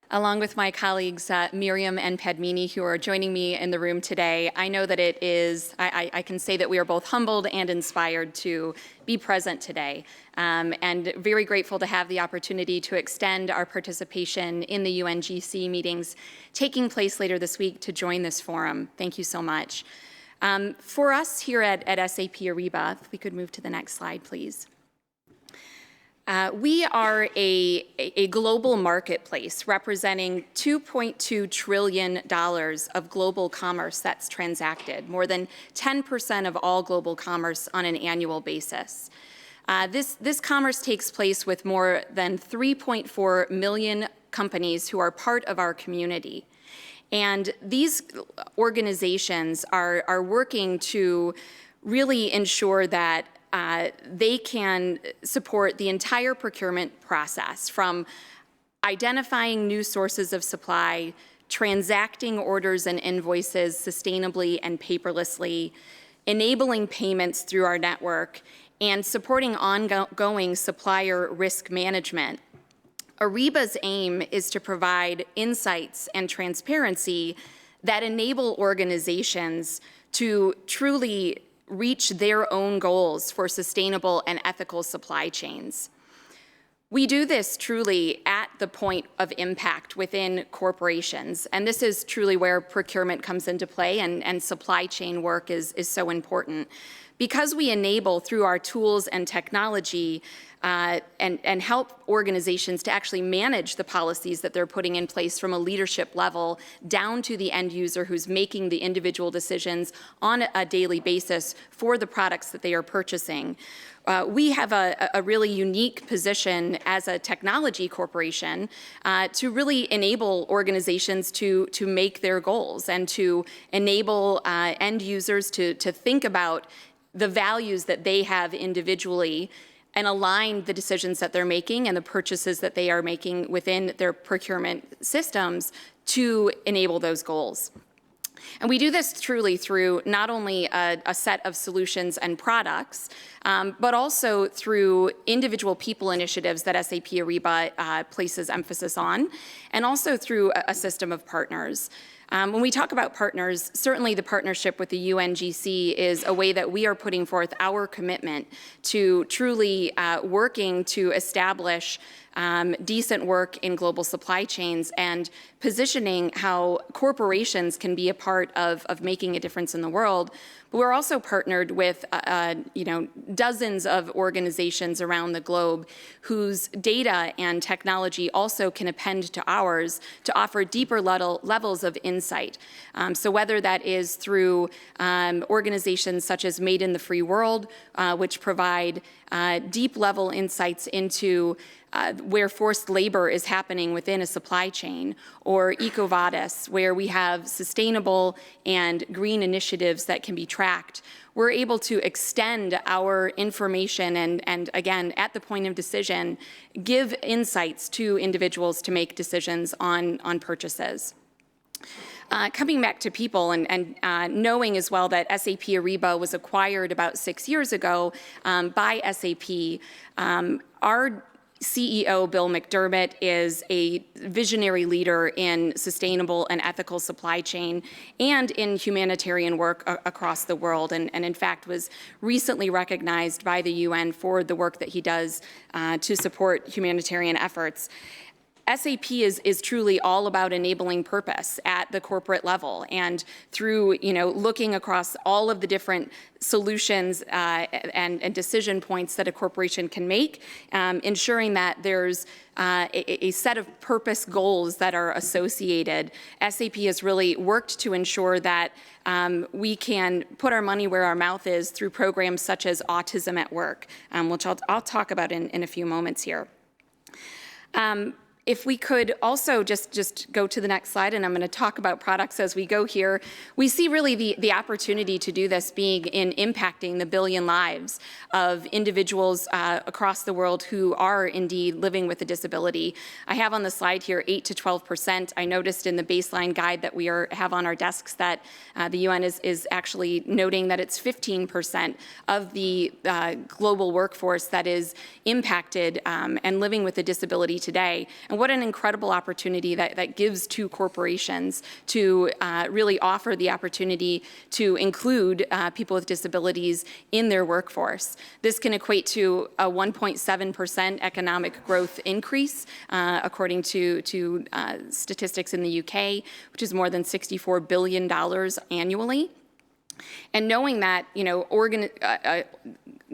S20: Along with my colleagues, Miriam and Padmini, who are joining me in the room today, I know that it is, I can say that we are both humbled and inspired to be present today, and very grateful to have the opportunity to extend our participation in the UNGC meetings taking place later this week to join this forum. Thank you so much. For us here at SAP Ariba, if we could move to the next slide, please. We are a global marketplace representing $2.2 trillion of global commerce that's transacted, more than 10% of all global commerce on an annual basis. This commerce takes place with more than 3.4 million companies who are part of our community. And these organizations are working to really ensure that they can support the entire procurement process, from identifying new sources of supply, transacting orders and invoices sustainably and paperlessly, enabling payments through our network, and supporting ongoing supplier risk management. Ariba's aim is to provide insights and transparency that enable organizations to truly reach their own goals for sustainable and ethical supply chains. We do this truly at the point of impact within corporations, and this is truly where procurement comes into play, and supply chain work is so important. Because we enable through our tools and technology and help organizations to actually manage the policies that they're putting in place from a leadership level down to the end user who's making the individual decisions on a daily basis for the products that they are purchasing. We have a really unique position as a technology corporation to really enable organizations to make their goals and to enable end users to think about the values that they have individually and align the decisions that they're making and the purchases that they are making within their procurement systems to enable those goals. And we do this truly through not only a set of solutions and products, but also through individual people initiatives that SAP Ariba places emphasis on, and also through a system of partners. When we talk about partners, certainly the partnership with the UNGC is a way that we are putting forth our commitment to truly working to establish decent work in global supply chains and positioning how corporations can be a part of making a difference in the world. But we're also partnered with dozens of organizations around the globe whose data and technology also can append to ours to offer deeper levels of insight. So whether that is through organizations such as Made in the Free World, which provide deep level insights into where forced labor is happening within a supply chain, or EcoVadis, where we have sustainable and green initiatives that can be tracked, we're able to extend our information and again, at the point of decision, give insights to individuals to make decisions on purchases. Coming back to people and knowing as well that SAP Ariba was acquired about 6 years ago by SAP, our CEO Bill McDermott is a visionary leader in sustainable and ethical supply chain and in humanitarian work across the world, and in fact was recently recognized by the UN for the work that he does to support humanitarian efforts. SAP is truly all about enabling purpose at the corporate level, and through looking across all of the different solutions and decision points that a corporation can make, ensuring that there's a set of purpose goals that are associated. SAP has really worked to ensure that we can put our money where our mouth is through programs such as Autism at Work, which I'll talk about in a few moments here. If we could also just go to the next slide, and I'm going to talk about products as we go here, we see really the opportunity to do this being in impacting the billion lives of individuals across the world who are indeed living with a disability. I have on the slide here 8 to 12%. I noticed in the baseline guide that we have on our desks that the UN is actually noting that it's 15% of the global workforce that is impacted and living with a disability today. And what an incredible opportunity that gives to corporations to really offer the opportunity to include people with disabilities in their workforce. This can equate to a 1.7% economic growth increase, according to statistics in the UK, which is more than $64 billion annually. And knowing that,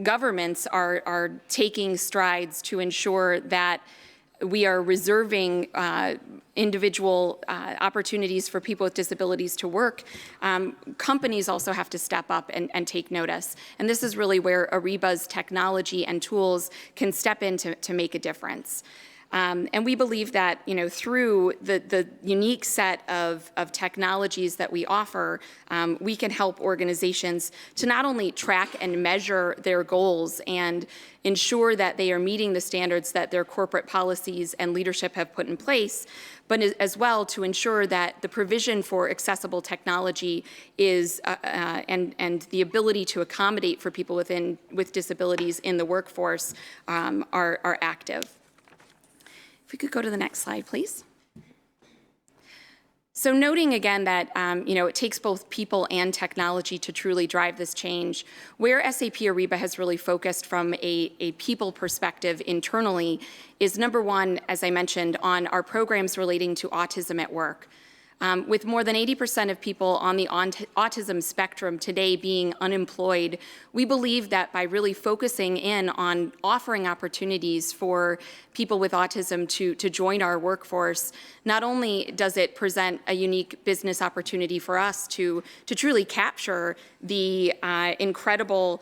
S20: governments are taking strides to ensure that we are reserving individual opportunities for people with disabilities to work, companies also have to step up and take notice. And this is really where Ariba's technology and tools can step in to make a difference. And we believe that, through the unique set of technologies that we offer, we can help organizations to not only track and measure their goals and ensure that they are meeting the standards that their corporate policies and leadership have put in place, but as well to ensure that the provision for accessible technology is, and the ability to accommodate for people with disabilities in the workforce are active. If we could go to the next slide, please. So noting again that it takes both people and technology to truly drive this change, where SAP Ariba has really focused from a people perspective internally is number one, as I mentioned, on our programs relating to autism at work. With more than 80% of people on the autism spectrum today being unemployed, we believe that by really focusing in on offering opportunities for people with autism to join our workforce, not only does it present a unique business opportunity for us to truly capture the incredible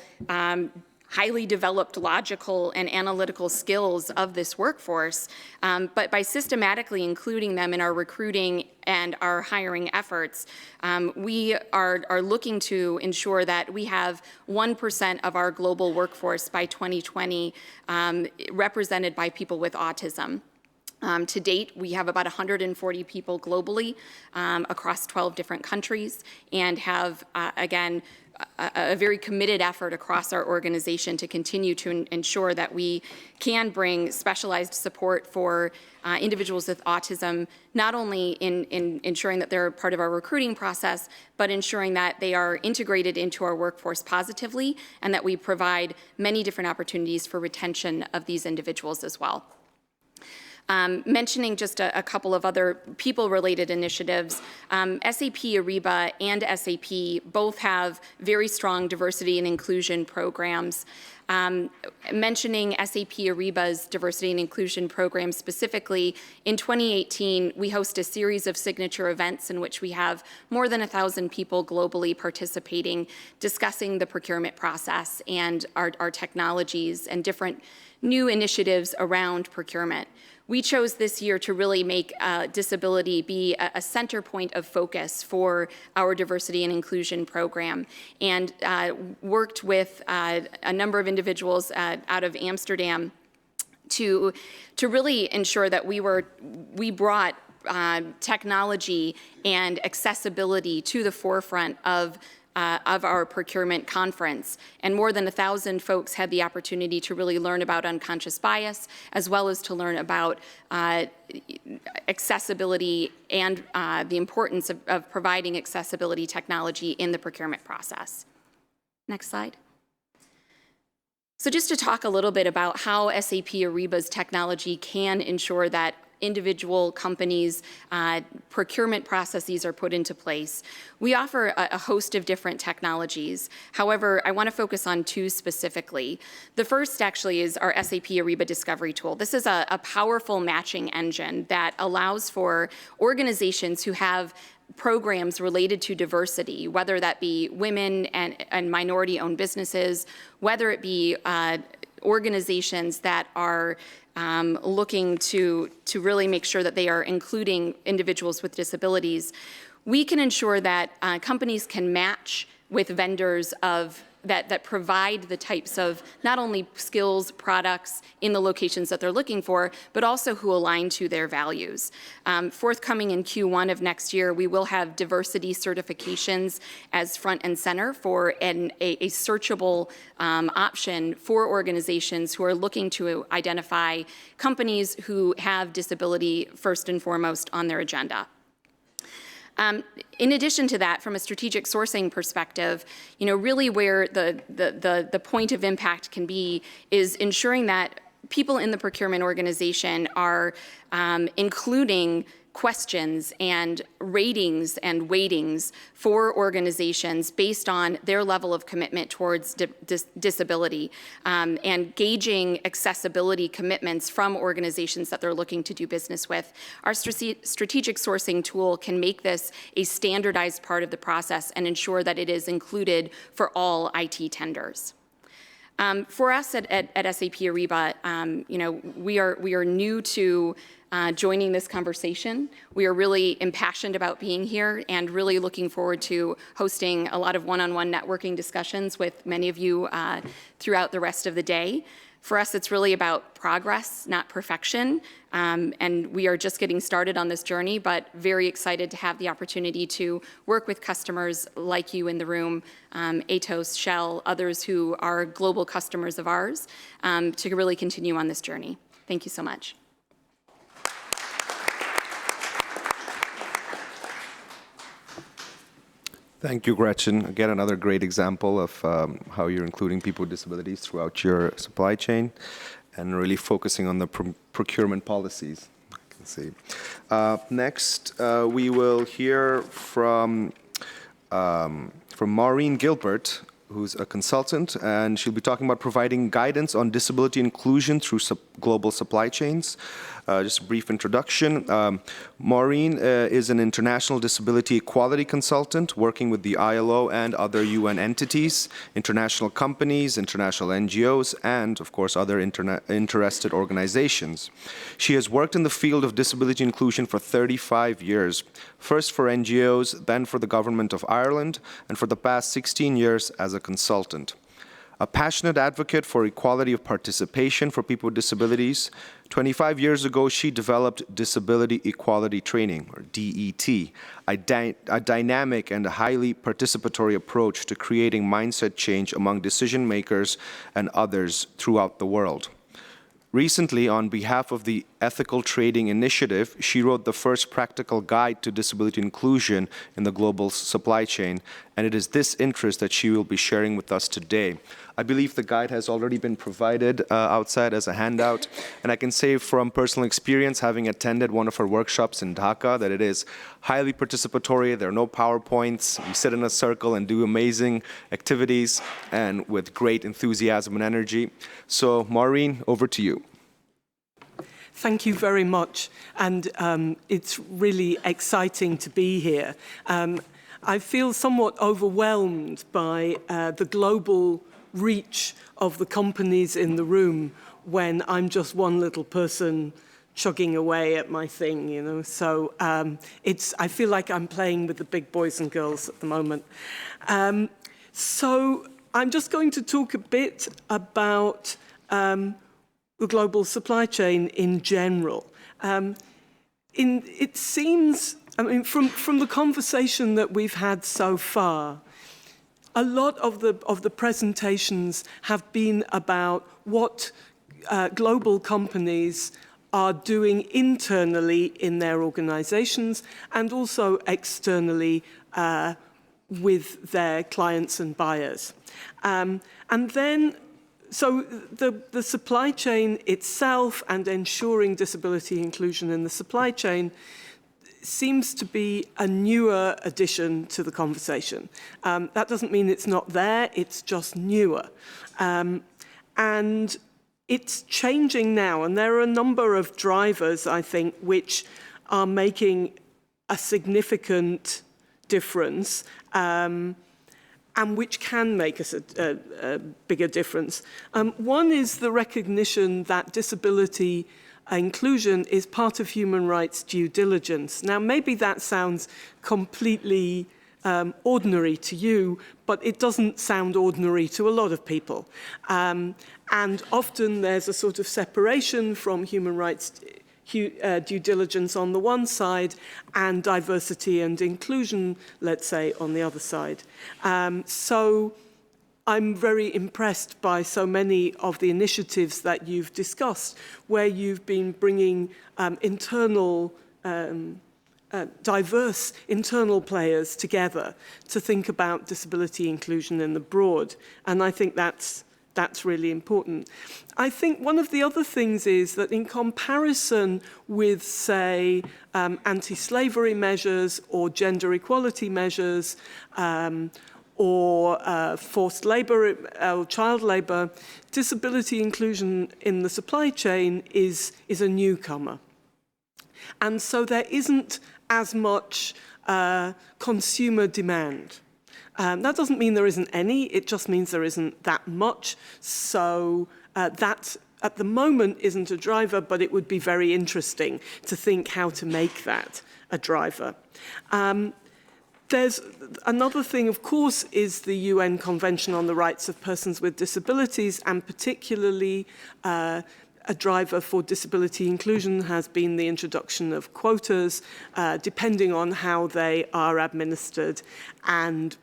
S20: highly developed logical and analytical skills of this workforce, but by systematically including them in our recruiting and our hiring efforts, we are looking to ensure that we have 1% of our global workforce by 2020 represented by people with autism. To date, we have about 140 people globally across 12 different countries and have, again, a very committed effort across our organization to continue to ensure that we can bring specialized support for individuals with autism, not only in ensuring that they're part of our recruiting process, but ensuring that they are integrated into our workforce positively and that we provide many different opportunities for retention of these individuals as well. Mentioning just a couple of other people-related initiatives, SAP Ariba and SAP both have very strong diversity and inclusion programs. Mentioning SAP Ariba's diversity and inclusion program specifically, in 2018, we host a series of signature events in which we have more than 1,000 people globally participating, discussing the procurement process and our technologies and different new initiatives around procurement. We chose this year to really make disability be a center point of focus for our diversity and inclusion program, and worked with a number of individuals out of Amsterdam to really ensure that we brought technology and accessibility to the forefront of our procurement conference. And more than 1,000 folks had the opportunity to really learn about unconscious bias, as well as to learn about accessibility and the importance of providing accessibility technology in the procurement process. Next slide. So just to talk a little bit about how SAP Ariba's technology can ensure that individual companies' procurement processes are put into place. We offer a host of different technologies. However, I want to focus on two specifically. The first actually is our SAP Ariba Discovery Tool. This is a powerful matching engine that allows for organizations who have programs related to diversity, whether that be women and minority-owned businesses, whether it be organizations that are looking to really make sure that they are including individuals with disabilities. We can ensure that companies can match with vendors that provide the types of not only skills, products in the locations that they're looking for, but also who align to their values. Forthcoming in Q1 of next year, we will have diversity certifications as front and center for a searchable option for organizations who are looking to identify companies who have disability first and foremost on their agenda. In addition to that, from a strategic sourcing perspective, really where the point of impact can be is ensuring that people in the procurement organization are including questions and ratings and weightings for organizations based on their level of commitment towards disability and gauging accessibility commitments from organizations that they're looking to do business with. Our strategic sourcing tool can make this a standardized part of the process and ensure that it is included for all IT tenders. For us at SAP Ariba, we are new to joining this conversation. We are really impassioned about being here and really looking forward to hosting a lot of one-on-one networking discussions with many of you throughout the rest of the day. For us, it's really about progress, not perfection, and we are just getting started on this journey, but very excited to have the opportunity to work with customers like you in the room, Atos, Shell, others who are global customers of ours, to really continue on this journey. Thank you so much.
S17: Thank you, Gretchen. Again, another great example of how you're including people with disabilities throughout your supply chain and really focusing on the procurement policies. I can see. Next, we will hear from Maureen Gilbert, who's a consultant, and she'll be talking about providing guidance on disability inclusion through global supply chains. Just a brief introduction. Maureen is an international disability equality consultant working with the ILO and other UN entities, international companies, international NGOs, and, of course, other interested organizations. She has worked in the field of disability inclusion for 35 years, first for NGOs, then for the Government of Ireland, and for the past 16 years as a consultant. A passionate advocate for equality of participation for people with disabilities, 25 years ago she developed Disability Equality Training, or DET, a dynamic and a highly participatory approach to creating mindset change among decision makers and others throughout the world. Recently, on behalf of the Ethical Trading Initiative, she wrote the first practical guide to disability inclusion in the global supply chain, and it is this interest that she will be sharing with us today. I believe the guide has already been provided outside as a handout, and I can say from personal experience, having attended one of her workshops in Dhaka, that it is highly participatory. There are no PowerPoints. We sit in a circle and do amazing activities, and with great enthusiasm and energy. So, Maureen, over to you.
S21: Thank you very much, and it's really exciting to be here. I feel somewhat overwhelmed by the global reach of the companies in the room when I'm just one little person chugging away at my thing, you know. So I feel like I'm playing with the big boys and girls at the moment. So I'm just going to talk a bit about the global supply chain in general. It seems, I mean, from the conversation that we've had so far, a lot of the presentations have been about what global companies are doing internally in their organizations and also externally with their clients and buyers. And then, so the supply chain itself and ensuring disability inclusion in the supply chain seems to be a newer addition to the conversation. That doesn't mean it's not there, it's just newer. And it's changing now, and there are a number of drivers, I think, which are making a significant difference and which can make us a bigger difference. One is the recognition that disability inclusion is part of human rights due diligence. Now, maybe that sounds completely ordinary to you, but it doesn't sound ordinary to a lot of people. And often there's a sort of separation from human rights due diligence on the one side and diversity and inclusion, let's say, on the other side. So I'm very impressed by so many of the initiatives that you've discussed, where you've been bringing diverse internal players together to think about disability inclusion in the broad. And I think that's really important. I think one of the other things is that in comparison with, say, anti-slavery measures or gender equality measures or forced labor or child labor, disability inclusion in the supply chain is a newcomer. And so there isn't as much consumer demand. That doesn't mean there isn't any, it just means there isn't that much. So that, at the moment, isn't a driver, but it would be very interesting to think how to make that a driver. There's another thing, of course, is the UN Convention on the Rights of Persons with Disabilities, and particularly a driver for disability inclusion has been the introduction of quotas, depending on how they are administered and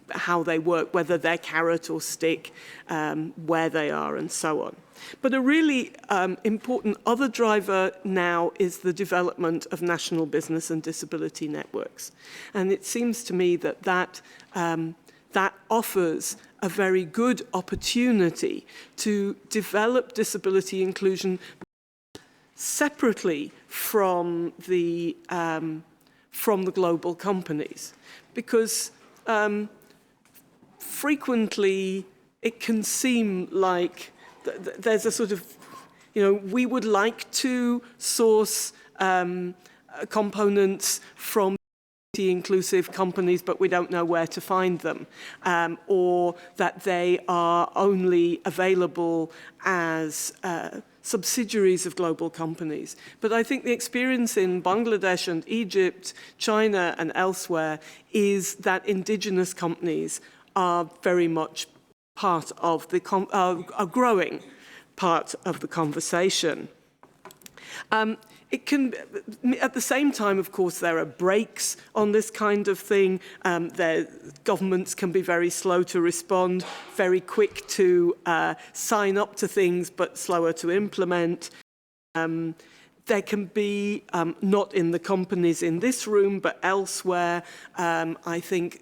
S21: how they work, whether they're carrot or stick, where they are, and so on. But a really important other driver now is the development of national business and disability networks. And it seems to me that that offers a very good opportunity to develop disability inclusion separately from the global companies, because frequently it can seem like there's a sort of, we would like to source components from inclusive companies, but we don't know where to find them, or that they are only available as subsidiaries of global companies. But I think the experience in Bangladesh and Egypt, China and elsewhere is that indigenous companies are very much part of the a growing part of the conversation. It can, at the same time, of course, there are brakes on this kind of thing. Governments can be very slow to respond, very quick to sign up to things, but slower to implement. There can be, not in the companies in this room, but elsewhere, I think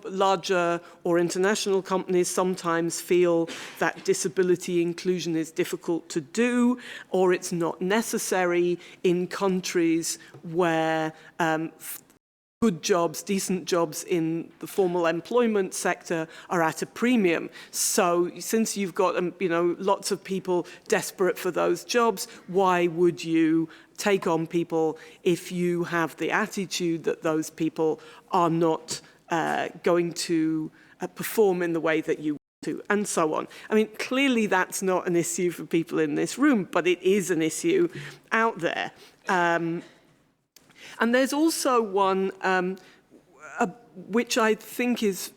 S21: larger or international companies sometimes feel that disability inclusion is difficult to do, or it's not necessary in countries where good jobs, decent jobs in the formal employment sector are at a premium. So since you've got lots of people desperate for those jobs, why would you take on people if you have the attitude that those people are not going to perform in the way that you want to, and so on. I mean, clearly that's not an issue for people in this room, but it is an issue out there. And there's also one which I think is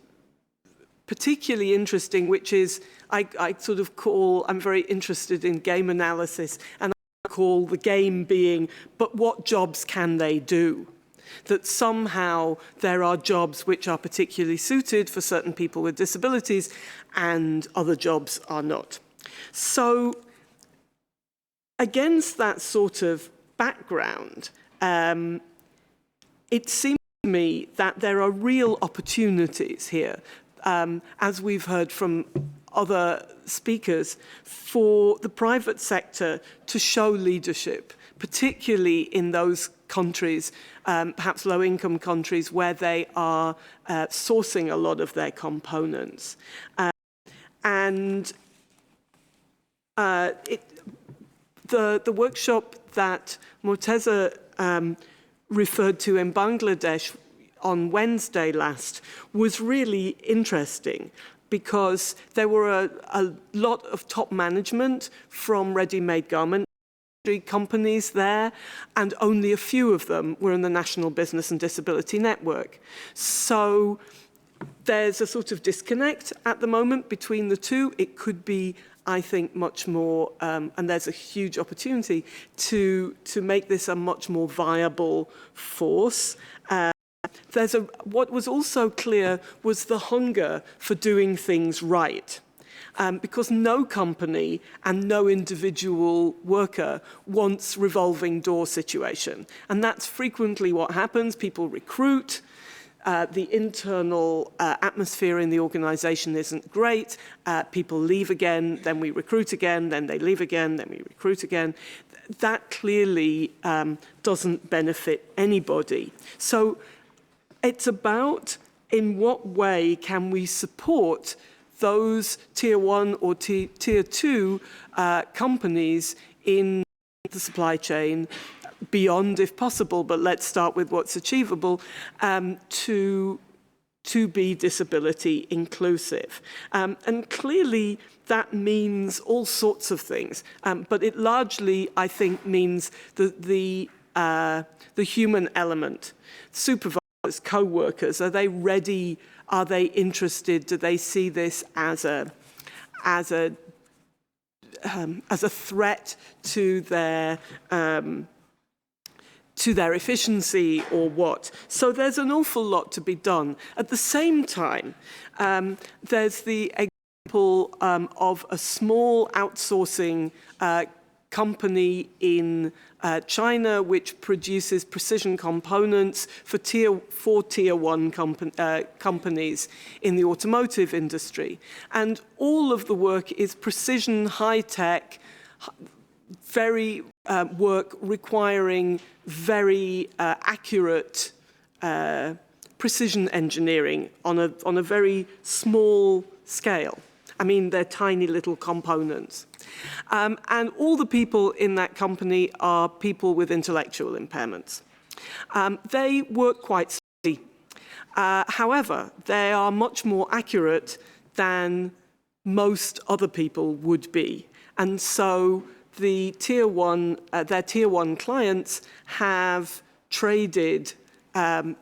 S21: particularly interesting, which is, I sort of call, I'm very interested in game analysis, and I call the game being, but what jobs can they do? that somehow there are jobs which are particularly suited for certain people with disabilities and other jobs are not. So against that sort of background, it seems to me that there are real opportunities here, as we've heard from other speakers, for the private sector to show leadership, particularly in those countries, perhaps low-income countries, where they are sourcing a lot of their components. The workshop that Morteza referred to in Bangladesh on Wednesday last was really interesting, because there were a lot of top management from ready-made garment companies there, and only a few of them were in the National Business and Disability Network. So there's a sort of disconnect at the moment between the two. It could be, I think, much more, and there's a huge opportunity to make this a much more viable force. What was also clear was the hunger for doing things right. Because no company and no individual worker wants revolving door situation. And that's frequently what happens. People recruit. The internal atmosphere in the organization isn't great. People leave again, then we recruit again, then they leave again, then we recruit again. That clearly doesn't benefit anybody. So it's about in what way can we support those tier 1 or tier 2 companies in the supply chain, beyond if possible, but let's start with what's achievable, to be disability inclusive. And clearly that means all sorts of things, but it largely, I think, means the human element. Supervisors, co-workers, are they ready? Are they interested? Do they see this as a threat to their efficiency or what? So there's an awful lot to be done. At the same time, there's the example of a small outsourcing company in China, which produces precision components for tier 1 companies in the automotive industry. And all of the work is precision, high-tech, very work requiring very accurate precision engineering on a very small scale. I mean, they're tiny little components. And all the people in that company are people with intellectual impairments. They work quite slowly. However, they are much more accurate than most other people would be. And so their tier 1 clients have traded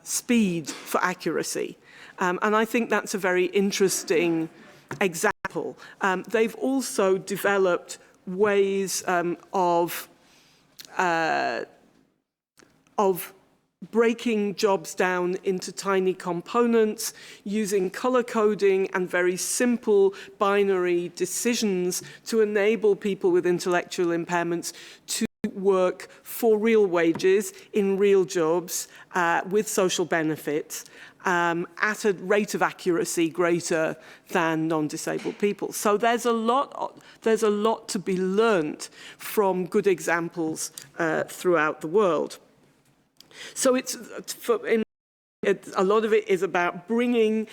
S21: speed for accuracy. And I think that's a very interesting example. They've also developed ways of breaking jobs down into tiny components, using color coding and very simple binary decisions to enable people with intellectual impairments to work for real wages in real jobs with social benefits at a rate of accuracy greater than non-disabled people. So there's a lot to be learned from good examples throughout the world. So a lot of it is about bringing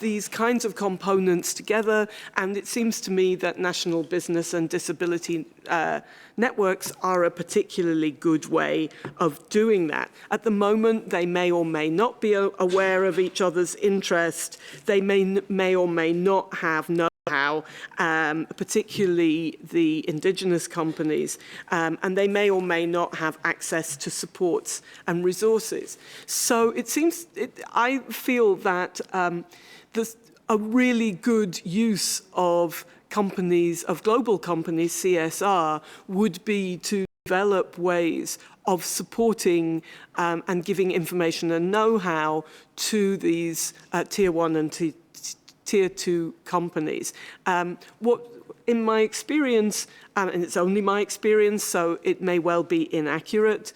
S21: these kinds of components together, and it seems to me that national business and disability networks are a particularly good way of doing that. At the moment, they may or may not be aware of each other's interest. They may or may not have know-how, particularly the indigenous companies, and they may or may not have access to supports and resources. So I feel that there's a really good use of global companies, CSR, would be to develop ways of supporting and giving information and know-how to these Tier 1 and Tier 2 companies. In my experience, and it's only my experience, so it may well be inaccurate,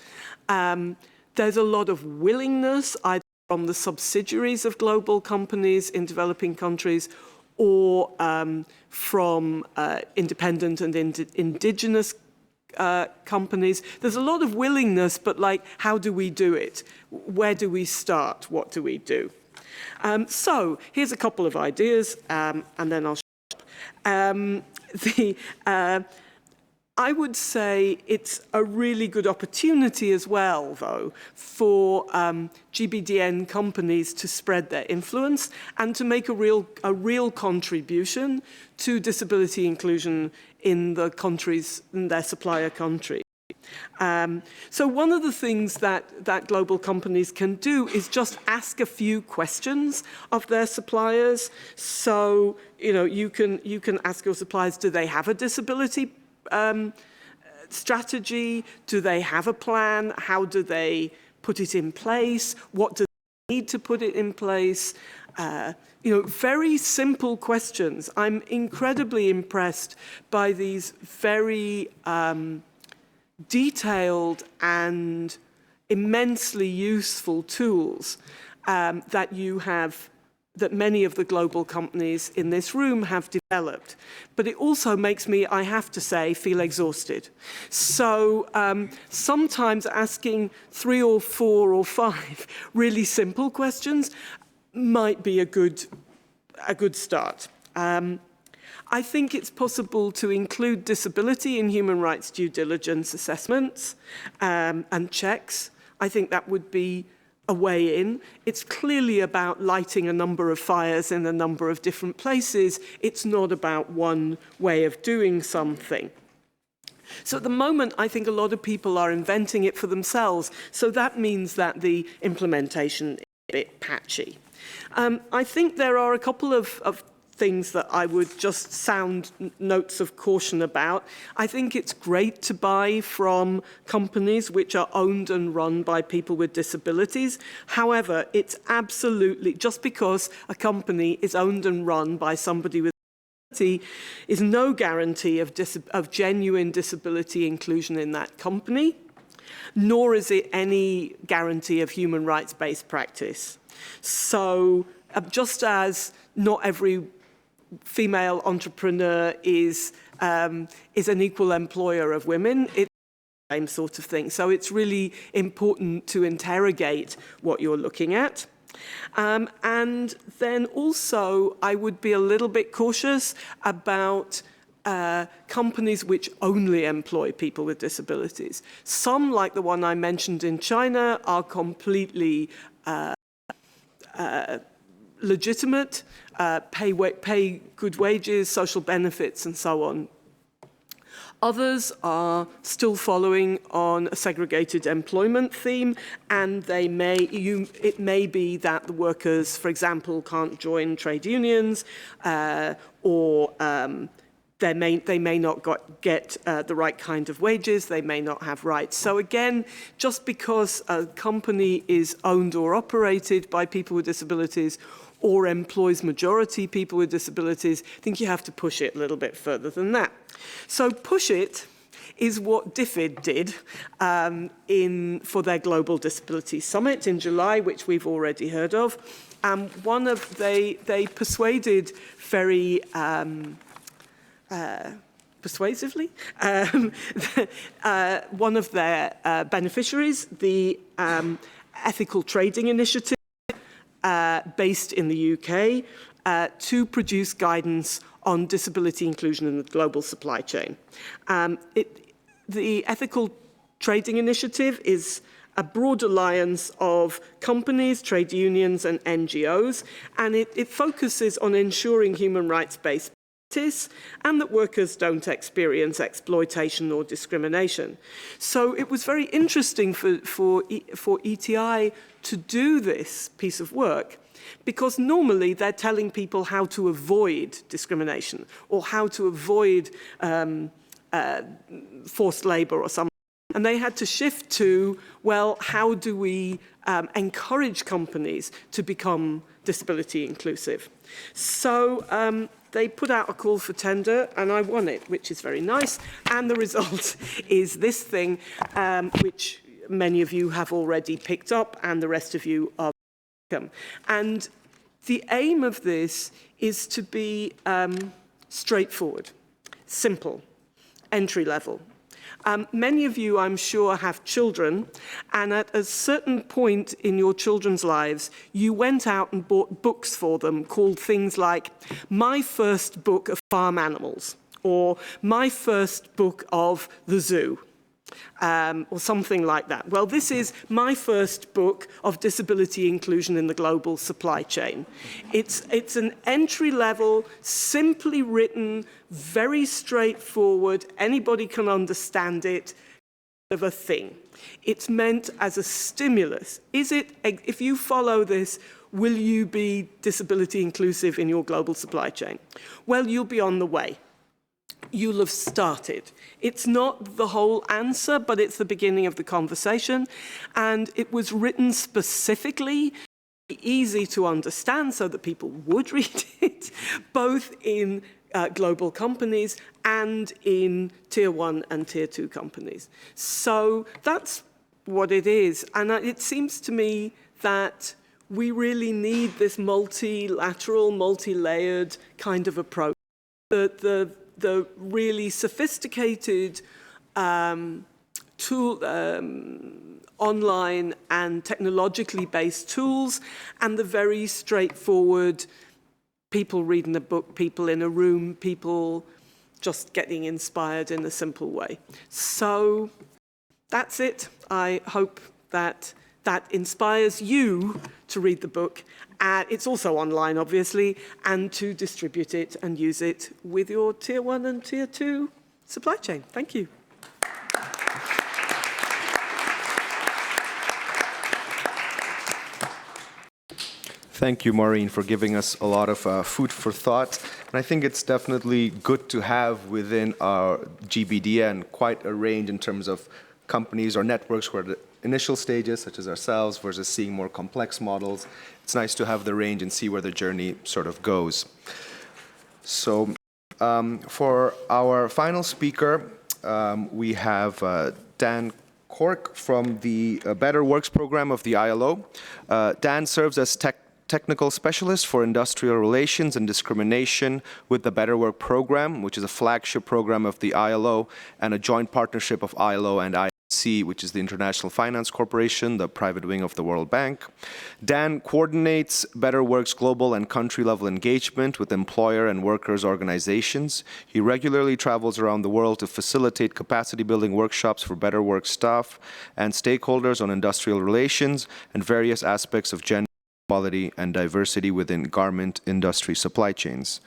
S21: there's a lot of willingness, either from the subsidiaries of global companies in developing countries or from independent and indigenous companies. There's a lot of willingness, but like, how do we do it? Where do we start? What do we do? So here's a couple of ideas, and then I'll shut up. I would say it's a really good opportunity as well, though, for GBDN companies to spread their influence and to make a real contribution to disability inclusion in the countries, in their supplier country. So one of the things that global companies can do is just ask a few questions of their suppliers. So, you know, you can ask your suppliers, do they have a disability strategy? Do they have a plan? How do they put it in place? What do they need to put it in place? You know, very simple questions. I'm incredibly impressed by these very detailed and immensely useful tools that many of the global companies in this room have developed. But it also makes me, I have to say, feel exhausted. So sometimes asking 3 or 4 or 5 really simple questions might be a good start. I think it's possible to include disability in human rights due diligence assessments and checks. I think that would be a way in. It's clearly about lighting a number of fires in a number of different places. It's not about one way of doing something. So at the moment, I think a lot of people are inventing it for themselves. So that means that the implementation is a bit patchy. I think there are a couple of things that I would just sound notes of caution about. I think it's great to buy from companies which are owned and run by people with disabilities. However, it's absolutely, just because a company is owned and run by somebody with disability is no guarantee of genuine disability inclusion in that company, nor is it any guarantee of human rights-based practice. So just as not every female entrepreneur is an equal employer of women, it's the same sort of thing. So it's really important to interrogate what you're looking at. And then also, I would be a little bit cautious about companies which only employ people with disabilities. Some, like the one I mentioned in China, are completely legitimate, pay good wages, social benefits, and so on. Others are still following on a segregated employment theme, and it may be that the workers, for example, can't join trade unions, or they may not get the right kind of wages, they may not have rights. So again, just because a company is owned or operated by people with disabilities or employs majority people with disabilities, I think you have to push it a little bit further than that. So push it is what DFID did for their Global Disability Summit in July, which we've already heard of. They persuaded very persuasively one of their beneficiaries, the Ethical Trading Initiative, based in the UK, to produce guidance on disability inclusion in the global supply chain. The Ethical Trading Initiative is a broad alliance of companies, trade unions, and NGOs, and it focuses on ensuring human rights-based practice and that workers don't experience exploitation or discrimination. So it was very interesting for ETI to do this piece of work, because normally they're telling people how to avoid discrimination or how to avoid forced labor or something. And they had to shift to, well, how do we encourage companies to become disability inclusive? So they put out a call for tender, and I won it, which is very nice. And the result is this thing, which many of you have already picked up, and the rest of you are welcome. And the aim of this is to be straightforward, simple, entry level. Many of you, I'm sure, have children, and at a certain point in your children's lives, you went out and bought books for them called things like My First Book of Farm Animals, or My First Book of the Zoo, or something like that. Well, this is My First Book of Disability Inclusion in the Global Supply Chain. It's an entry-level, simply written, very straightforward, anybody can understand it, of a thing. It's meant as a stimulus. If you follow this, will you be disability inclusive in your global supply chain? Well, you'll be on the way. You'll have started. It's not the whole answer, but it's the beginning of the conversation. And it was written specifically, easy to understand so that people would read it, both in global companies and in tier 1 and tier 2 companies. So that's what it is. And it seems to me that we really need this multilateral, multi-layered kind of approach. The really sophisticated online and technologically based tools, and the very straightforward people reading a book, people in a room, people just getting inspired in a simple way. So that's it. I hope that that inspires you to read the book. It's also online, obviously, and to distribute it and use it with your tier 1 and tier 2 supply chain. Thank you.
S17: Thank you, Maureen, for giving us a lot of food for thought. And I think it's definitely good to have within our GBDN quite a range in terms of companies or networks who are the initial stages, such as ourselves, versus seeing more complex models. It's nice to have the range and see where the journey sort of goes. So for our final speaker, we have Dan Cork from the Better Works program of the ILO. Dan serves as technical specialist for industrial relations and discrimination with the Better Work program, which is a flagship program of the ILO and a joint partnership of ILO and IFC, which is the International Finance Corporation, the private wing of the World Bank. Dan coordinates Better Work's global and country-level engagement with employer and workers' organizations. He regularly travels around the world to facilitate capacity-building workshops for Better Work staff and stakeholders on industrial relations and various aspects of gender equality and diversity within garment industry supply chains.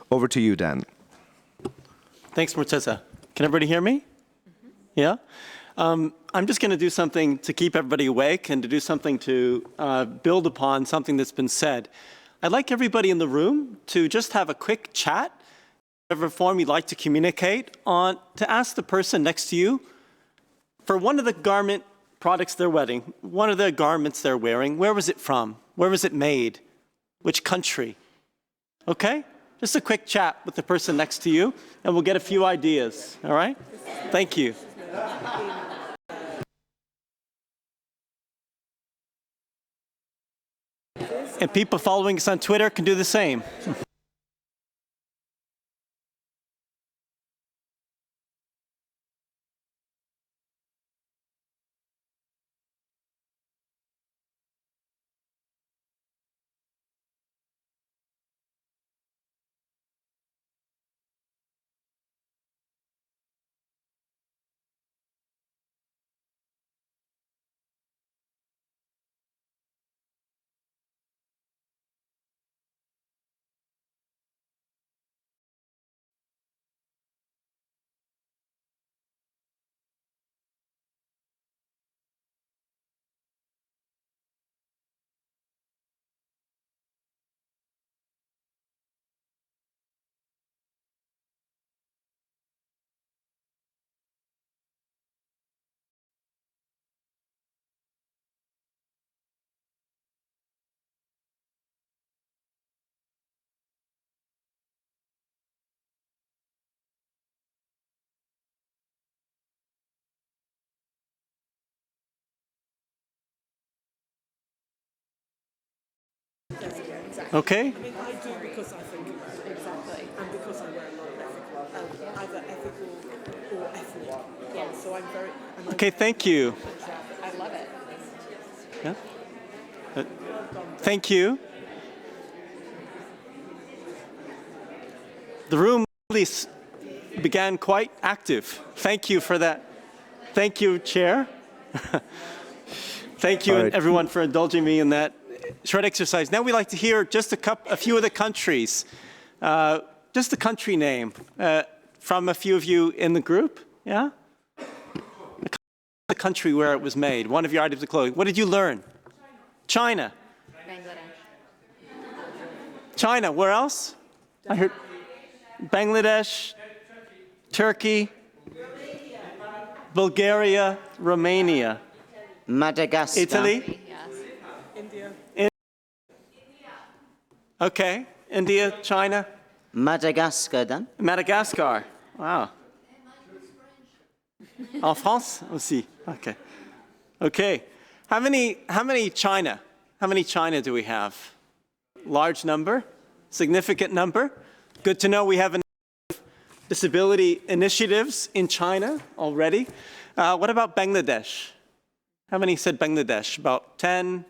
S17: Over to you, Dan.
S2: Thanks, Morteza. Can everybody hear me? Yeah? I'm just going to do something to keep everybody awake and to do something to build upon something that's been said. I'd like everybody in the room to just have a quick chat, whatever form you'd like to communicate on, to ask the person next to you for one of the garment products they're wearing, one of the garments they're wearing, where was it from? Where was it made? Which country? Okay? Just a quick chat with the person next to you, and we'll get a few ideas, all right? Thank you. And people following us on Twitter can do the same.
S3: Exactly.
S2: Okay?
S21: I mean, I do because I think about it.
S3: Exactly.
S21: And because I wear a lot of ethical, either ethical or ethnic.
S3: Yes.
S21: So I'm very...
S2: Okay, thank you.
S3: I love it.
S2: Yeah. Thank you. The room really began quite active. Thank you for that. Thank you, Chair. Thank you, and everyone, for indulging me in that short exercise. Now we'd like to hear just a few of the countries, just the country name from a few of you in the group. Yeah? The country where it was made, one of your items of clothing. What did you learn? China. China, where else? I heard Bangladesh, Turkey, Bulgaria, Romania,
S7: Madagascar,
S2: Italy,
S21: India.
S2: Okay, India, China,
S7: Madagascar, then.
S2: Madagascar. Wow. En France aussi. Okay. Okay. How many China? How many China do we have? Large number? Significant number? Good to know we have disability initiatives in China already. What about Bangladesh? How many said Bangladesh? About 10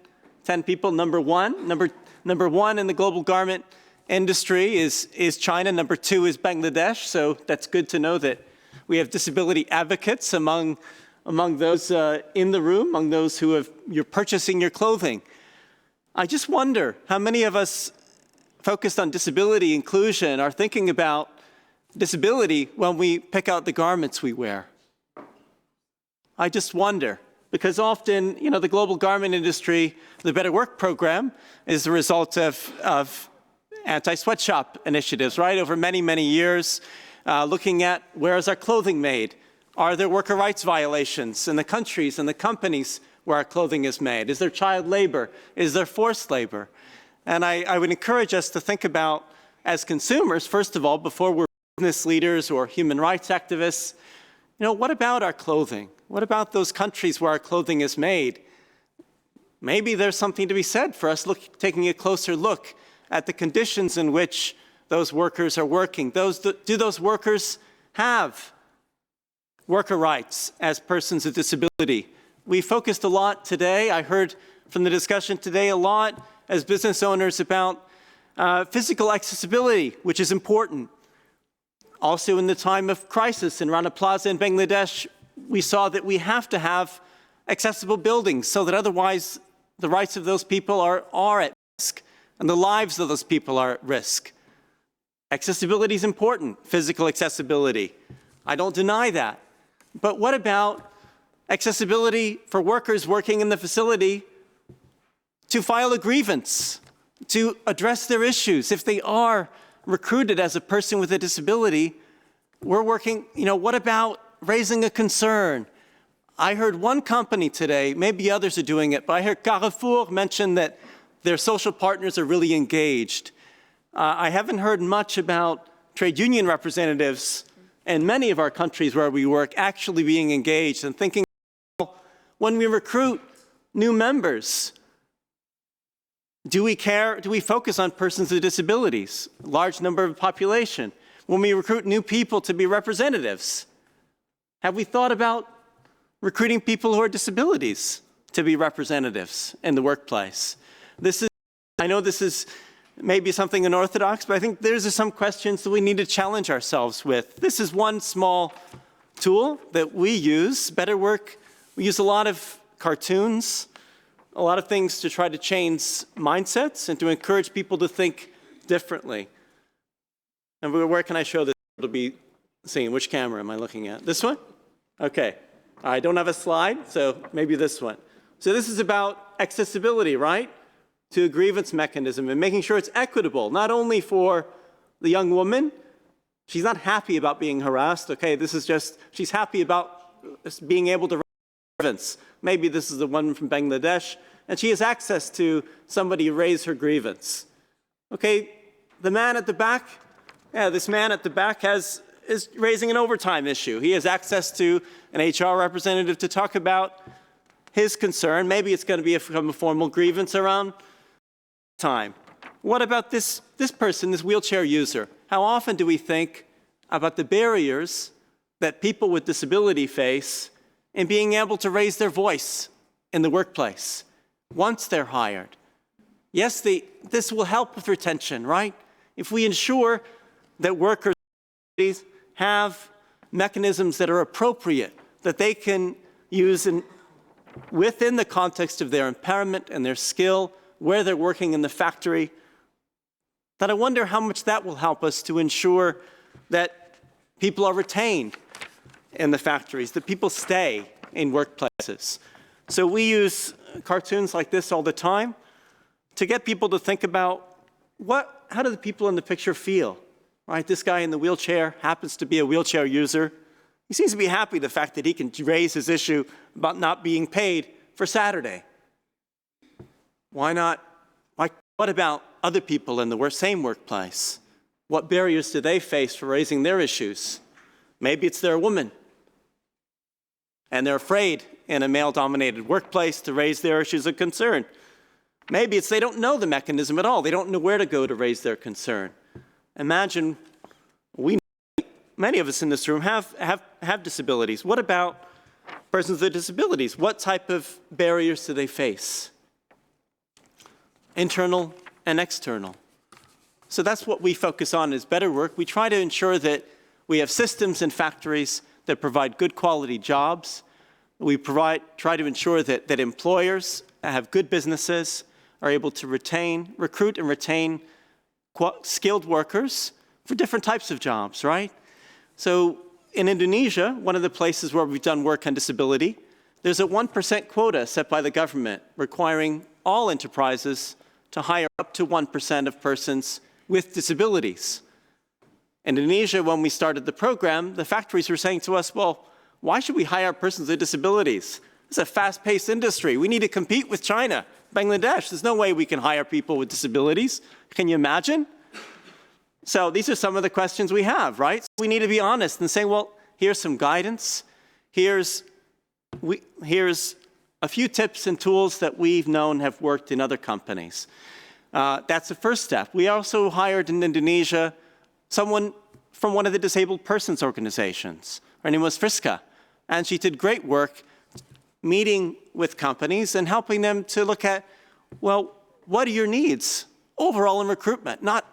S2: people. Number one in the global garment industry is China. Number 2 is Bangladesh. So that's good to know that we have disability advocates among those in the room, among those you're purchasing your clothing. I just wonder how many of us focused on disability inclusion are thinking about disability when we pick out the garments we wear. I just wonder, because often, the global garment industry, the Better Work program, is the result of anti-sweatshop initiatives, right? Over many, many years, looking at where is our clothing made? Are there worker rights violations in the countries and the companies where our clothing is made? Is there child labor? Is there forced labor? And I would encourage us to think about, as consumers, first of all, before we're business leaders or human rights activists, what about our clothing? What about those countries where our clothing is made? Maybe there's something to be said for us taking a closer look at the conditions in which those workers are working. Do those workers have worker rights as persons with disability? We focused a lot today, I heard from the discussion today a lot as business owners about physical accessibility, which is important. Also in the time of crisis in Rana Plaza in Bangladesh, we saw that we have to have accessible buildings so that otherwise the rights of those people are at risk and the lives of those people are at risk. Accessibility is important, physical accessibility. I don't deny that. But what about accessibility for workers working in the facility to file a grievance, to address their issues? If they are recruited as a person with a disability, we're working, what about raising a concern? I heard one company today, maybe others are doing it, but I heard Carrefour mention that their social partners are really engaged. I haven't heard much about trade union representatives in many of our countries where we work actually being engaged and thinking, when we recruit new members, do we care? Do we focus on persons with disabilities, large number of population? When we recruit new people to be representatives, have we thought about recruiting people who are disabilities to be representatives in the workplace? I know this is maybe something unorthodox, but I think there's some questions that we need to challenge ourselves with. This is one small tool that we use, Better Work. We use a lot of cartoons, a lot of things to try to change mindsets and to encourage people to think differently. And where can I show this? It'll be seen. Which camera am I looking at? This one? Okay. I don't have a slide, so maybe this one. So this is about accessibility, right? To a grievance mechanism and making sure it's equitable, not only for the young woman. She's not happy about being harassed. Okay, this is just, she's happy about being able to raise a grievance. Maybe this is the one from Bangladesh, and she has access to somebody to raise her grievance. Okay, the man at the back, this man at the back is raising an overtime issue. He has access to an HR representative to talk about his concern. Maybe it's going to become a formal grievance around time. What about this person, this wheelchair user? How often do we think about the barriers that people with disability face in being able to raise their voice in the workplace once they're hired? Yes, this will help with retention, right? If we ensure that workers have mechanisms that are appropriate, that they can use within the context of their impairment and their skill, where they're working in the factory, that I wonder how much that will help us to ensure that people are retained in the factories, that people stay in workplaces. So we use cartoons like this all the time to get people to think about how do the people in the picture feel, right? This guy in the wheelchair happens to be a wheelchair user. He seems to be happy the fact that he can raise his issue about not being paid for Saturday. Why not? What about other people in the same workplace? What barriers do they face for raising their issues? Maybe it's they're a woman, and they're afraid in a male-dominated workplace to raise their issues of concern. Maybe it's they don't know the mechanism at all. They don't know where to go to raise their concern. Imagine, many of us in this room have disabilities. What about persons with disabilities? What type of barriers do they face? Internal and external. So that's what we focus on is better work. We try to ensure that we have systems in factories that provide good quality jobs. We try to ensure that employers have good businesses, are able to recruit and retain skilled workers for different types of jobs, right? So in Indonesia, one of the places where we've done work on disability, there's a 1% quota set by the government requiring all enterprises to hire up to 1% of persons with disabilities. In Indonesia, when we started the program, the factories were saying to us, well, why should we hire persons with disabilities? It's a fast-paced industry. We need to compete with China, Bangladesh. There's no way we can hire people with disabilities. Can you imagine? So these are some of the questions we have, right? So we need to be honest and say, well, here's some guidance. Here's a few tips and tools that we've known have worked in other companies. That's the first step. We also hired in Indonesia someone from one of the disabled persons organizations. Her name was Friska, and she did great work meeting with companies and helping them to look at, well, what are your needs overall in recruitment? Not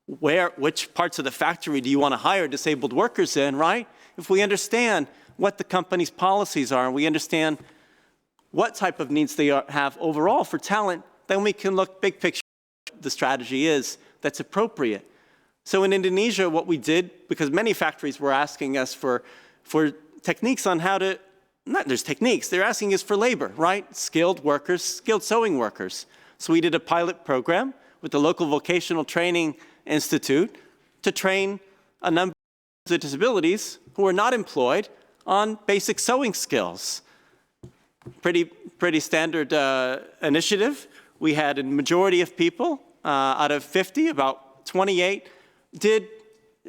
S2: which parts of the factory do you want to hire disabled workers in, right? If we understand what the company's policies are and we understand what type of needs they have overall for talent, then we can look big picture what the strategy is that's appropriate. So in Indonesia, what we did, because many factories were asking us for techniques on how to, there's techniques, they're asking us for labor, right? Skilled workers, skilled sewing workers. So we did a pilot program with the local vocational training institute to train a number of disabilities who are not employed on basic sewing skills. Pretty standard initiative. We had a majority of people, out of 50, about 28, did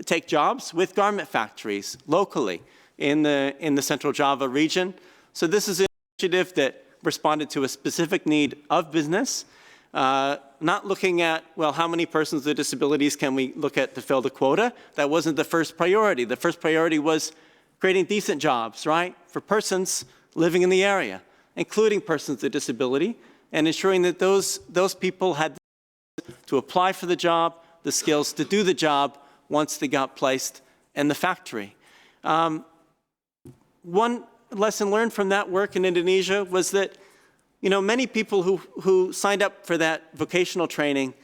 S2: take jobs with garment factories locally in the Central Java region. So this is an initiative that responded to a specific need of business, not looking at, well, how many persons with disabilities can we look at to fill the quota? That wasn't the first priority. The first priority was creating decent jobs, right, for persons living in the area, including persons with disability, and ensuring that those people had to apply for the job, the skills to do the job once they got placed in the factory. One lesson learned from that work in Indonesia was that, many people who signed up for that vocational training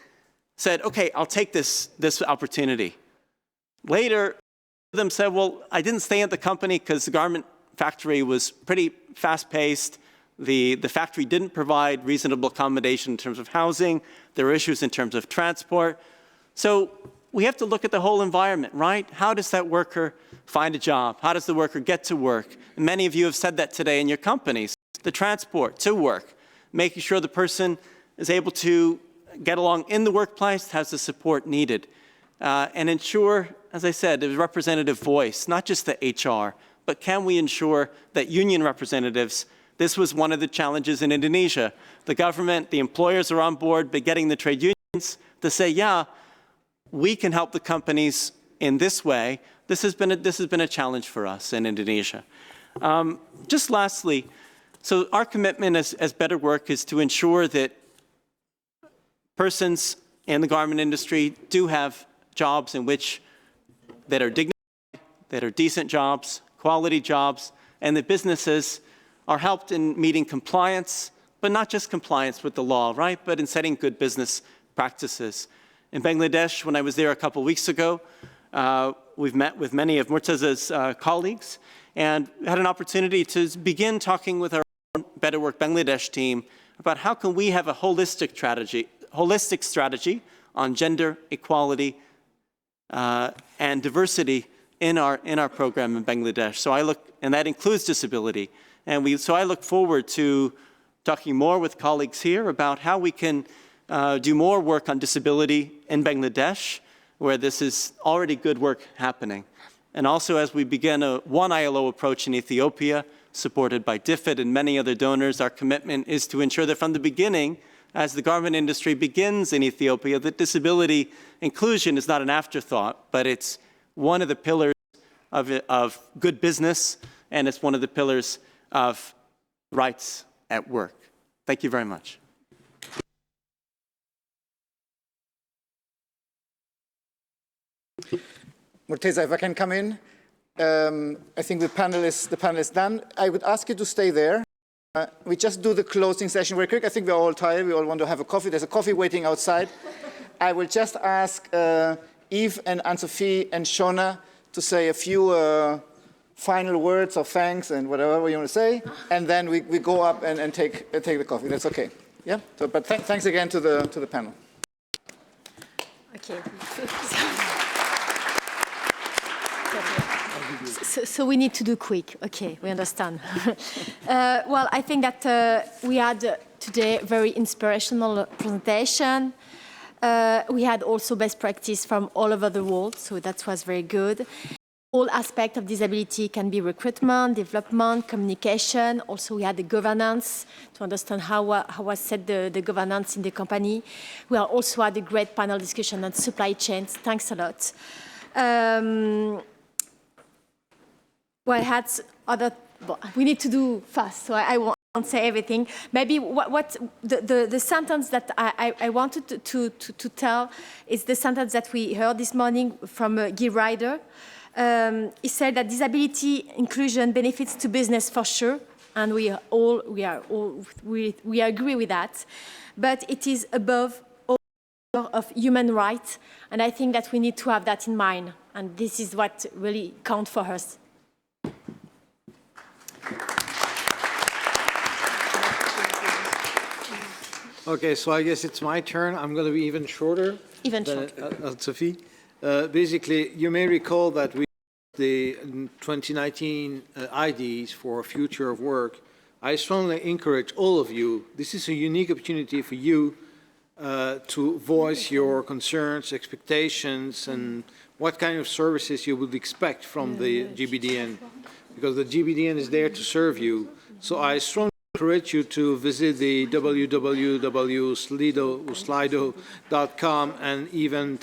S2: said, okay, I'll take this opportunity. Later, them said, well, I didn't stay at the company because the garment factory was pretty fast-paced. The factory didn't provide reasonable accommodation in terms of housing. There were issues in terms of transport. So we have to look at the whole environment, right? How does that worker find a job? How does the worker get to work? And many of you have said that today in your companies. The transport to work, making sure the person is able to get along in the workplace, has the support needed, and ensure, as I said, a representative voice, not just the HR, but can we ensure that union representatives, this was one of the challenges in Indonesia. The government, the employers are on board, but getting the trade union to say, yeah, we can help the companies in this way. This has been a challenge for us in Indonesia. Just lastly, so our commitment as Better Work is to ensure that persons in the garment industry do have jobs that are dignified, that are decent jobs, quality jobs, and that businesses are helped in meeting compliance, but not just compliance with the law, right, but in setting good business practices. In Bangladesh, when I was there a couple weeks ago, we've met with many of Murtaza's colleagues and had an opportunity to begin talking with our Better Work Bangladesh team about how can we have a holistic strategy on gender equality and diversity in our program in Bangladesh. And that includes disability. So I look forward to talking more with colleagues here about how we can do more work on disability in Bangladesh, where this is already good work happening. And also as we begin a one ILO approach in Ethiopia, supported by DFID and many other donors, our commitment is to ensure that from the beginning, as the garment industry begins in Ethiopia, that disability inclusion is not an afterthought, but it's one of the pillars of good business, and it's one of the pillars of rights at work. Thank you very much.
S16: Murtaza, if I can come in. I think the panel is done. I would ask you to stay there. We just do the closing session very quick. I think we're all tired. We all want to have a coffee. There's a coffee waiting outside. I will just ask Yves and Anne-Sophie and Shona to say a few final words of thanks and whatever you want to say. And then we go up and take the coffee. That's okay. Yeah? So, but thanks again to the panel.
S3: Okay. So we need to do quick. Okay, we understand. Well, I think that we had today a very inspirational presentation. We had also best practice from all over the world, so that was very good. All aspects of disability can be recruitment, development, communication. Also, we had the governance to understand how was set the governance in the company. We also had a great panel discussion on supply chains. Thanks a lot. Well, I had we need to do fast, so I won't say everything. Maybe the sentence that I wanted to tell is the sentence that we heard this morning from Guy Ryder. He said that disability inclusion benefits to business for sure, and we agree with that. But it is above all of human rights, and I think that we need to have that in mind, and this is what really counts for us.
S6: Okay, so I guess it's my turn. I'm going to be even shorter than Anne-Sophie. Basically, you may recall that we the 2019 IDs for future of work. I strongly encourage all of you. This is a unique opportunity for you to voice your concerns, expectations, and what kind of services you would expect from the GBDN, because the GBDN is there to serve you. So I strongly encourage you to visit the www.slido.com and even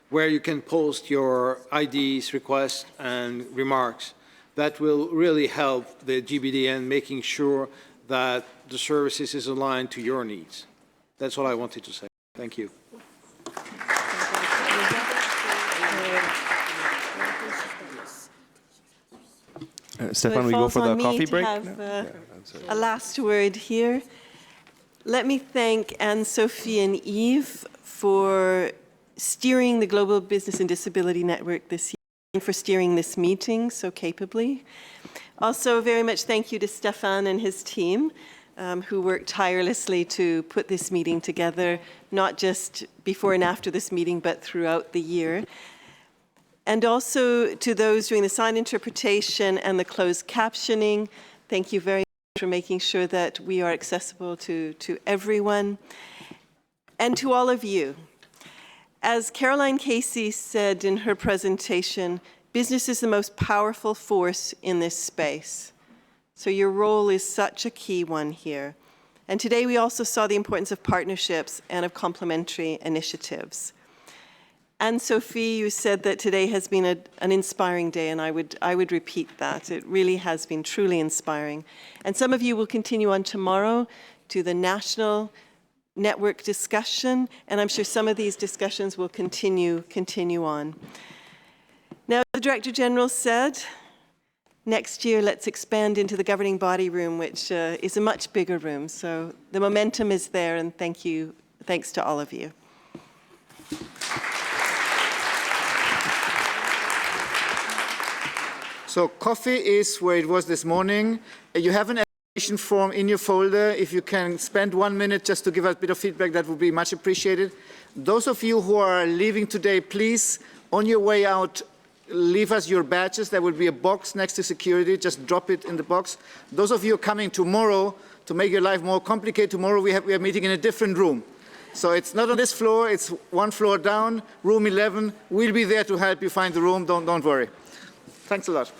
S6: where you can post your IDs, requests, and remarks. That will really help the GBDN making sure that the services is aligned to your needs. That's all I wanted to say. Thank you.
S17: Stefan, we go for the coffee break?
S8: Have, a last word here. Let me thank Anne-Sophie and Yves for steering the Global Business and Disability Network this year and for steering this meeting so capably. Also, very much thank you to Stefan and his team who worked tirelessly to put this meeting together, not just before and after this meeting, but throughout the year. And also to those doing the sign interpretation and the closed captioning, thank you very much for making sure that we are accessible to everyone. And to all of you. As Caroline Casey said in her presentation, business is the most powerful force in this space. So your role is such a key one here. And today we also saw the importance of partnerships and of complementary initiatives. Anne-Sophie, you said that today has been an inspiring day, and I would repeat that. It really has been truly inspiring. And some of you will continue on tomorrow to the national network discussion, and I'm sure some of these discussions will continue on. Now, the Director General said, next year, let's expand into the governing body room, which is a much bigger room. So the momentum is there, and thanks to all of you.
S16: So coffee is where it was this morning. You have an application form in your folder. If you can spend 1 minute just to give us a bit of feedback, that would be much appreciated. Those of you who are leaving today, please, on your way out, leave us your badges. There will be a box next to security. Just drop it in the box. Those of you coming tomorrow, to make your life more complicated, tomorrow we are meeting in a different room. So it's not on this floor, it's one floor down, room 11. We'll be there to help you find the room, don't worry. Thanks a lot.